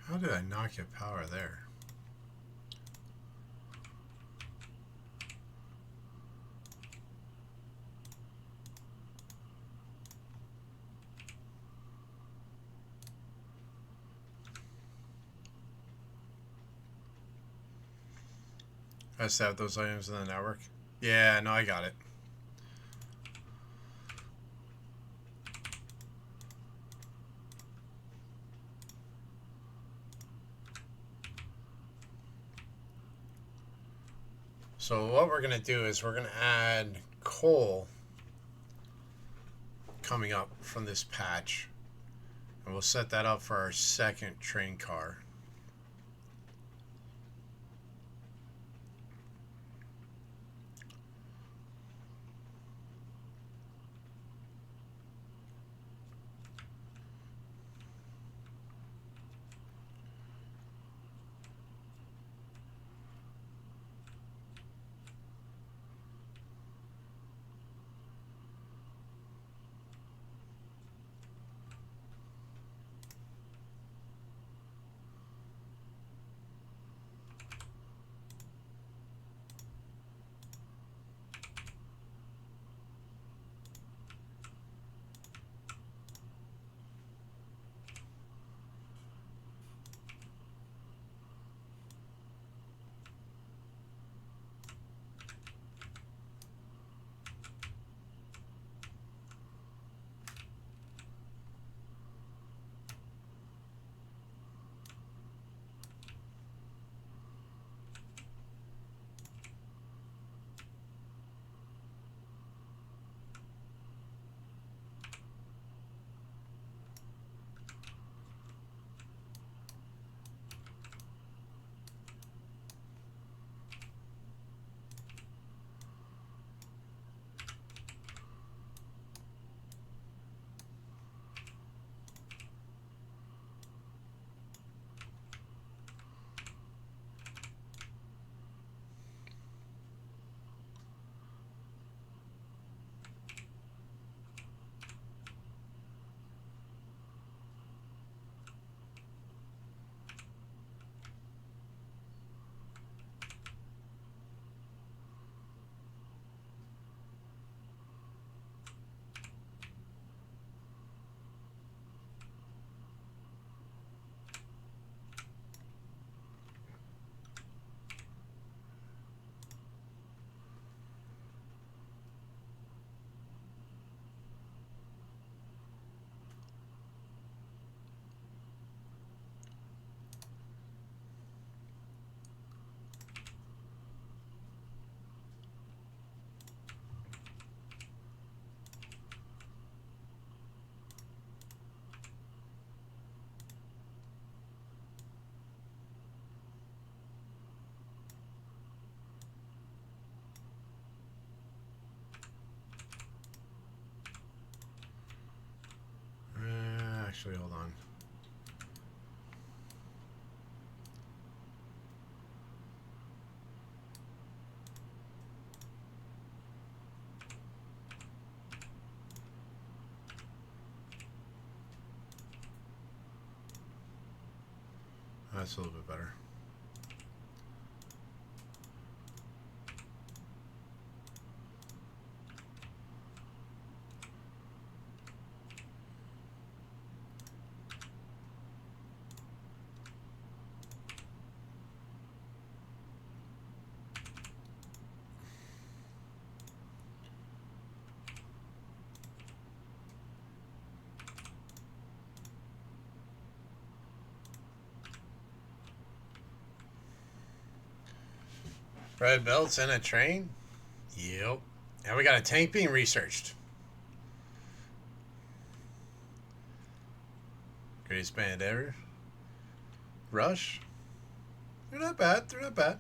how did I not get power there? Has to have those items in the network. Yeah, no, I got it. So what we're going to do is we're going to add coal coming up from this patch. And we'll set that up for our second train car. Actually, hold on. That's a little bit better. Red belts and a train? Yep. And we got a tank being researched. Greatest band ever. Rush? They're not bad. They're not bad.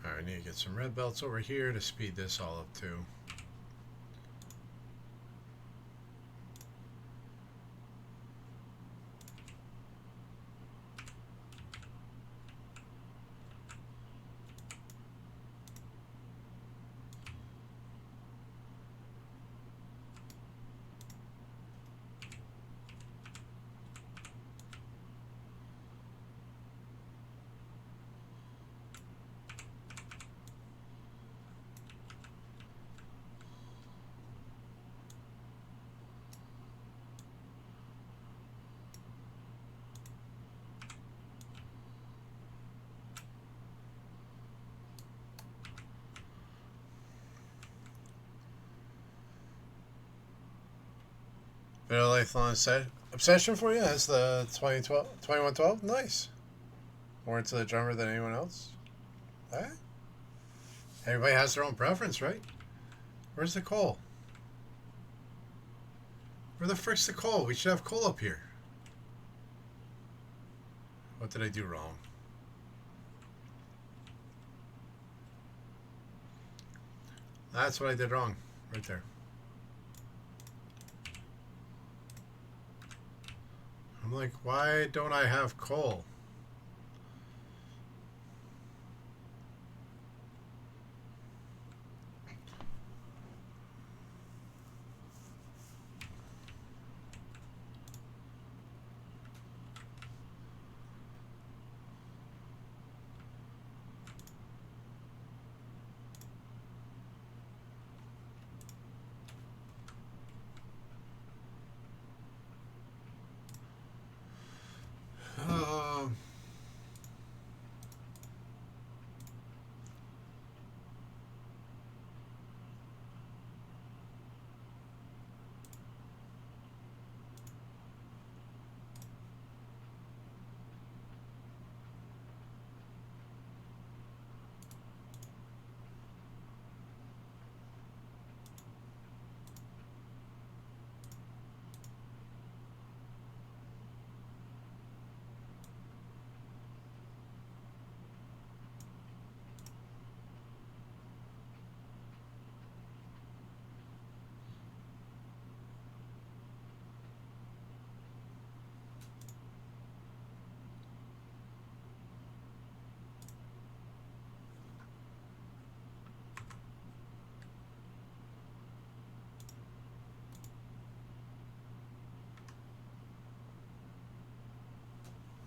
Alright, I need to get some red belts over here to speed this all up too. Bit of lifelong obsession for you? That's the 2012, 2112? Nice. More into the drummer than anyone else? Alright. Everybody has their own preference, right? Where's the coal? Where the frick's the coal? We should have coal up here. What did I do wrong? That's what I did wrong. Right there. I'm like, why don't I have coal? Um,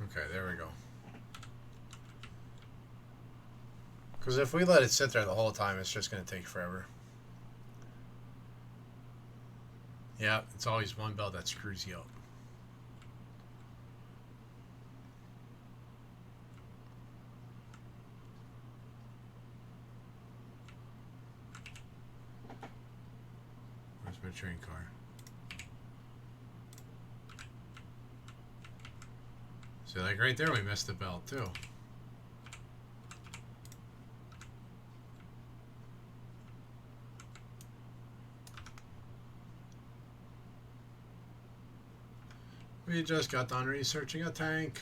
okay, there we go. Because if we let it sit there the whole time, it's just going to take forever. Yeah, it's always one belt that screws you up. Where's my train car? See, like right there, we missed the belt too. We just got done researching a tank.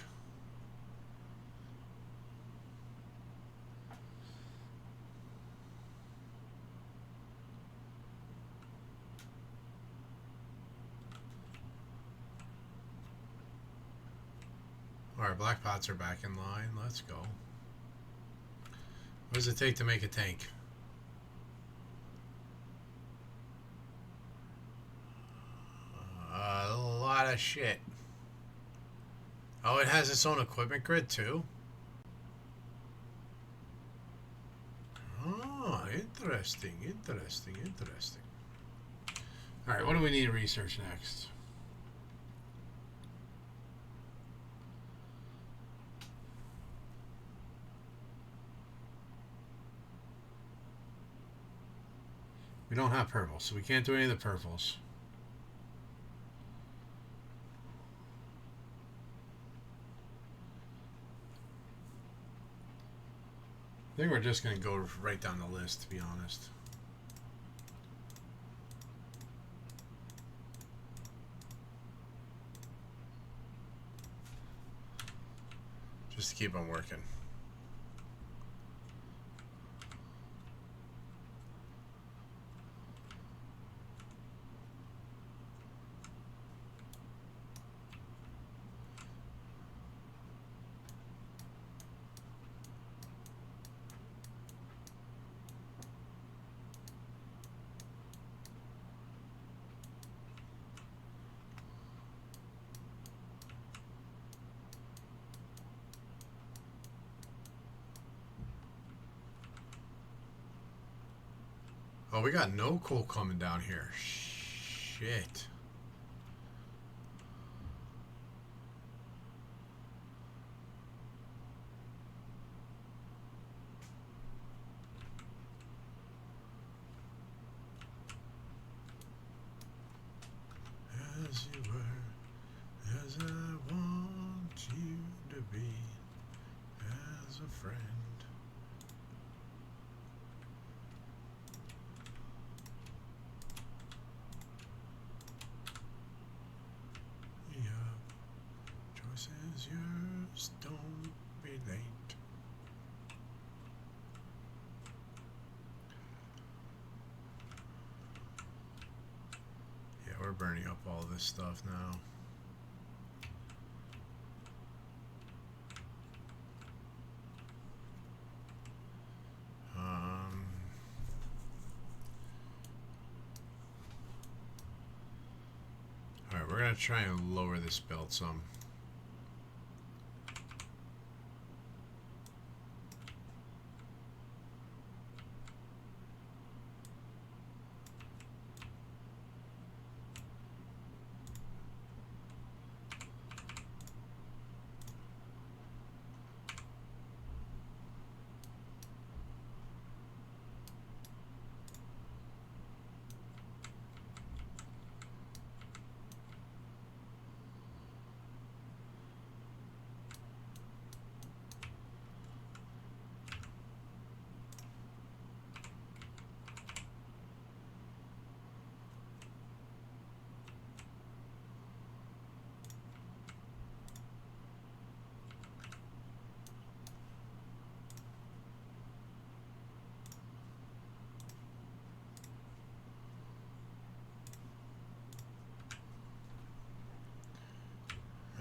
Our black pots are back in line. Let's go. What does it take to make a tank? A lot of shit. Oh, it has its own equipment grid too? Oh, interesting, interesting, interesting. Alright, what do we need to research next? We don't have purples, so we can't do any of the purples. I think we're just going to go right down the list, to be honest. Just to keep on working. Oh, we got no coal coming down here. Shit. As you a friend. Yeah, choice is yours. Don't be late. Yeah, we're burning up all this stuff now. Alright, we're going to try and lower this belt some.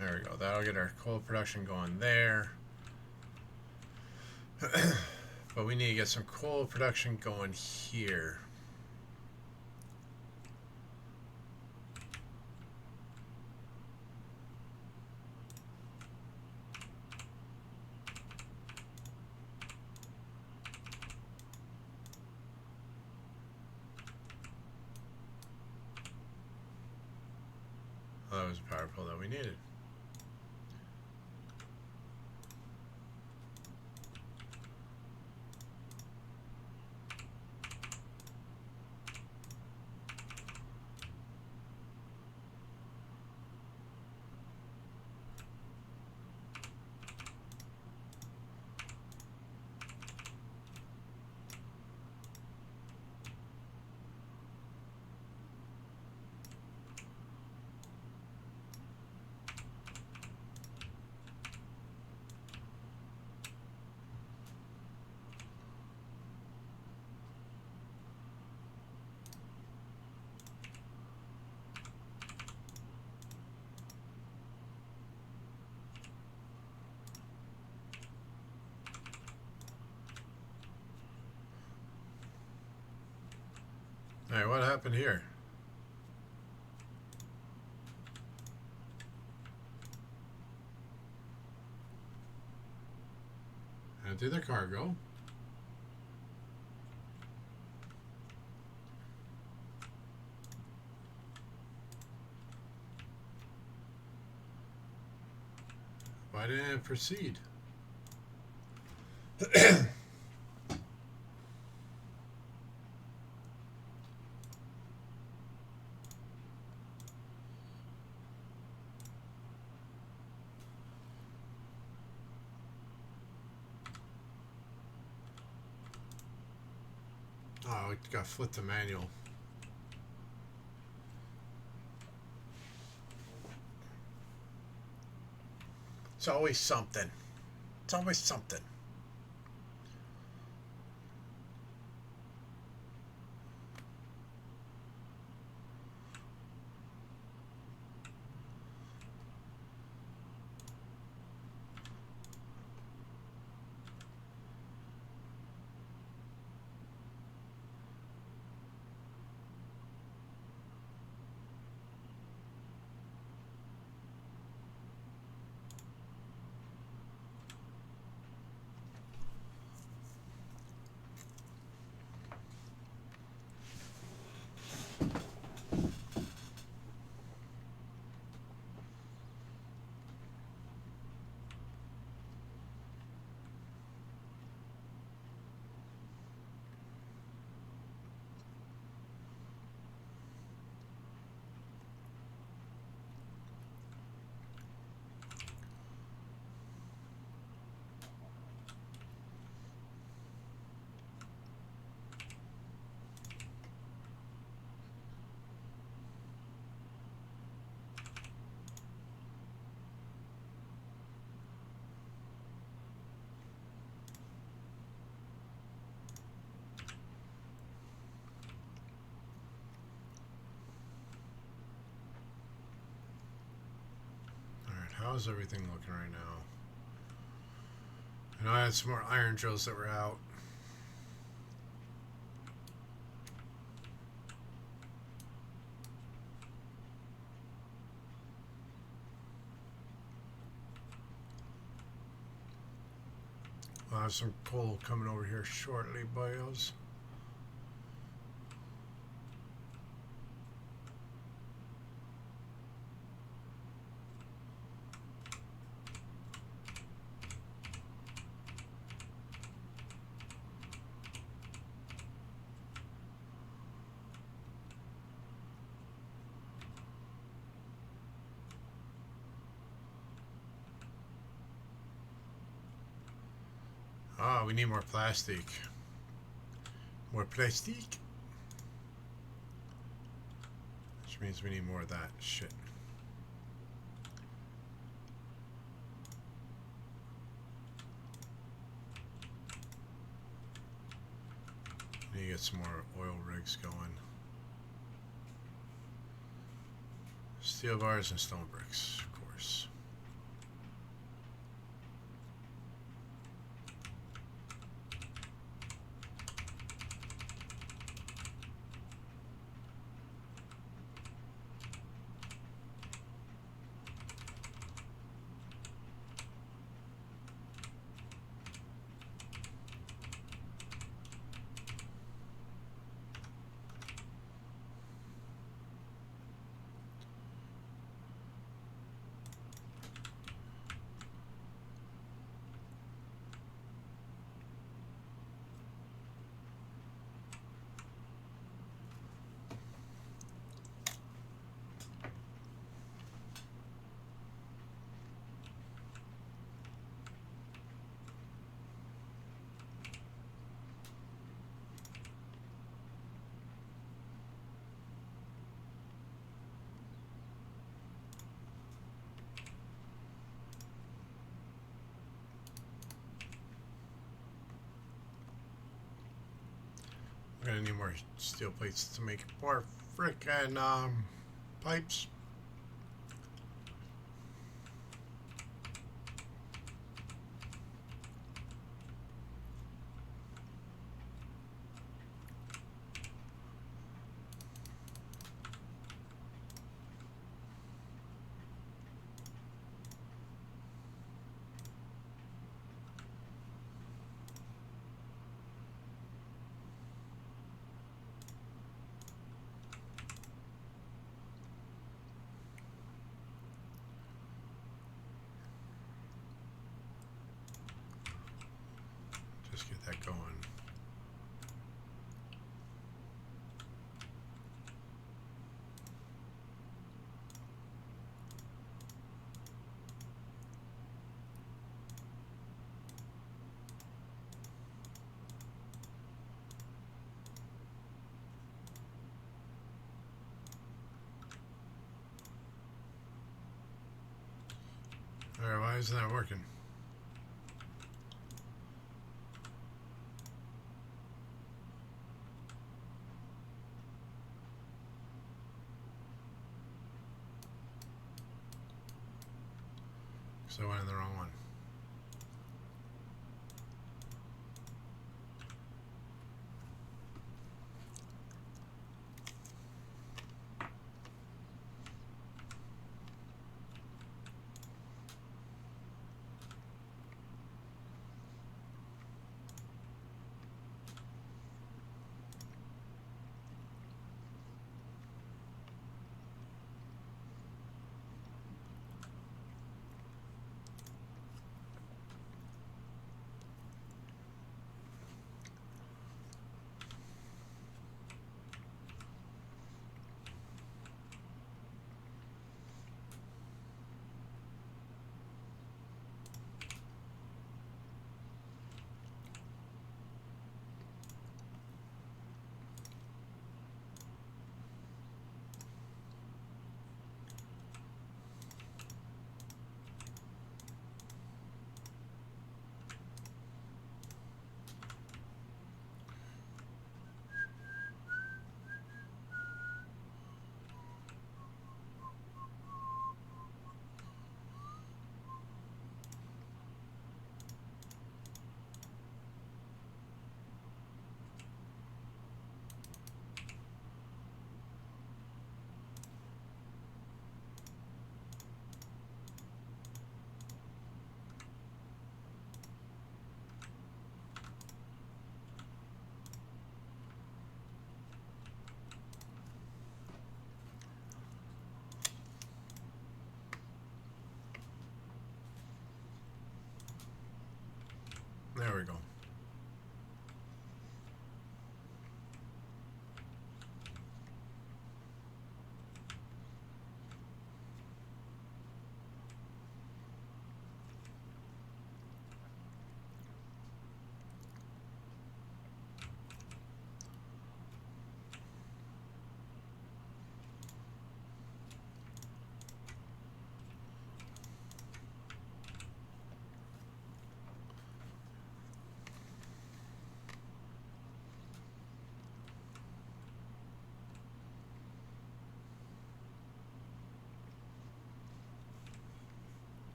There we go. That'll get our coal production going there. But we need to get some coal production going here. Well, that was a power pole that we needed. Alright, what happened here? Empty the cargo. Why didn't it proceed? Oh, it got flipped to manual. It's always something. It's always something. How's everything looking right now? I know I had some more iron drills that were out. I'll have some coal coming over here shortly, boys. Ah, we need more plastic. More plastic. Which means we need more of that shit. Need to get some more oil rigs going. Steel bars and stone bricks, of course. We're gonna need more steel plates to make more frickin' pipes. Just get that going. Alright, why isn't that working? So I went in the wrong one.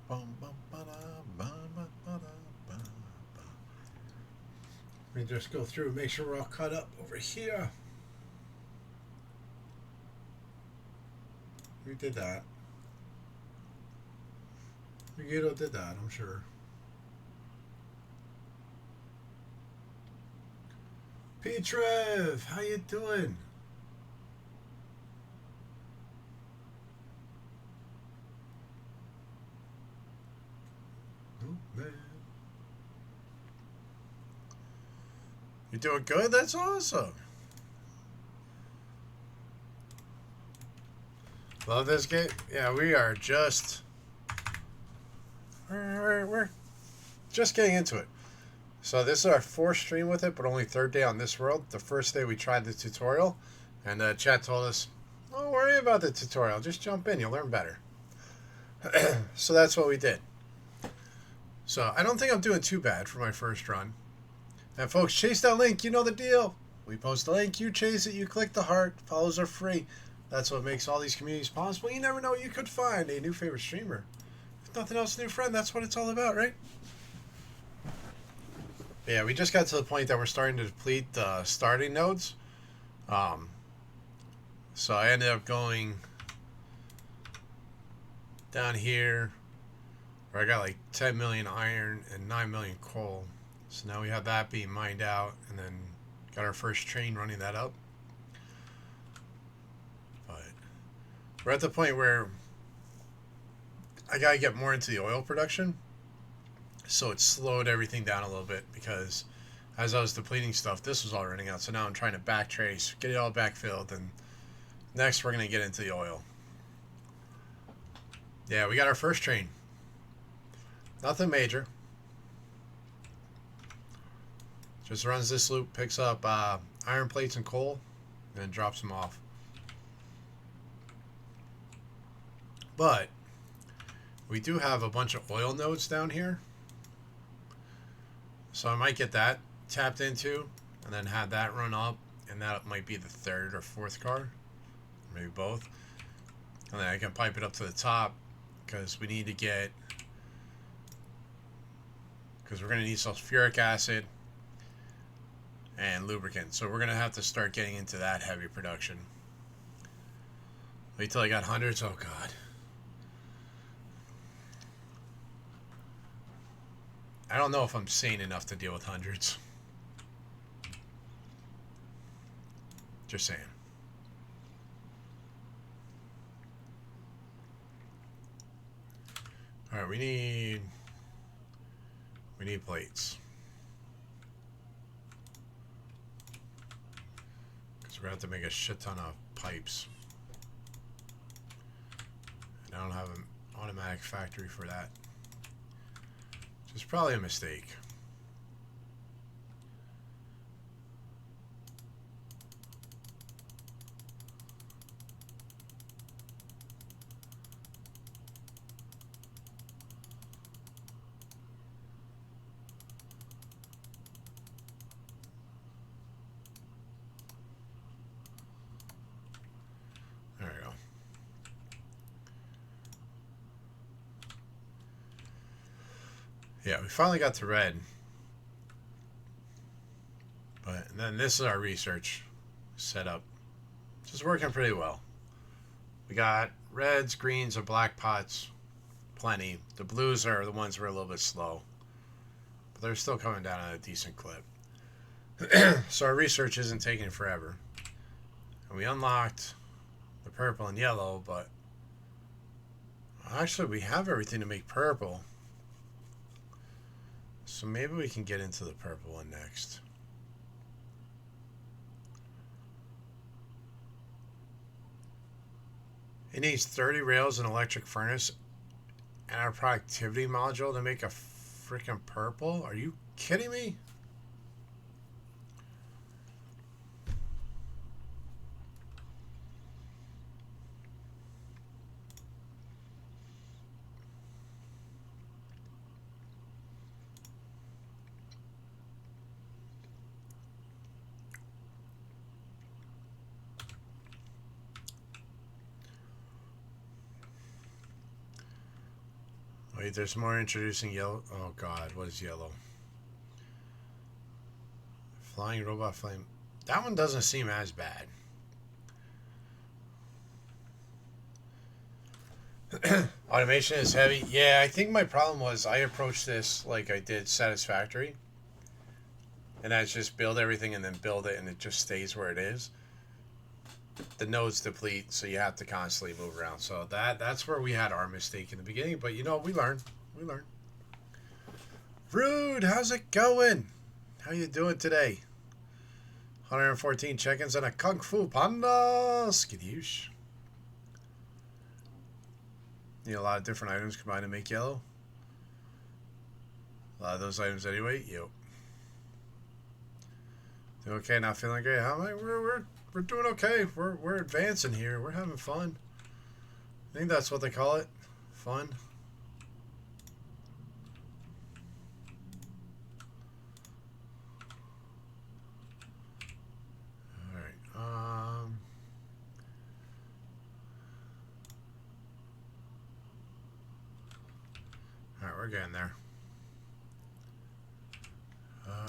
Let me just go through and make sure we're all caught up over here. We did that. Guido did that, I'm sure. P-Trev, how you doing? Oh, man. You doing good? That's awesome. Love this game. Yeah, we are just... We're just getting into it. So this is our fourth stream with it, but only third day on this world. The first day we tried the tutorial, and chat told us, don't worry about the tutorial. Just jump in. You'll learn better. So that's what we did. So I don't think I'm doing too bad for my first run. And folks, chase that link. You know the deal. We post the link. You chase it. You click the heart. Follows are free. That's what makes all these communities possible. You never know. You could find a new favorite streamer. If nothing else, a new friend. That's what it's all about, right? Yeah, we just got to the point that we're starting to deplete the starting nodes. So I ended up going down here where I got like 10 million iron and 9 million coal. So now we have that being mined out, and then got our first train running that up. But we're at the point where I gotta get more into the oil production. So it slowed everything down a little bit because as I was depleting stuff, this was all running out. So now I'm trying to backtrace, get it all backfilled, and next we're going to get into the oil. Yeah, we got our first train. Nothing major. Just runs this loop, picks up iron plates and coal, and then drops them off. But we do have a bunch of oil nodes down here. So I might get that tapped into and then have that run up, and that might be the third or fourth car, maybe both. And then I can pipe it up to the top because we need to get, because we're going to need sulfuric acid and lubricant. So we're going to have to start getting into that heavy production. Wait till I got hundreds. Oh God. I don't know if I'm sane enough to deal with hundreds. Just saying. All right, we need plates. Because we're going to have to make a shit ton of pipes. And I don't have an automatic factory for that. Which is probably a mistake. There we go. Yeah, we finally got to red. But then this is our research setup. Just working pretty well. We got reds, greens, and black pots. Plenty. The blues are the ones that are a little bit slow. But they're still coming down at a decent clip. So our research isn't taking forever. And we unlocked the purple and yellow, but actually we have everything to make purple. So maybe we can get into the purple one next. It needs 30 rails, an electric furnace, and our productivity module to make a freaking purple? Are you kidding me? Wait, there's more introducing yellow. Oh god, what is yellow? Flying robot flame. That one doesn't seem as bad. Automation is heavy. Yeah, I think my problem was I approached this like I did Satisfactory. And that's just build everything and then build it and it just stays where it is. The nodes deplete, so you have to constantly move around. So that's where we had our mistake in the beginning. But you know, we learn. We learn. Rude, how's it going? How you doing today? 114 check-ins and a Kung Fu Panda. Skadoosh. Need a lot of different items combined to make yellow. A lot of those items anyway. Yep. Doing okay, not feeling great. How am I? We're doing okay. We're advancing here. We're having fun. I think that's what they call it. Fun. Alright, we're getting there.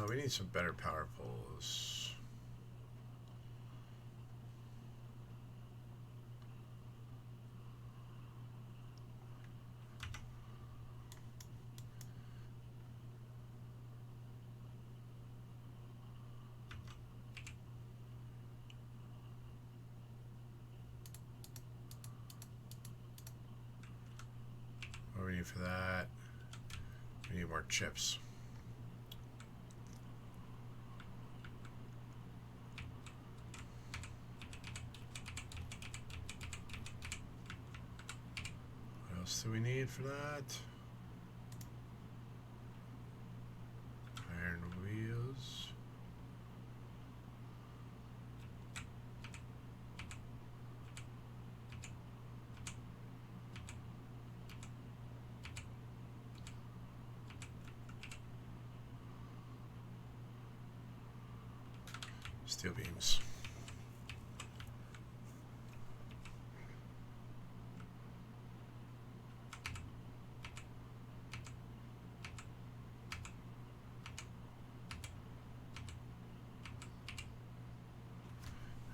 We need some better power poles. What do we need for that? We need more chips. What else do we need for that? Iron wheels. Steel beams.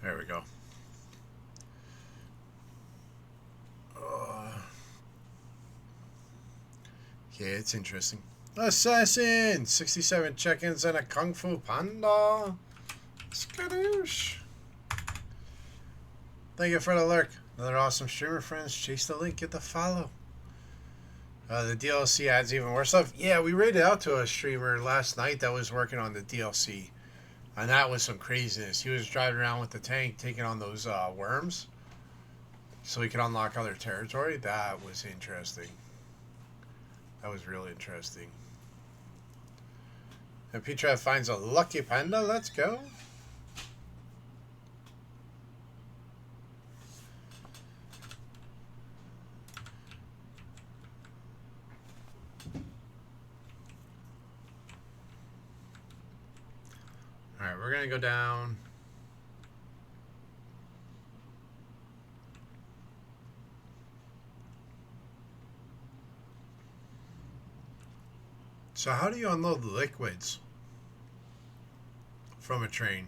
There we go. Yeah, it's interesting. Assassin! 67 check-ins and a Kung Fu Panda. Skadoosh. Thank you for the lurk. Another awesome streamer, friends. Chase the link, get the follow. The DLC adds even more stuff. Yeah, we rated out to a streamer last night that was working on the DLC. And that was some craziness. He was driving around with the tank, taking on those worms. So he could unlock other territory. That was interesting. That was really interesting. And Petra finds a lucky panda. Let's go. Alright, we're going to go down. So how do you unload liquids from a train?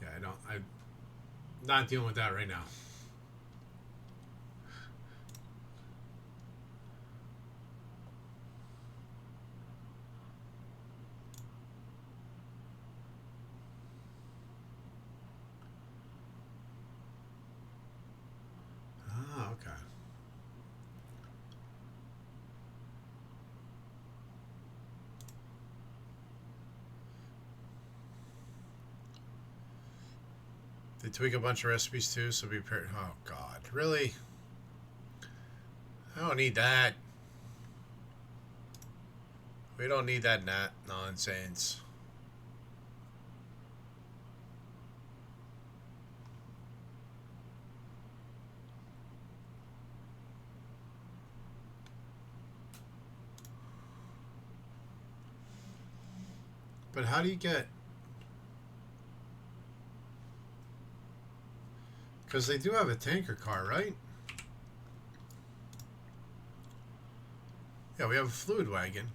Yeah, I'm not dealing with that right now. Ah, okay. They tweak a bunch of recipes too, so be prepared. Oh God, really? I don't need that. We don't need that nonsense. But how do you get... Because they do have a tanker car, right? Yeah, we have a fluid wagon.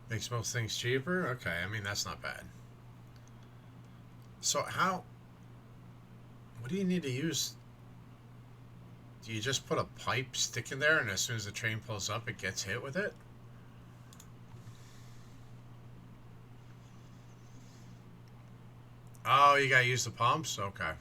Makes most things cheaper? Okay, I mean, that's not bad. So how... What do you need to use? Do you just put a pipe stick in there and as soon as the train pulls up, it gets hit with it? Oh, you gotta use the pumps? Okay.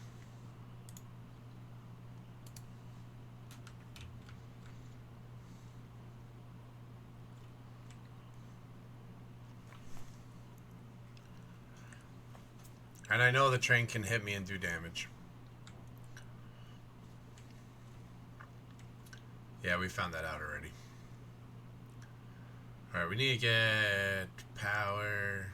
And I know the train can hit me and do damage. Yeah, we found that out already. Alright, we need to get power.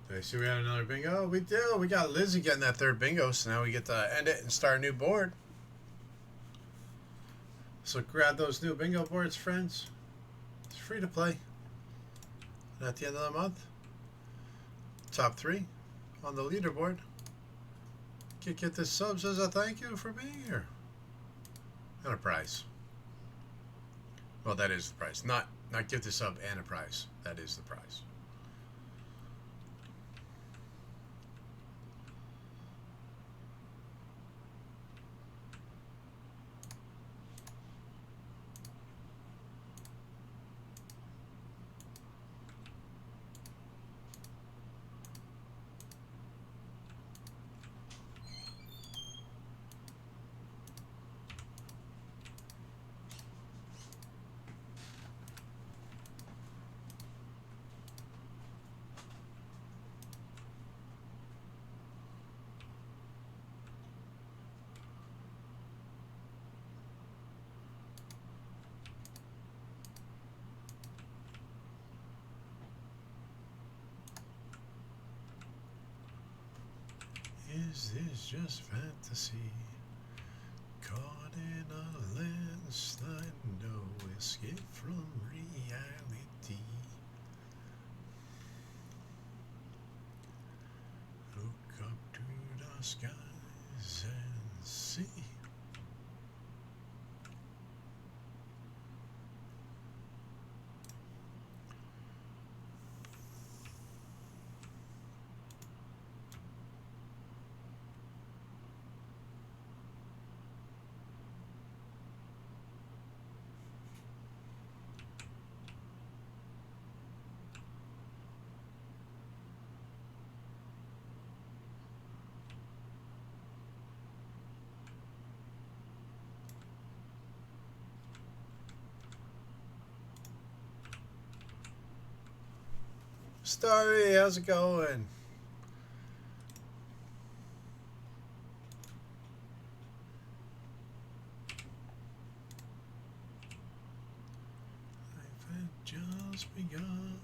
Did I see we had another bingo? We do. We got Lizzie getting that third bingo, so now we get to end it and start a new board. So grab those new bingo boards, friends. It's free to play. And at the end of the month, top 3 on the leaderboard. Get this subs as a thank you for being here. And a prize. Well, that is the prize. Not give the sub and a prize. That is the prize. Is this just fantasy? Caught in a landslide, no escape from reality. Look up to the skies and see. Starry, how's it going? Life had just begun.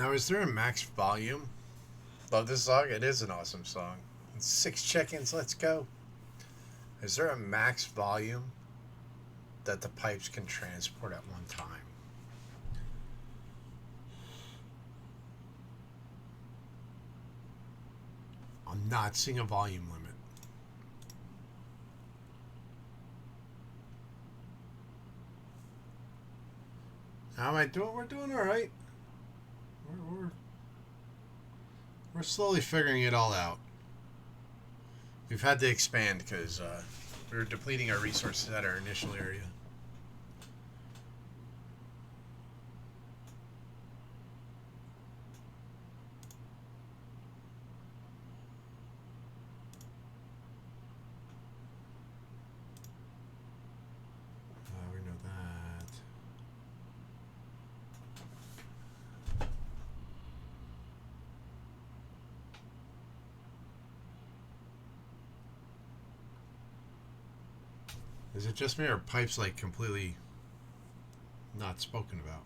Now, is there a max volume? Love this song. It is an awesome song. 6 check-ins. Let's go. Is there a max volume that the pipes can transport at one time? I'm not seeing a volume limit. How am I doing? We're doing all right. We're slowly figuring it all out. We've had to expand because we were depleting our resources at our initial area. We know that. Is it just me or are pipes like completely not spoken about?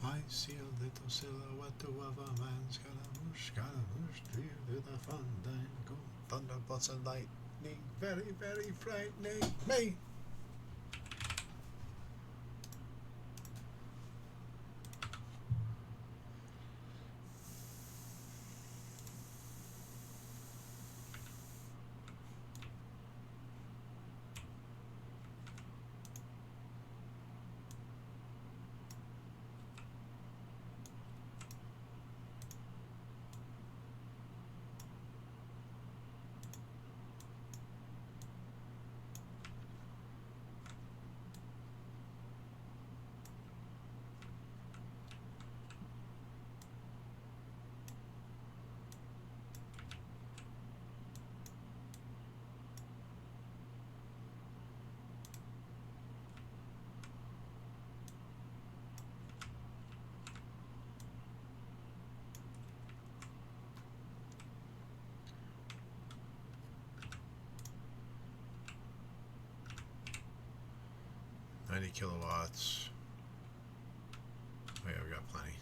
I see a little silhouette of a man, Scaramouche, through the fandango, thunderbolts and lightning, very, very frightening me. Kilowatts. Oh yeah, we got plenty.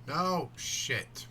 No, shit.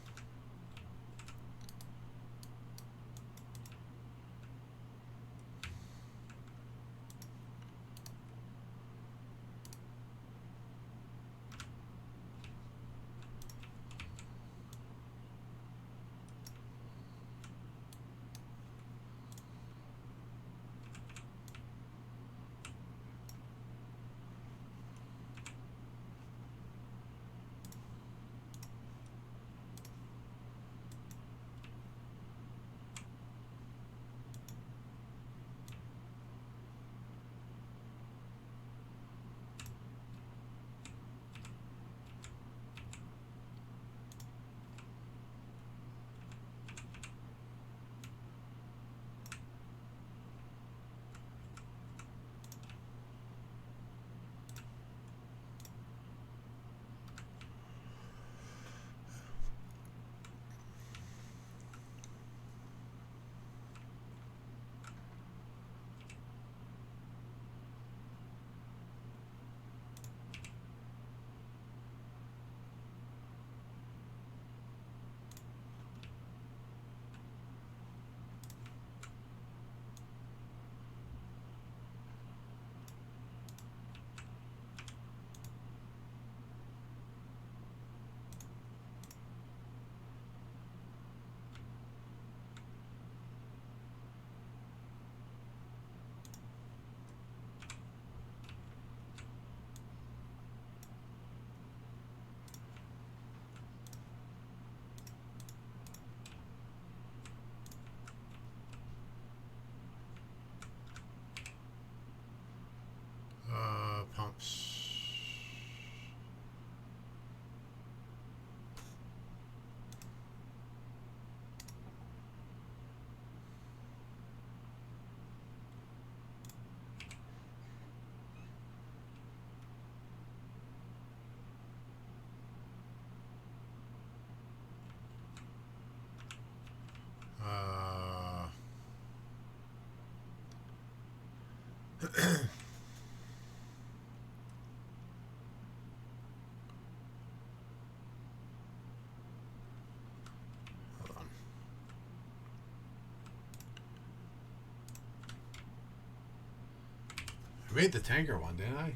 Hold on. I made the tanker one, didn't I?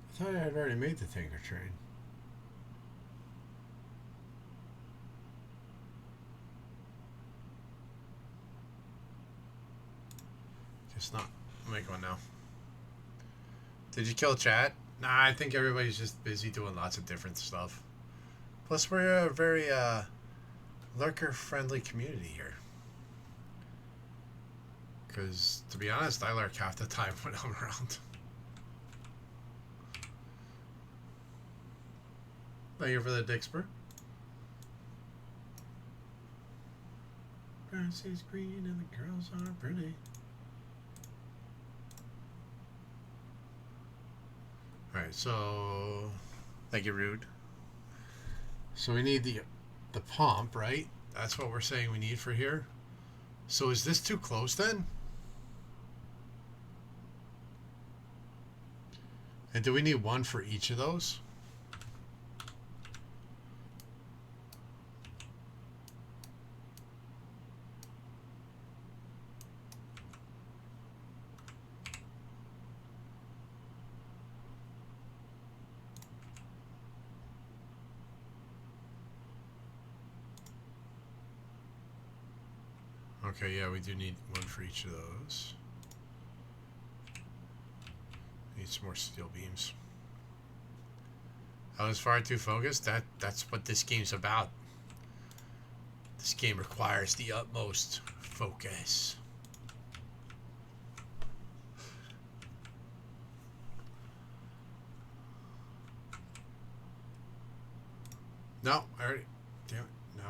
I thought I had already made the tanker train. Guess not. I'll make one now. Did you kill chat? Nah, I think everybody's just busy doing lots of different stuff. Plus, we're a very lurker-friendly community here. Because, to be honest, I lurk half the time when I'm around. Thank you for the Dixper. Grass is green and the girls are pretty. Alright, so... Thank you, Rude. So we need the pump, right? That's what we're saying we need for here. So is this too close then? And do we need one for each of those? Okay, yeah, we do need one for each of those. Need some more steel beams. I was far too focused. That's what this game's about. This game requires the utmost focus. No, I already... Damn it, no.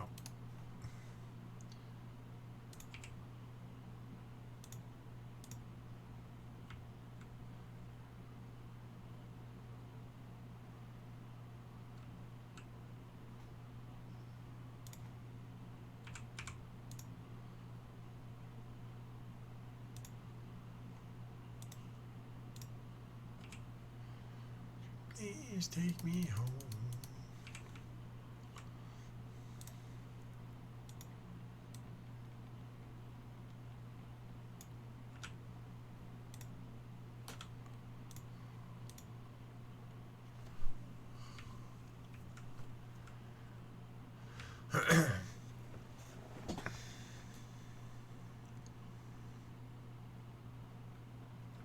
Please take me home.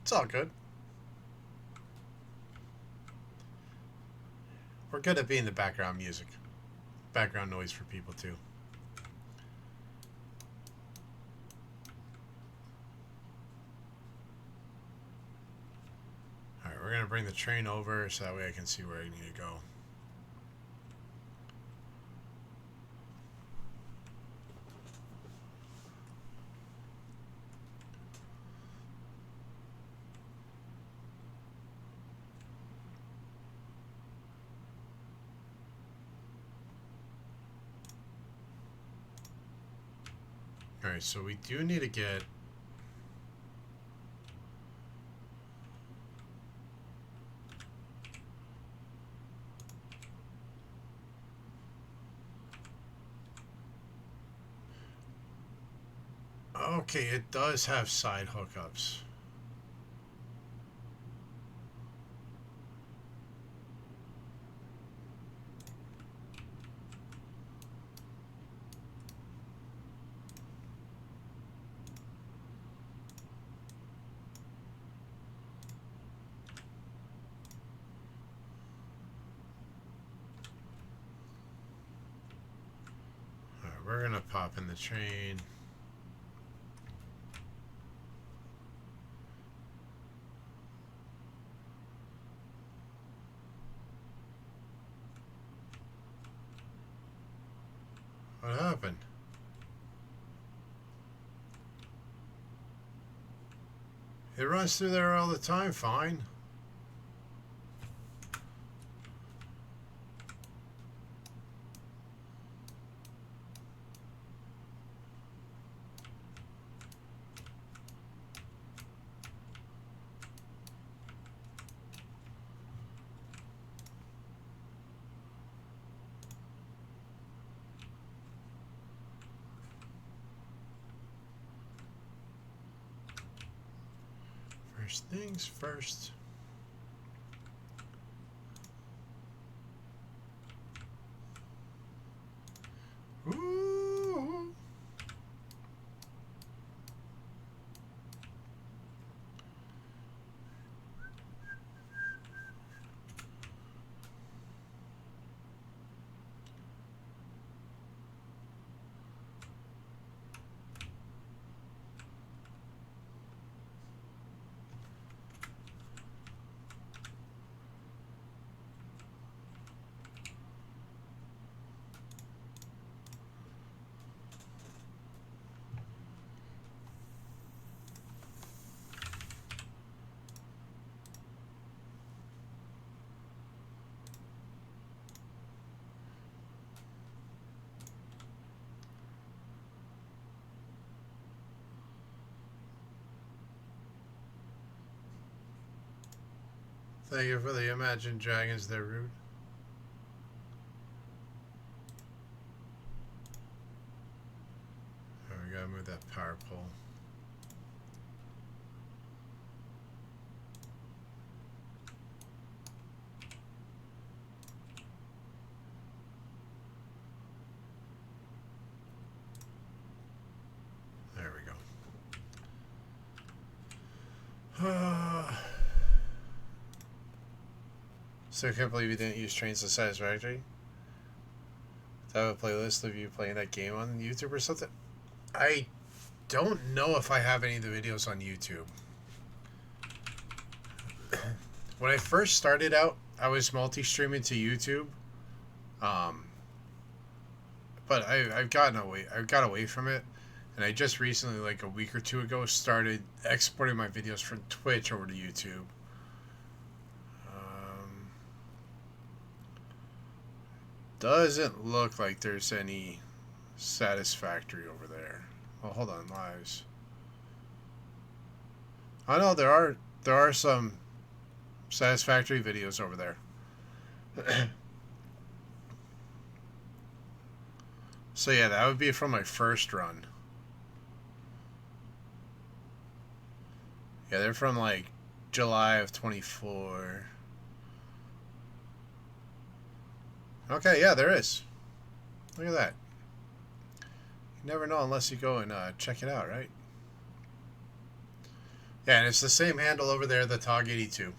It's all good. We're good at being the background music. Background noise for people too. Alright, we're gonna bring the train over so that way I can see where I need to go. Alright, so we do need to get... Okay, it does have side hookups. Alright, we're gonna pop in the train. What happened? It runs through there all the time, fine. First things first. Ooh. Thank you for the Imagine Dragons, they're rude. Oh, we gotta move that power pole. There we go. So I can't believe you didn't use Trains to Satisfactory. Do I have a playlist of you playing that game on YouTube or something? I don't know if I have any of the videos on YouTube. When I first started out, I was multi-streaming to YouTube. But I've gotten away. I've got away from it, and I just recently, like a week or two ago, started exporting my videos from Twitch over to YouTube. Doesn't look like there's any Satisfactory over there. Well, hold on, lives. I know there are some Satisfactory videos over there. So yeah, that would be from my first run. Yeah, they're from like July of 24. Okay, yeah, there is. Look at that. You never know unless you go and check it out, right? Yeah, and it's the same handle over there, the TOG82.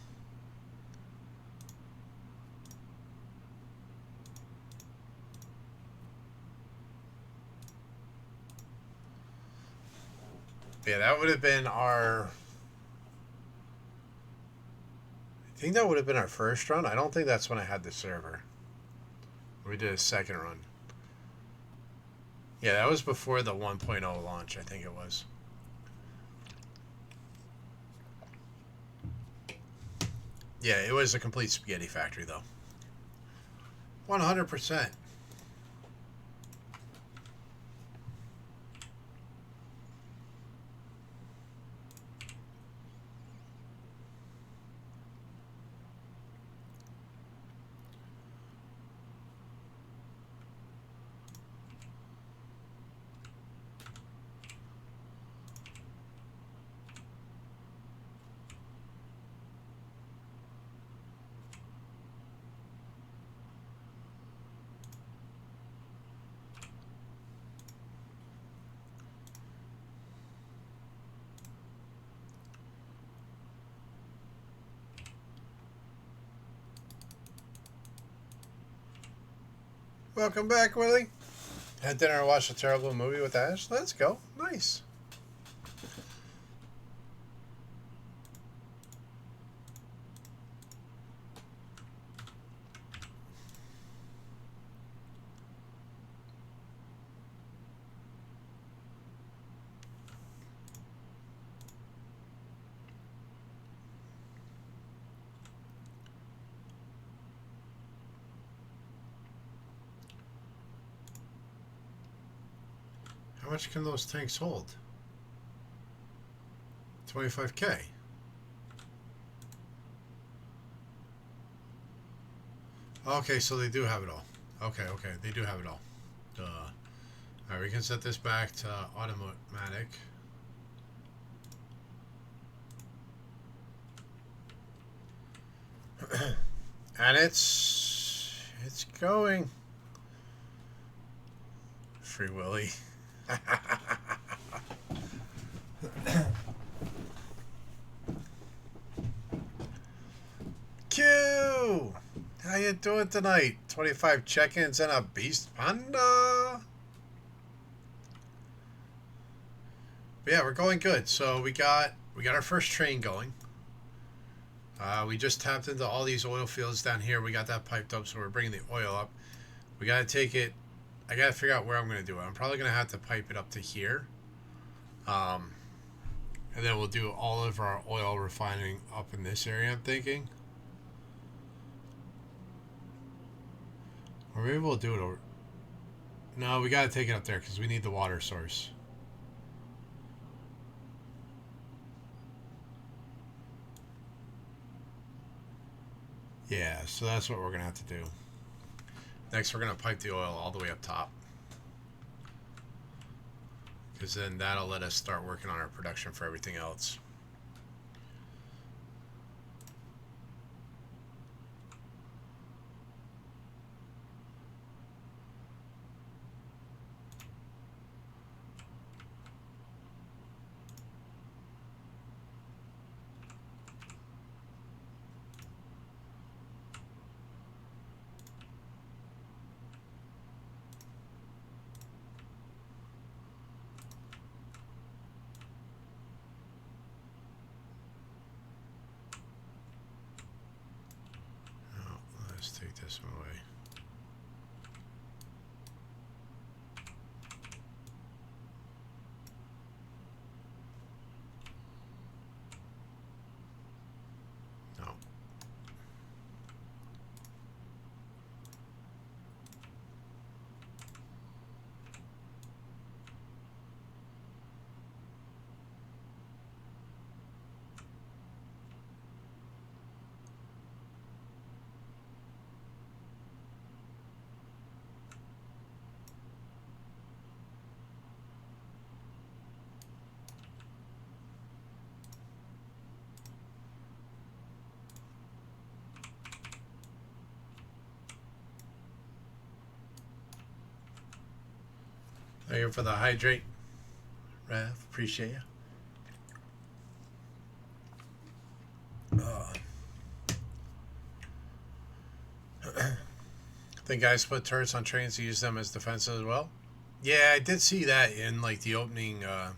Yeah, that would have been our... I think that would have been our first run. I don't think that's when I had the server. We did a second run. Yeah, that was before the 1.0 launch, I think it was. Yeah, it was a complete spaghetti factory, though. 100%. Welcome back, Willie. Had dinner and watched a terrible movie with Ash. Let's go. Nice. How much can those tanks hold? 25K. Okay, so they do have it all. Okay, they do have it all. Alright, we can set this back to automatic. And it's going. Free Willy. Q! How you doing tonight? 25 check-ins and a beast panda. But yeah, we're going good. So we got our first train going. We just tapped into all these oil fields down here. We got that piped up, so we're bringing the oil up. We got to take it. I got to figure out where I'm going to do it. I'm probably going to have to pipe it up to here. And then we'll do all of our oil refining up in this area, I'm thinking. Or maybe we'll do it over... No, we got to take it up there because we need the water source. Yeah, so that's what we're going to have to do. Next, we're going to pipe the oil all the way up top. Because then that'll let us start working on our production for everything else. Let's take this one away. No. Thank you for the hydrate, Rev. Appreciate you. Think guys put turrets on trains to use them as defenses as well? Yeah, I did see that in like the opening on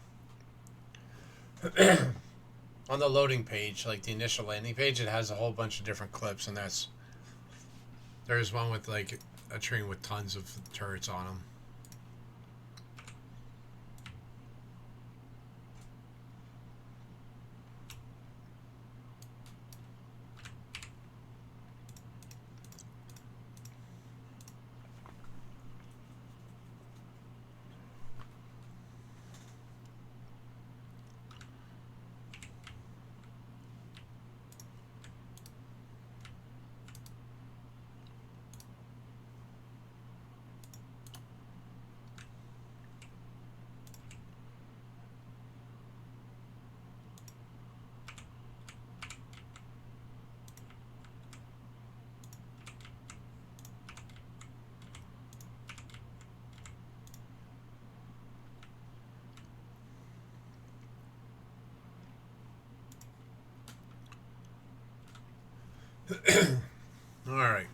the loading page, like the initial landing page. It has a whole bunch of different clips, and there's one with like a train with tons of turrets on them. All right.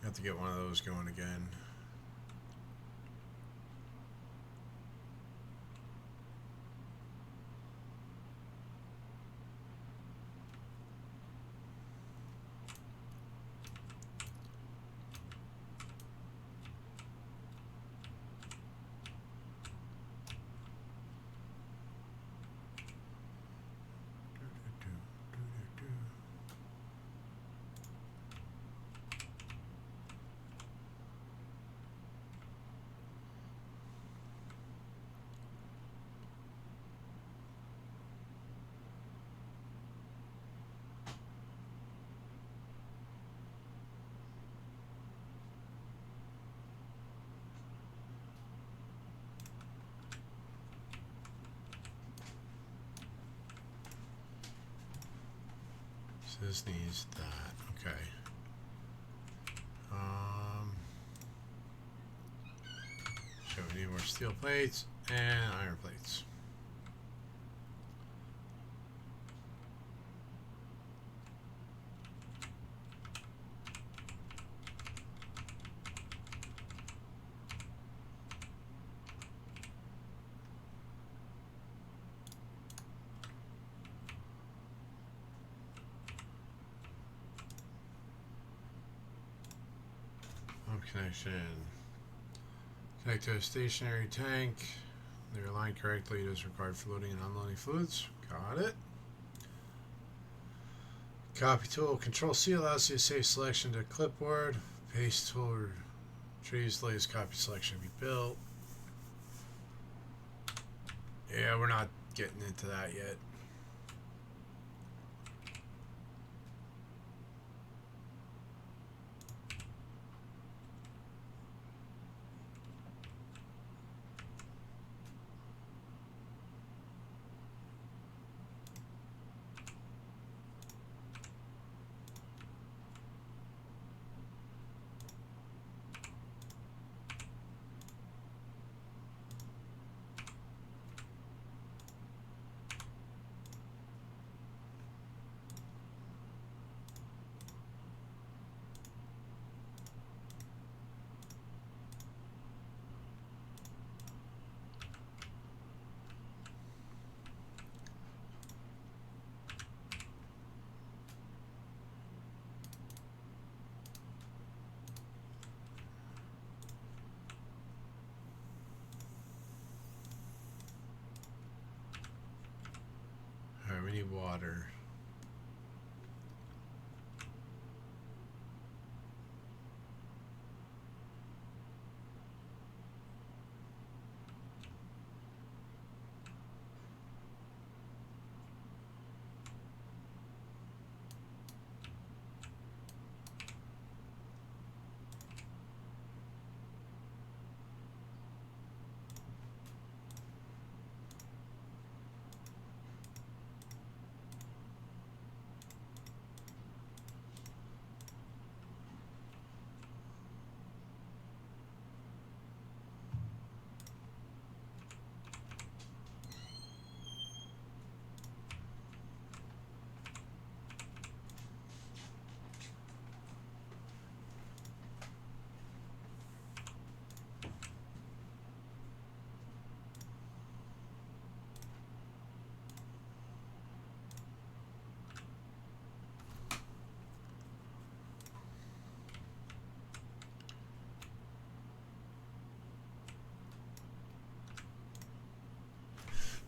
Have to get one of those going again. This needs that. Okay. So we need more steel plates and iron plates. Connection. Connect to a stationary tank. They're aligned correctly. It is required for loading and unloading fluids. Got it. Copy tool. Control C allows you to save selection to clipboard. Paste tool retrieves latest copy selection to be built. Yeah, we're not getting into that yet. Alright, we need water.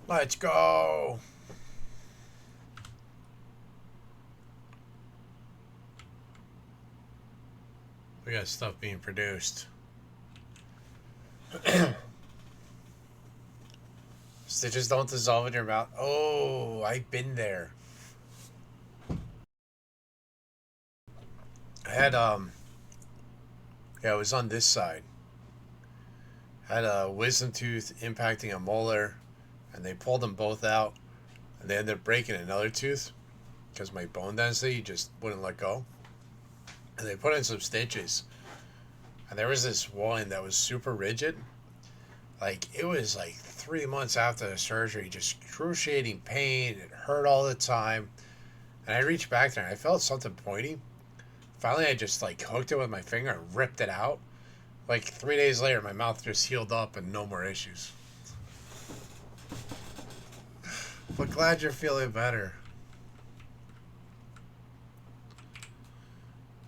Let's go. We got stuff being produced. Stitches don't dissolve in your mouth. Oh, I've been there. I had yeah, it was on this side. I had a wisdom tooth impacting a molar, and they pulled them both out, and they ended up breaking another tooth because my bone density just wouldn't let go. And they put in some stitches, and there was this one that was super rigid. Like, it was like 3 months after the surgery, just excruciating pain. It hurt all the time. And I reached back there and I felt something pointy. Finally, I just like hooked it with my finger and ripped it out. Like 3 days later, my mouth just healed up and no more issues. But glad you're feeling better.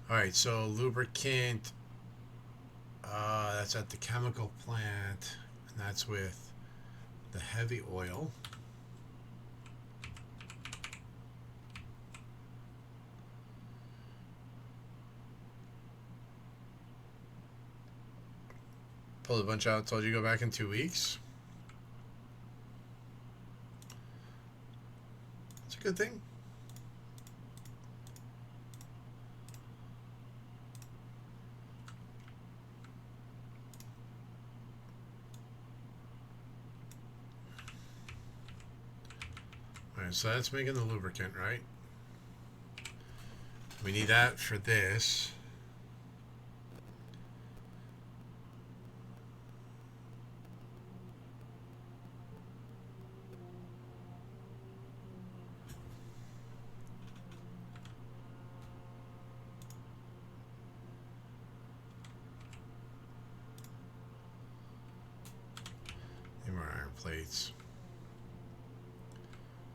Alright, so lubricant. That's at the chemical plant. And that's with the heavy oil. Pulled a bunch out, told you to go back in 2 weeks. It's a good thing. Alright, so that's making the lubricant, right? We need that for this. Need more iron plates.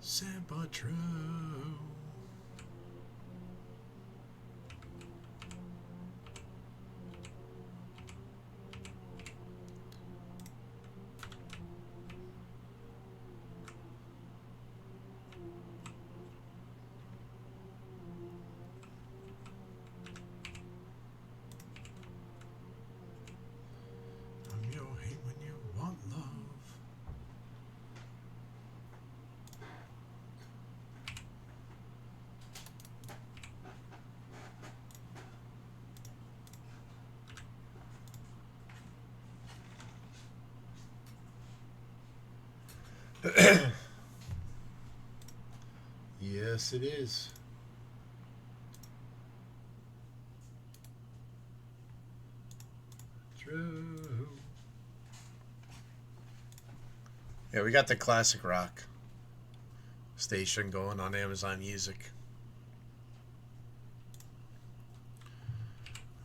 Sempatro. I'm your hate when you want love. Yes, it is. True. Yeah, we got the classic rock station going on Amazon Music.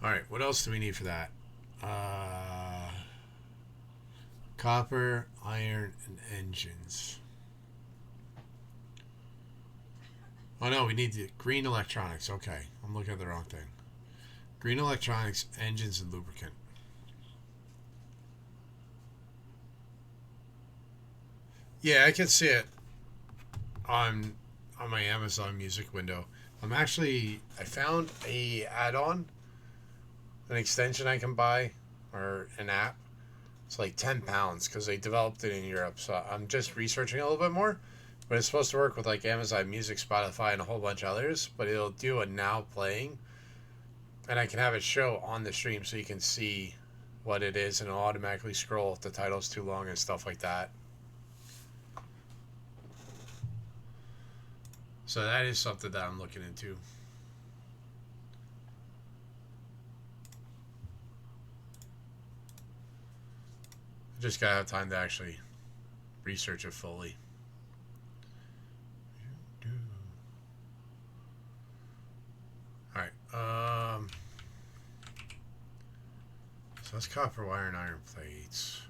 Alright, what else do we need for that? Copper, iron, and engines. Oh no, we need the green electronics. Okay, I'm looking at the wrong thing. Green electronics, engines, and lubricant. Yeah, I can see it on my Amazon Music window. I found a add-on, an extension I can buy, or an app. It's like £10 because they developed it in Europe. So I'm just researching a little bit more. But it's supposed to work with like Amazon Music, Spotify, and a whole bunch of others. But it'll do a now playing, and I can have it show on the stream so you can see what it is, and it'll automatically scroll if the title's too long and stuff like that. So that is something that I'm looking into. Just gotta have time to actually research it fully. Alright, so that's copper wire and iron plates.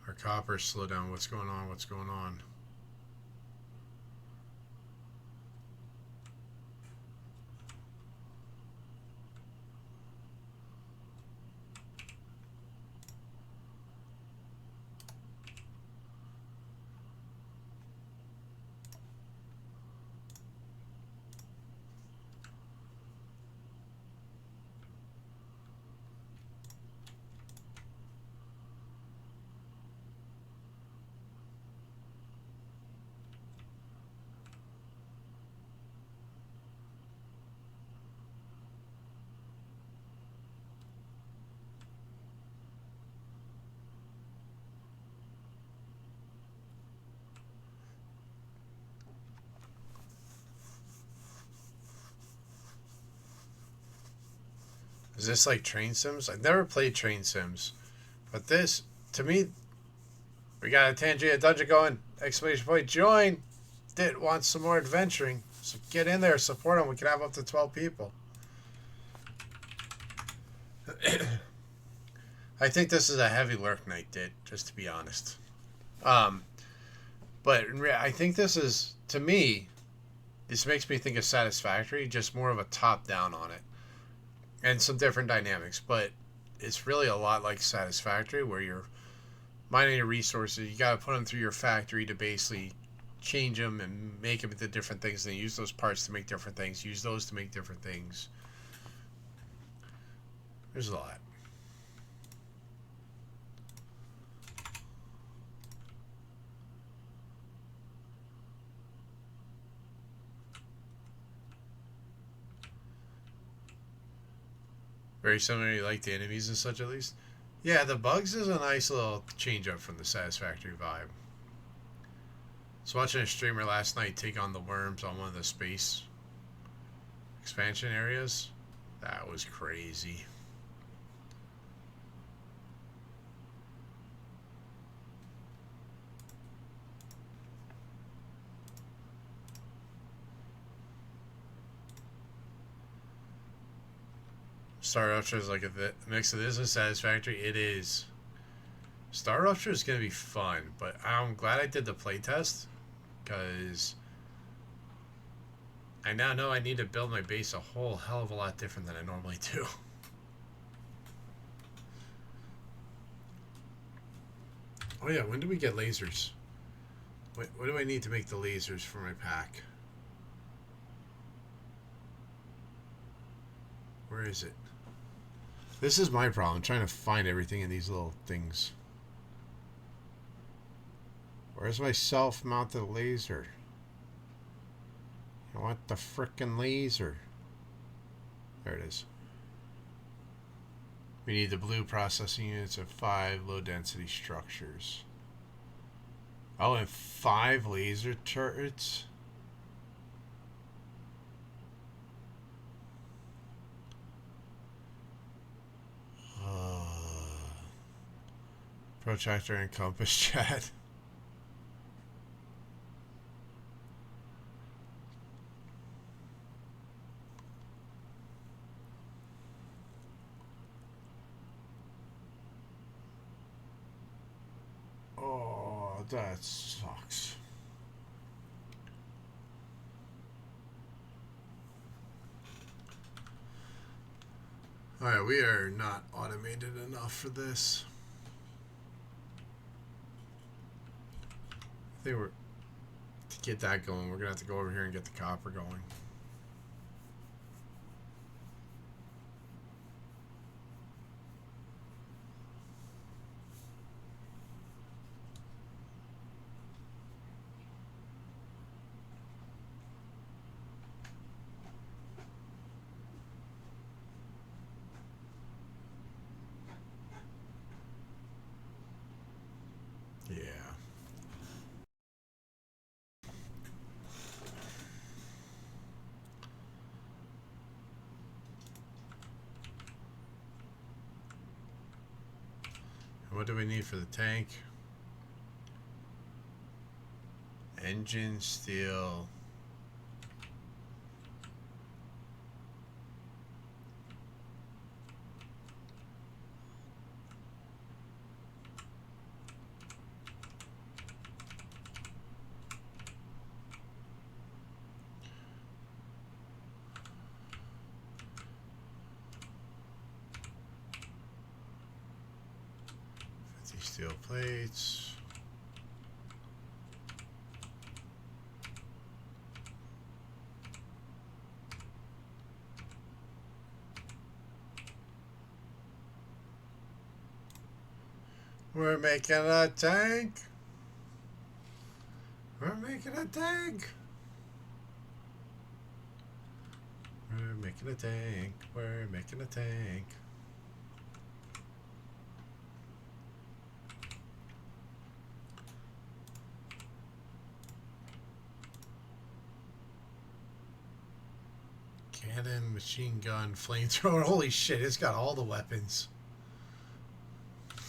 Our copper, slow down. What's going on? What's going on? Is this like train sims? I've never played train sims. But this, to me, we got a Tangia dungeon going. Exclamation point, join. Dit wants some more adventuring. So get in there, support him. We can have up to 12 people. I think this is a heavy lurk night, Dit, just to be honest. But I think this is, to me, this makes me think of Satisfactory, just more of a top-down on it. And some different dynamics, but it's really a lot like Satisfactory, where you're mining your resources. You got to put them through your factory to basically change them and make them into different things, and then use those parts to make different things, use those to make different things. There's a lot. Very similar, like the enemies and such, at least. Yeah, the bugs is a nice little change up from the Satisfactory vibe. I was watching a streamer last night take on the worms on one of the space expansion areas. That was crazy. Star Rupture is like a mix of this and Satisfactory. It is. Star Rupture is going to be fun, but I'm glad I did the playtest because I now know I need to build my base a whole hell of a lot different than I normally do. Oh yeah, when do we get lasers? What do I need to make the lasers for my pack? Where is it? This is my problem, trying to find everything in these little things. Where's my self-mounted laser? I want the frickin' laser. There it is. We need the blue processing units of 5 low-density structures. Oh, and 5 laser turrets? Protractor and compass chat. Oh, that sucks. Alright, we are not automated enough for this. I think to get that going, we're going to have to go over here and get the copper going. Yeah. What do we need for the tank? Engine, steel. Steel plates. We're making a tank. We're making a tank. We're making a tank. We're making a tank. Cannon, machine gun, flamethrower. Holy shit, it's got all the weapons.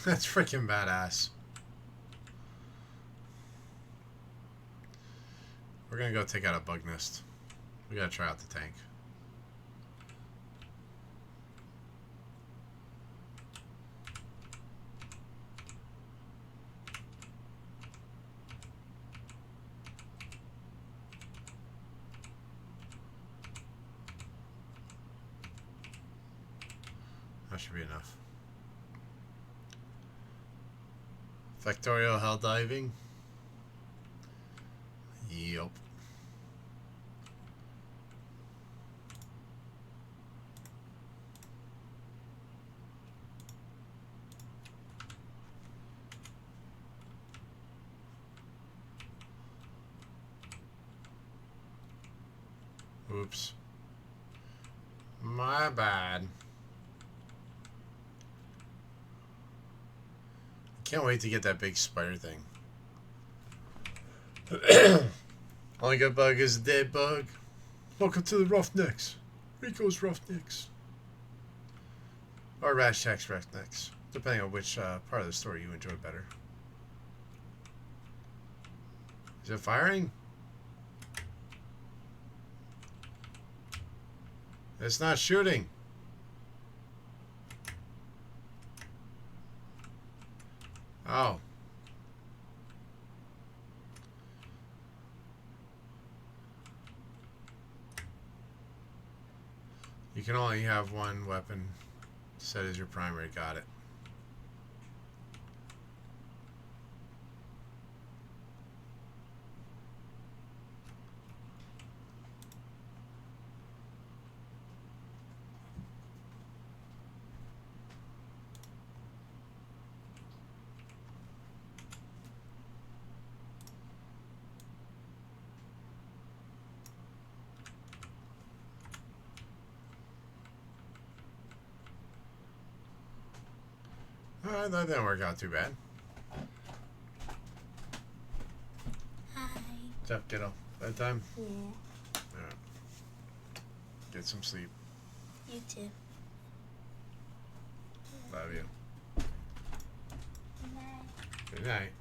That's freaking badass. We're gonna go take out a bug nest. We gotta try out the tank. That should be enough. Factorio hell diving. Yup. Oops. My bad. Can't wait to get that big spider thing. Only good bug is a dead bug. Welcome to the Roughnecks. Rico's Roughnecks. Or Rashtack's Roughnecks. Depending on which part of the story you enjoy better. Is it firing? It's not shooting. Oh. You can only have one weapon set as your primary. Got it. That didn't work out too bad. Hi. What's up, kiddo? Bedtime? Yeah. Alright. Get some sleep. You too. Love you. Good night. Good night.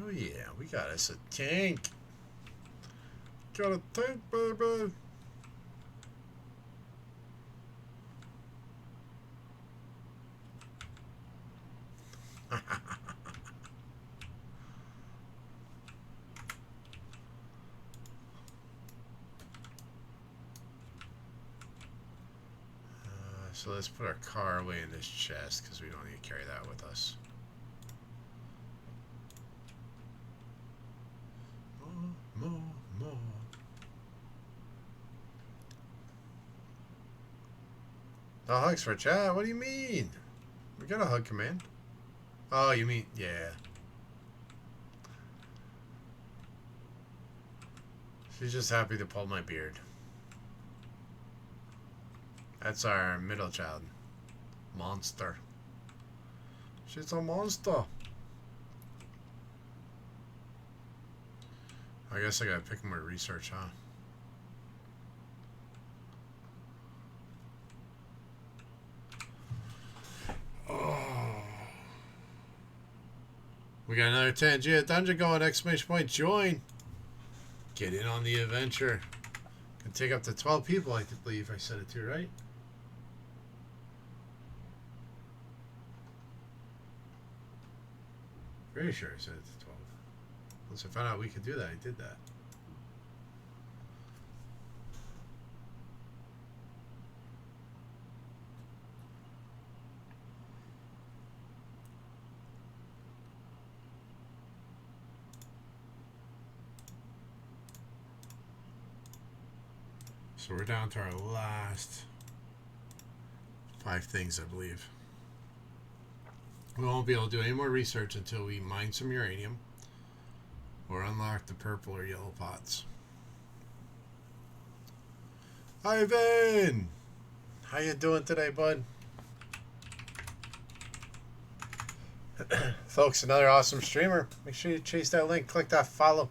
Oh yeah, we got us a tank. Got a tank, baby. So let's put our car away in this chest because we don't need to carry that with us. More. No hugs for chat? What do you mean? We got a hug command. Oh, you mean, yeah. She's just happy to pull my beard. That's our middle child. Monster. She's a monster. I guess I gotta pick more research, huh? Oh. We got another 10 G dungeon going! Exclamation point! Join! Get in on the adventure. Can take up to 12 people, I believe I said it to, right? Very sure I said it to 12. Once I found out we could do that, I did that. So we're down to our last 5 things, I believe. We won't be able to do any more research until we mine some uranium or unlock the purple or yellow pots. Ivan! How you doing today, bud? Folks, another awesome streamer. Make sure you chase that link, click that follow.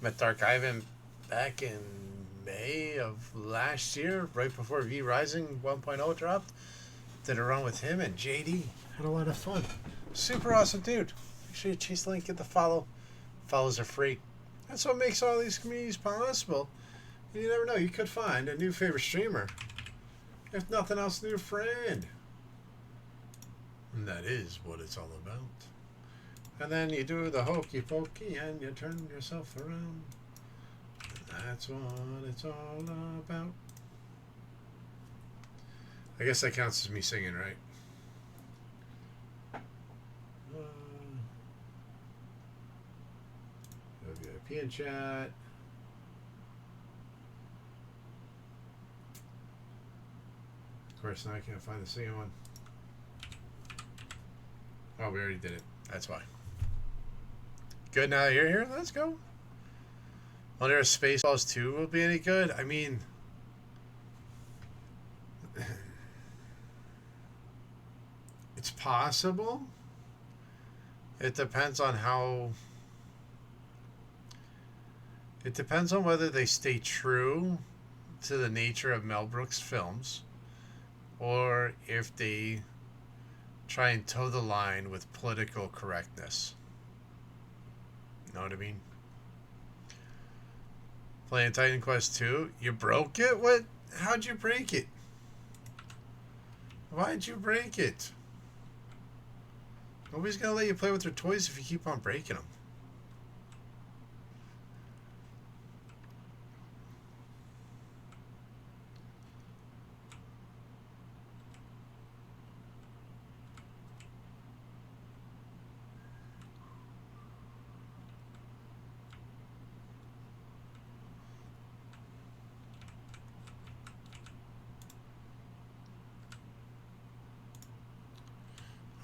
Met Dark Ivan back in May of last year, right before V Rising 1.0 dropped. Did a run with him and JD. Had a lot of fun. Super awesome dude. Make sure you chase the link, get the follow. Follows are free. That's what makes all these communities possible. And you never know, you could find a new favorite streamer. If nothing else, a new friend. And that is what it's all about. And then you do the hokey pokey and you turn yourself around. And that's what it's all about. I guess that counts as me singing, right? VIP in chat. Of course, now I can't find the singing one. Oh, we already did it. That's why. Good, now you're here. Let's go. Wonder if Spaceballs 2 will be any good. I mean, it's possible. It depends on how. It depends on whether they stay true to the nature of Mel Brooks films or if they try and toe the line with political correctness. Know what I mean? Playing Titan Quest 2, you broke it? What? How'd you break it? Why'd you break it? Nobody's gonna let you play with their toys if you keep on breaking them.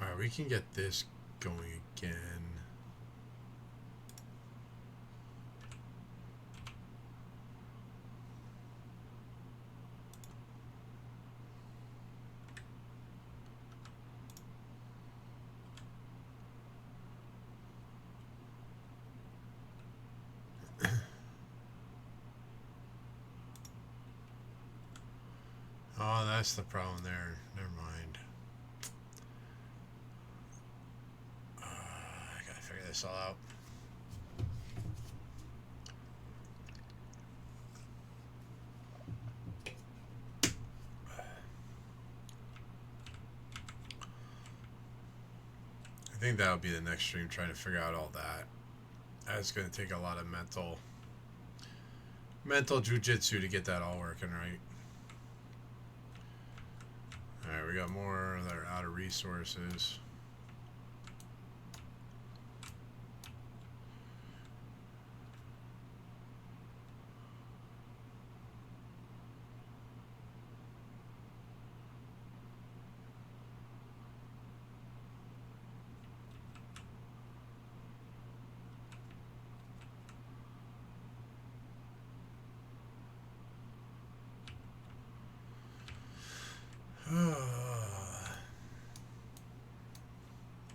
Alright, we can get this going again. Oh, that's the problem there. Never mind. I gotta figure this all out. I think that'll be the next stream, trying to figure out all that. That's gonna take a lot of mental jujitsu to get that all working right. Alright, we got more that are out of resources.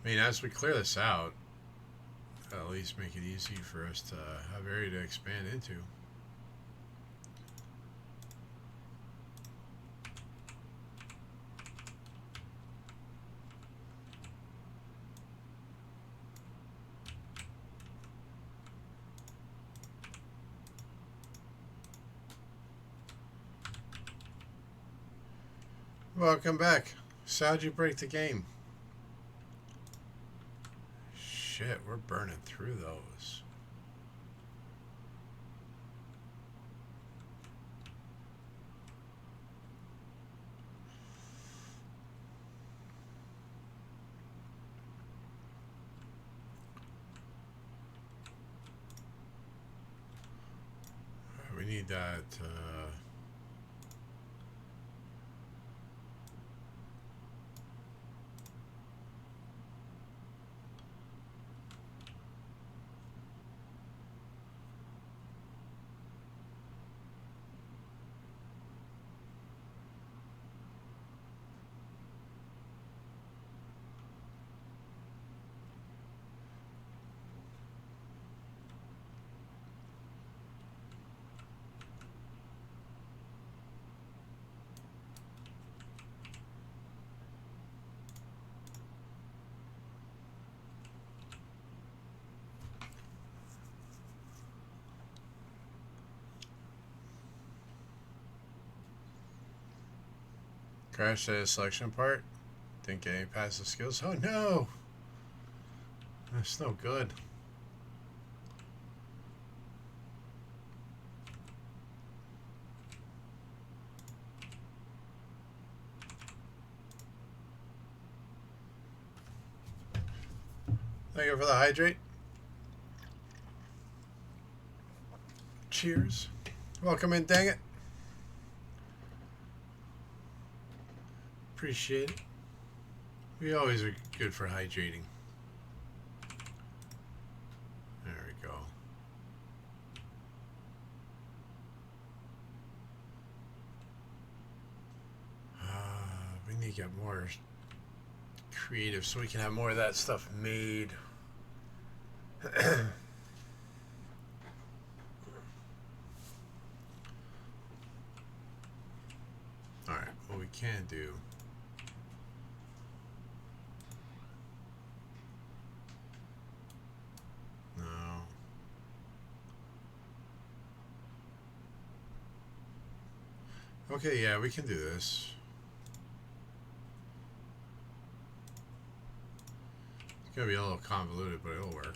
I mean, as we clear this out, at least make it easy for us to have area to expand into. Welcome back. So how'd you break the game? Shit, we're burning through those. We need that. Crash the selection part. Didn't get any passive skills. Oh no! That's no good. Thank you for the hydrate. Cheers. Welcome in, dang it. Appreciate it. We always are good for hydrating. get more creative so we can have more of that stuff made. Alright, what we can do. No. Okay, yeah, we can do this. It's gonna be a little convoluted, but it'll work.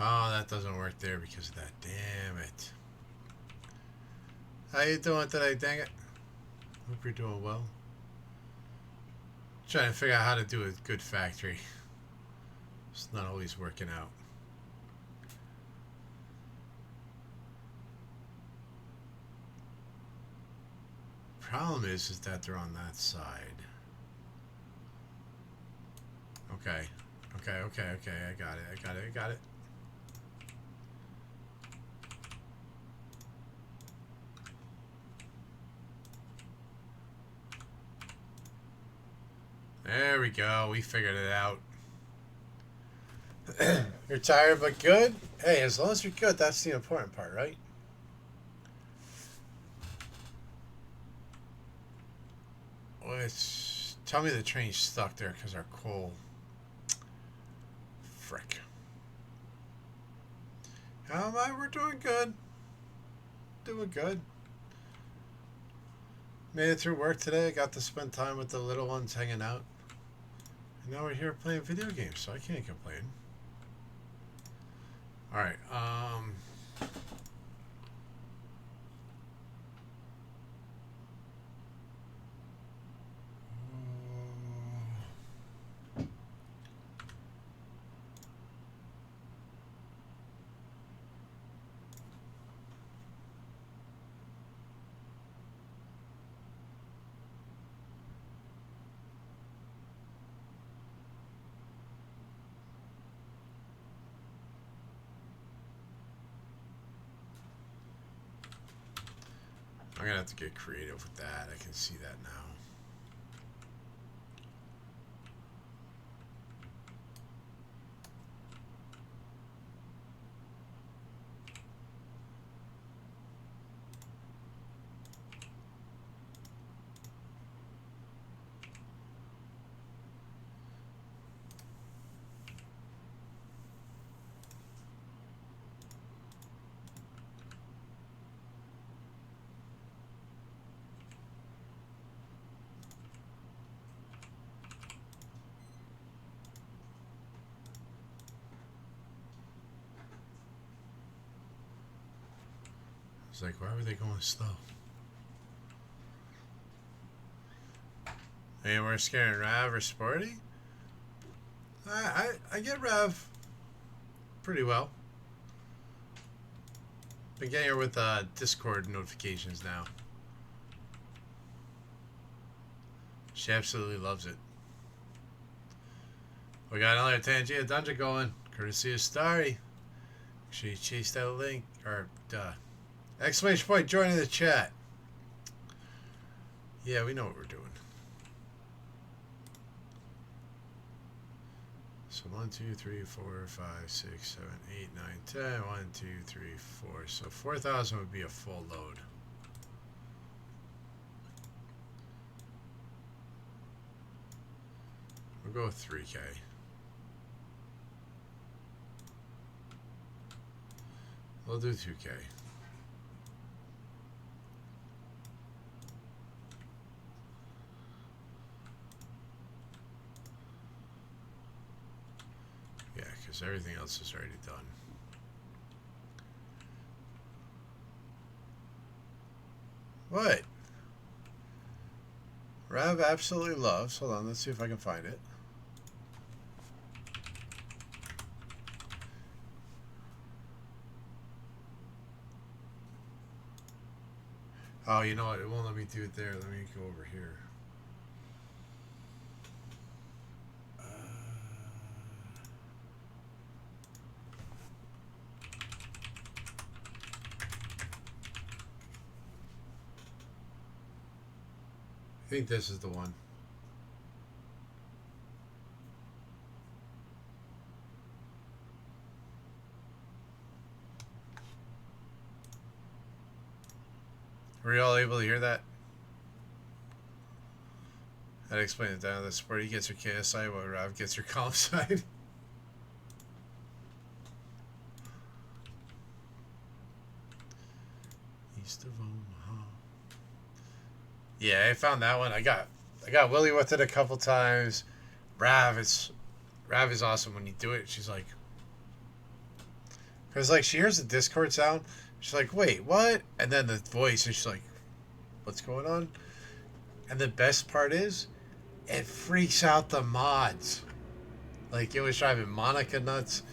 Oh, that doesn't work there because of that. Damn it. How you doing today, dang it? Hope you're doing well. Trying to figure out how to do a good factory. It's not always working out. Problem is that they're on that side. Okay. Okay. I got it. There we go. We figured it out. You're tired but good? Hey, as long as you're good, that's the important part, right? Tell me the train's stuck there because our coal. Frick. How am I? We're doing good. Doing good. Made it through work today. Got to spend time with the little ones hanging out. And now we're here playing video games, so I can't complain. Alright, I'm gonna have to get creative with that. I can see that now. It's like, why were they going slow? Any more scaring Rav or Sporty? I get Rav pretty well. Been getting her with Discord notifications now. She absolutely loves it. We got another Tangia dungeon going, courtesy of Starry. She chased out a link, or exclamation point, joining the chat. Yeah, we know what we're doing. So 1, 2, 3, 4, 5, 6, 7, 8, 9, 10. 1, 2, 3, 4. So 4,000 would be a full load. We'll go with 3K. We'll do 2K. Yeah, because everything else is already done. What? Rav absolutely loves. Hold on, let's see if I can find it. Oh, you know what? It won't let me do it there. Let me go over here. I think this is the one. Were you all able to hear that? I'd explain it down. The Sporty gets your KSI while Rav gets your comp side. East of Omaha. Yeah, I found that one. I got Willie with it a couple times. Rav is awesome when you do it. She's like, because like she hears the Discord sound. She's like, wait, what? And then the voice, and she's like, what's going on? And the best part is, it freaks out the mods. Like, it was driving Monica nuts.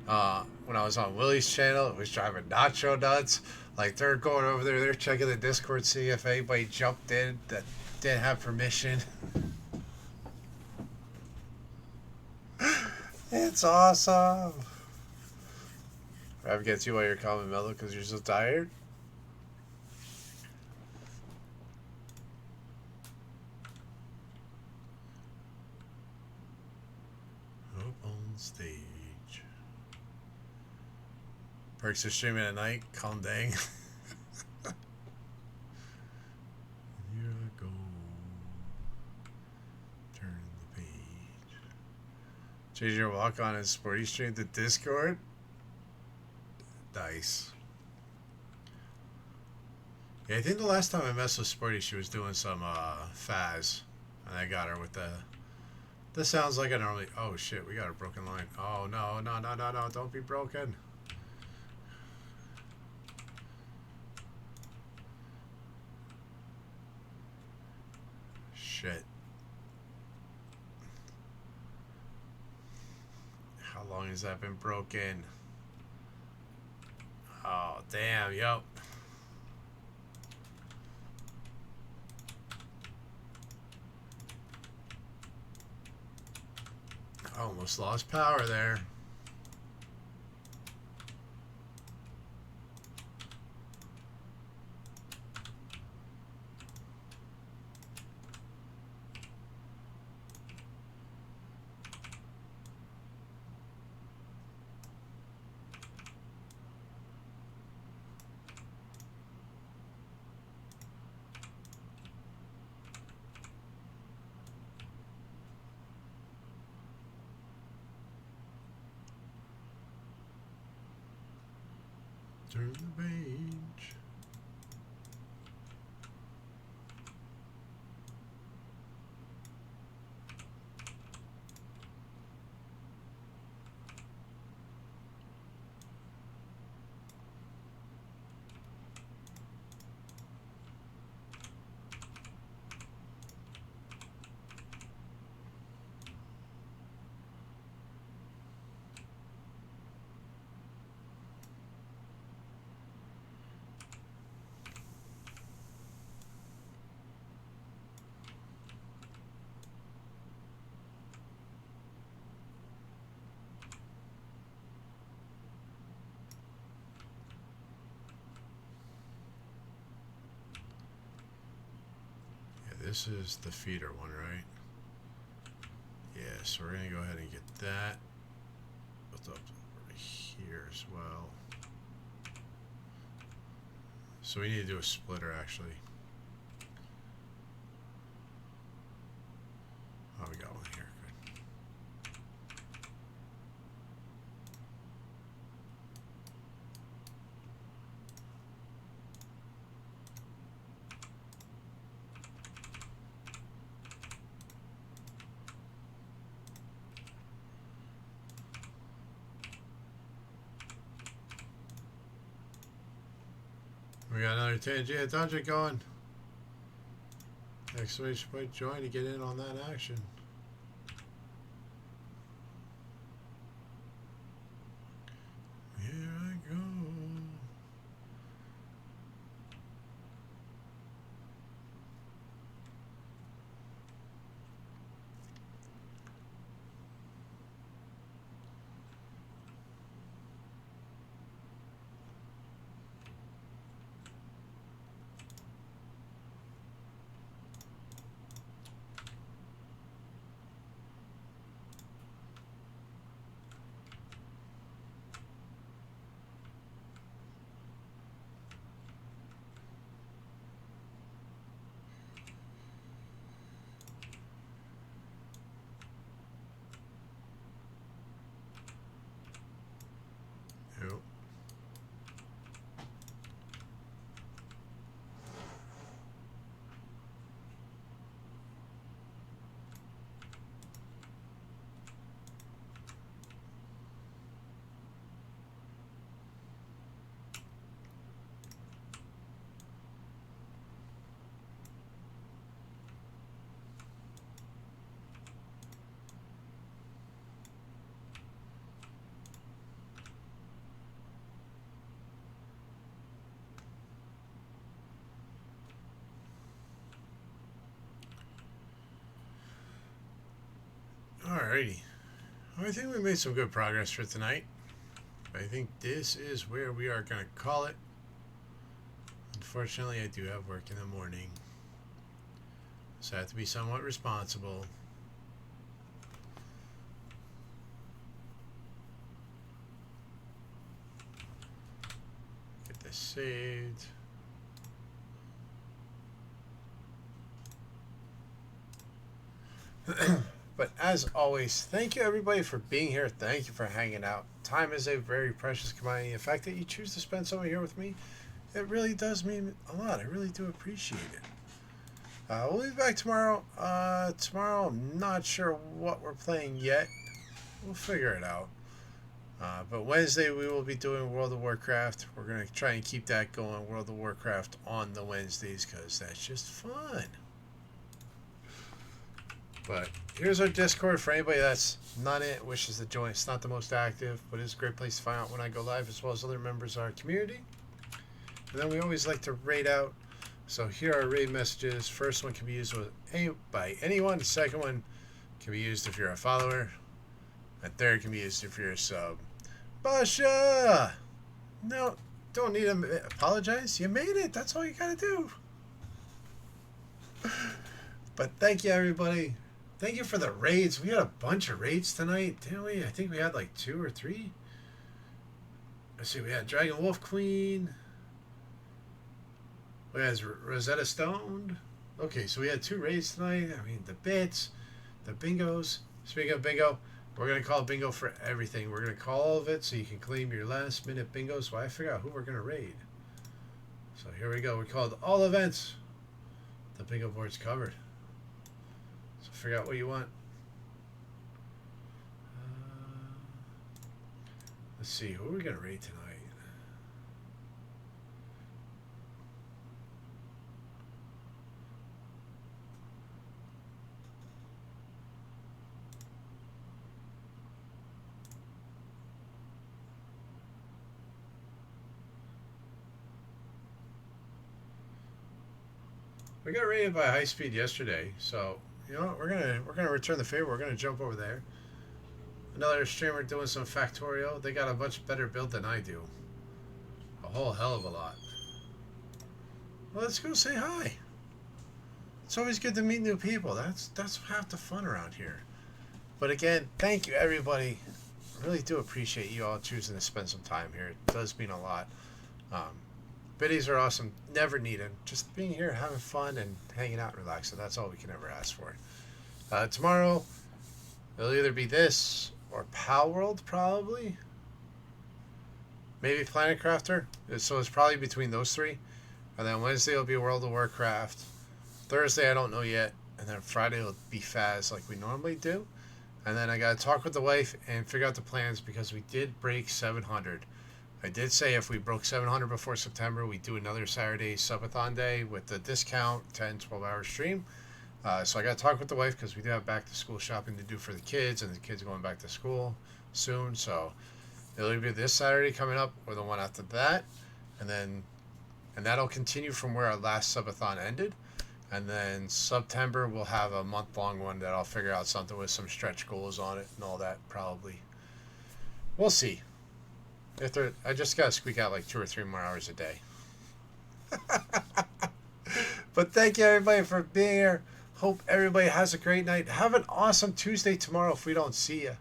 When I was on Willie's channel, it was driving Nacho nuts. Like, they're going over there, they're checking the Discord, see if anybody jumped in that didn't have permission. It's awesome. Rav gets you while you're calm and mellow because you're so tired. Up on stage. Perks are streaming at night. Calm dang. Here I go. Turn the page. Change your walk on his sporty stream to Discord. Nice. Yeah, I think the last time I messed with Sporty, she was doing some Faz, and I got her with the. This sounds like I normally. Oh shit, we got a broken line. Oh no, no, no, no, no! Don't be broken. Shit. How long has that been broken? Oh damn! Yup. I almost lost power there. Turn the page. This is the feeder one, right? Yeah, so we're gonna go ahead and get that built up over here as well. So we need to do a splitter actually. Oh, we got one here. Good. We got another Tangent Dungeon going. Exclamation point join to get in on that action. Here I go. Alrighty. Well, I think we made some good progress for tonight. I think this is where we are going to call it. Unfortunately, I do have work in the morning, so I have to be somewhat responsible. Get this saved. But as always, thank you everybody for being here. Thank you for hanging out. Time is a very precious commodity. The fact that you choose to spend some here with me, it really does mean a lot. I really do appreciate it. We'll be back tomorrow. Tomorrow, I'm not sure what we're playing yet. We'll figure it out. But Wednesday, we will be doing World of Warcraft. We're going to try and keep that going, World of Warcraft, on the Wednesdays, because that's just fun. But here's our Discord for anybody that's not in it, wishes to join. It's not the most active, but it's a great place to find out when I go live, as well as other members of our community. And then we always like to raid out. So here are raid messages. First one can be used by anyone. The second one can be used if you're a follower. And third can be used if you're a sub. Basha! No, don't need to apologize. You made it. That's all you got to do. But thank you, everybody. Thank you for the raids. We had a bunch of raids tonight, didn't we? I think we had like 2 or 3. Let's see. We had Dragon Wolf Queen. We had Rosetta Stone. Okay, so we had 2 raids tonight. I mean, the bits, the bingos. Speaking of bingo, we're going to call bingo for everything. We're going to call all of it so you can claim your last minute bingos. Well, I figure out who we're going to raid. So here we go. We called all events. The bingo board's covered. So figure out what you want. Let's see. Who are we going to raid tonight? We got raided by High Speed yesterday, so you know what? We're gonna return the favor. We're gonna jump over there. Another streamer doing some Factorio. They got a much better build than I do. A whole hell of a lot. Well, let's go say hi. It's always good to meet new people. That's half the fun around here. But again, thank you everybody. I really do appreciate you all choosing to spend some time here. It does mean a lot. Biddies are awesome. Never needed. Just being here, having fun, and hanging out and relaxing. That's all we can ever ask for. Tomorrow, it'll either be this or Pal World, probably. Maybe Planet Crafter. So it's probably between those 3. And then Wednesday will be World of Warcraft. Thursday, I don't know yet. And then Friday will be Faz like we normally do. And then I got to talk with the wife and figure out the plans because we did break 700. I did say if we broke 700 before September, we'd do another Saturday subathon day with the discount, 10, 12-hour stream. So I got to talk with the wife because we do have back-to-school shopping to do for the kids, and the kids are going back to school soon. So it'll either be this Saturday coming up or the one after that. And that'll continue from where our last subathon ended. And then September, we'll have a month-long one that I'll figure out something with some stretch goals on it and all that, probably. We'll see. I just got to squeak out like 2 or 3 more hours a day. But thank you, everybody, for being here. Hope everybody has a great night. Have an awesome Tuesday tomorrow if we don't see you. And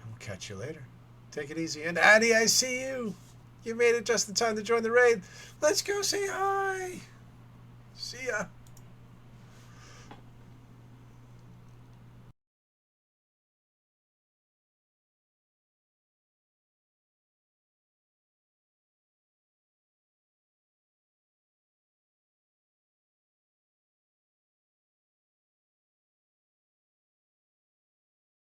we'll catch you later. Take it easy. And Addie, I see you. You made it just in time to join the raid. Let's go say hi. See ya.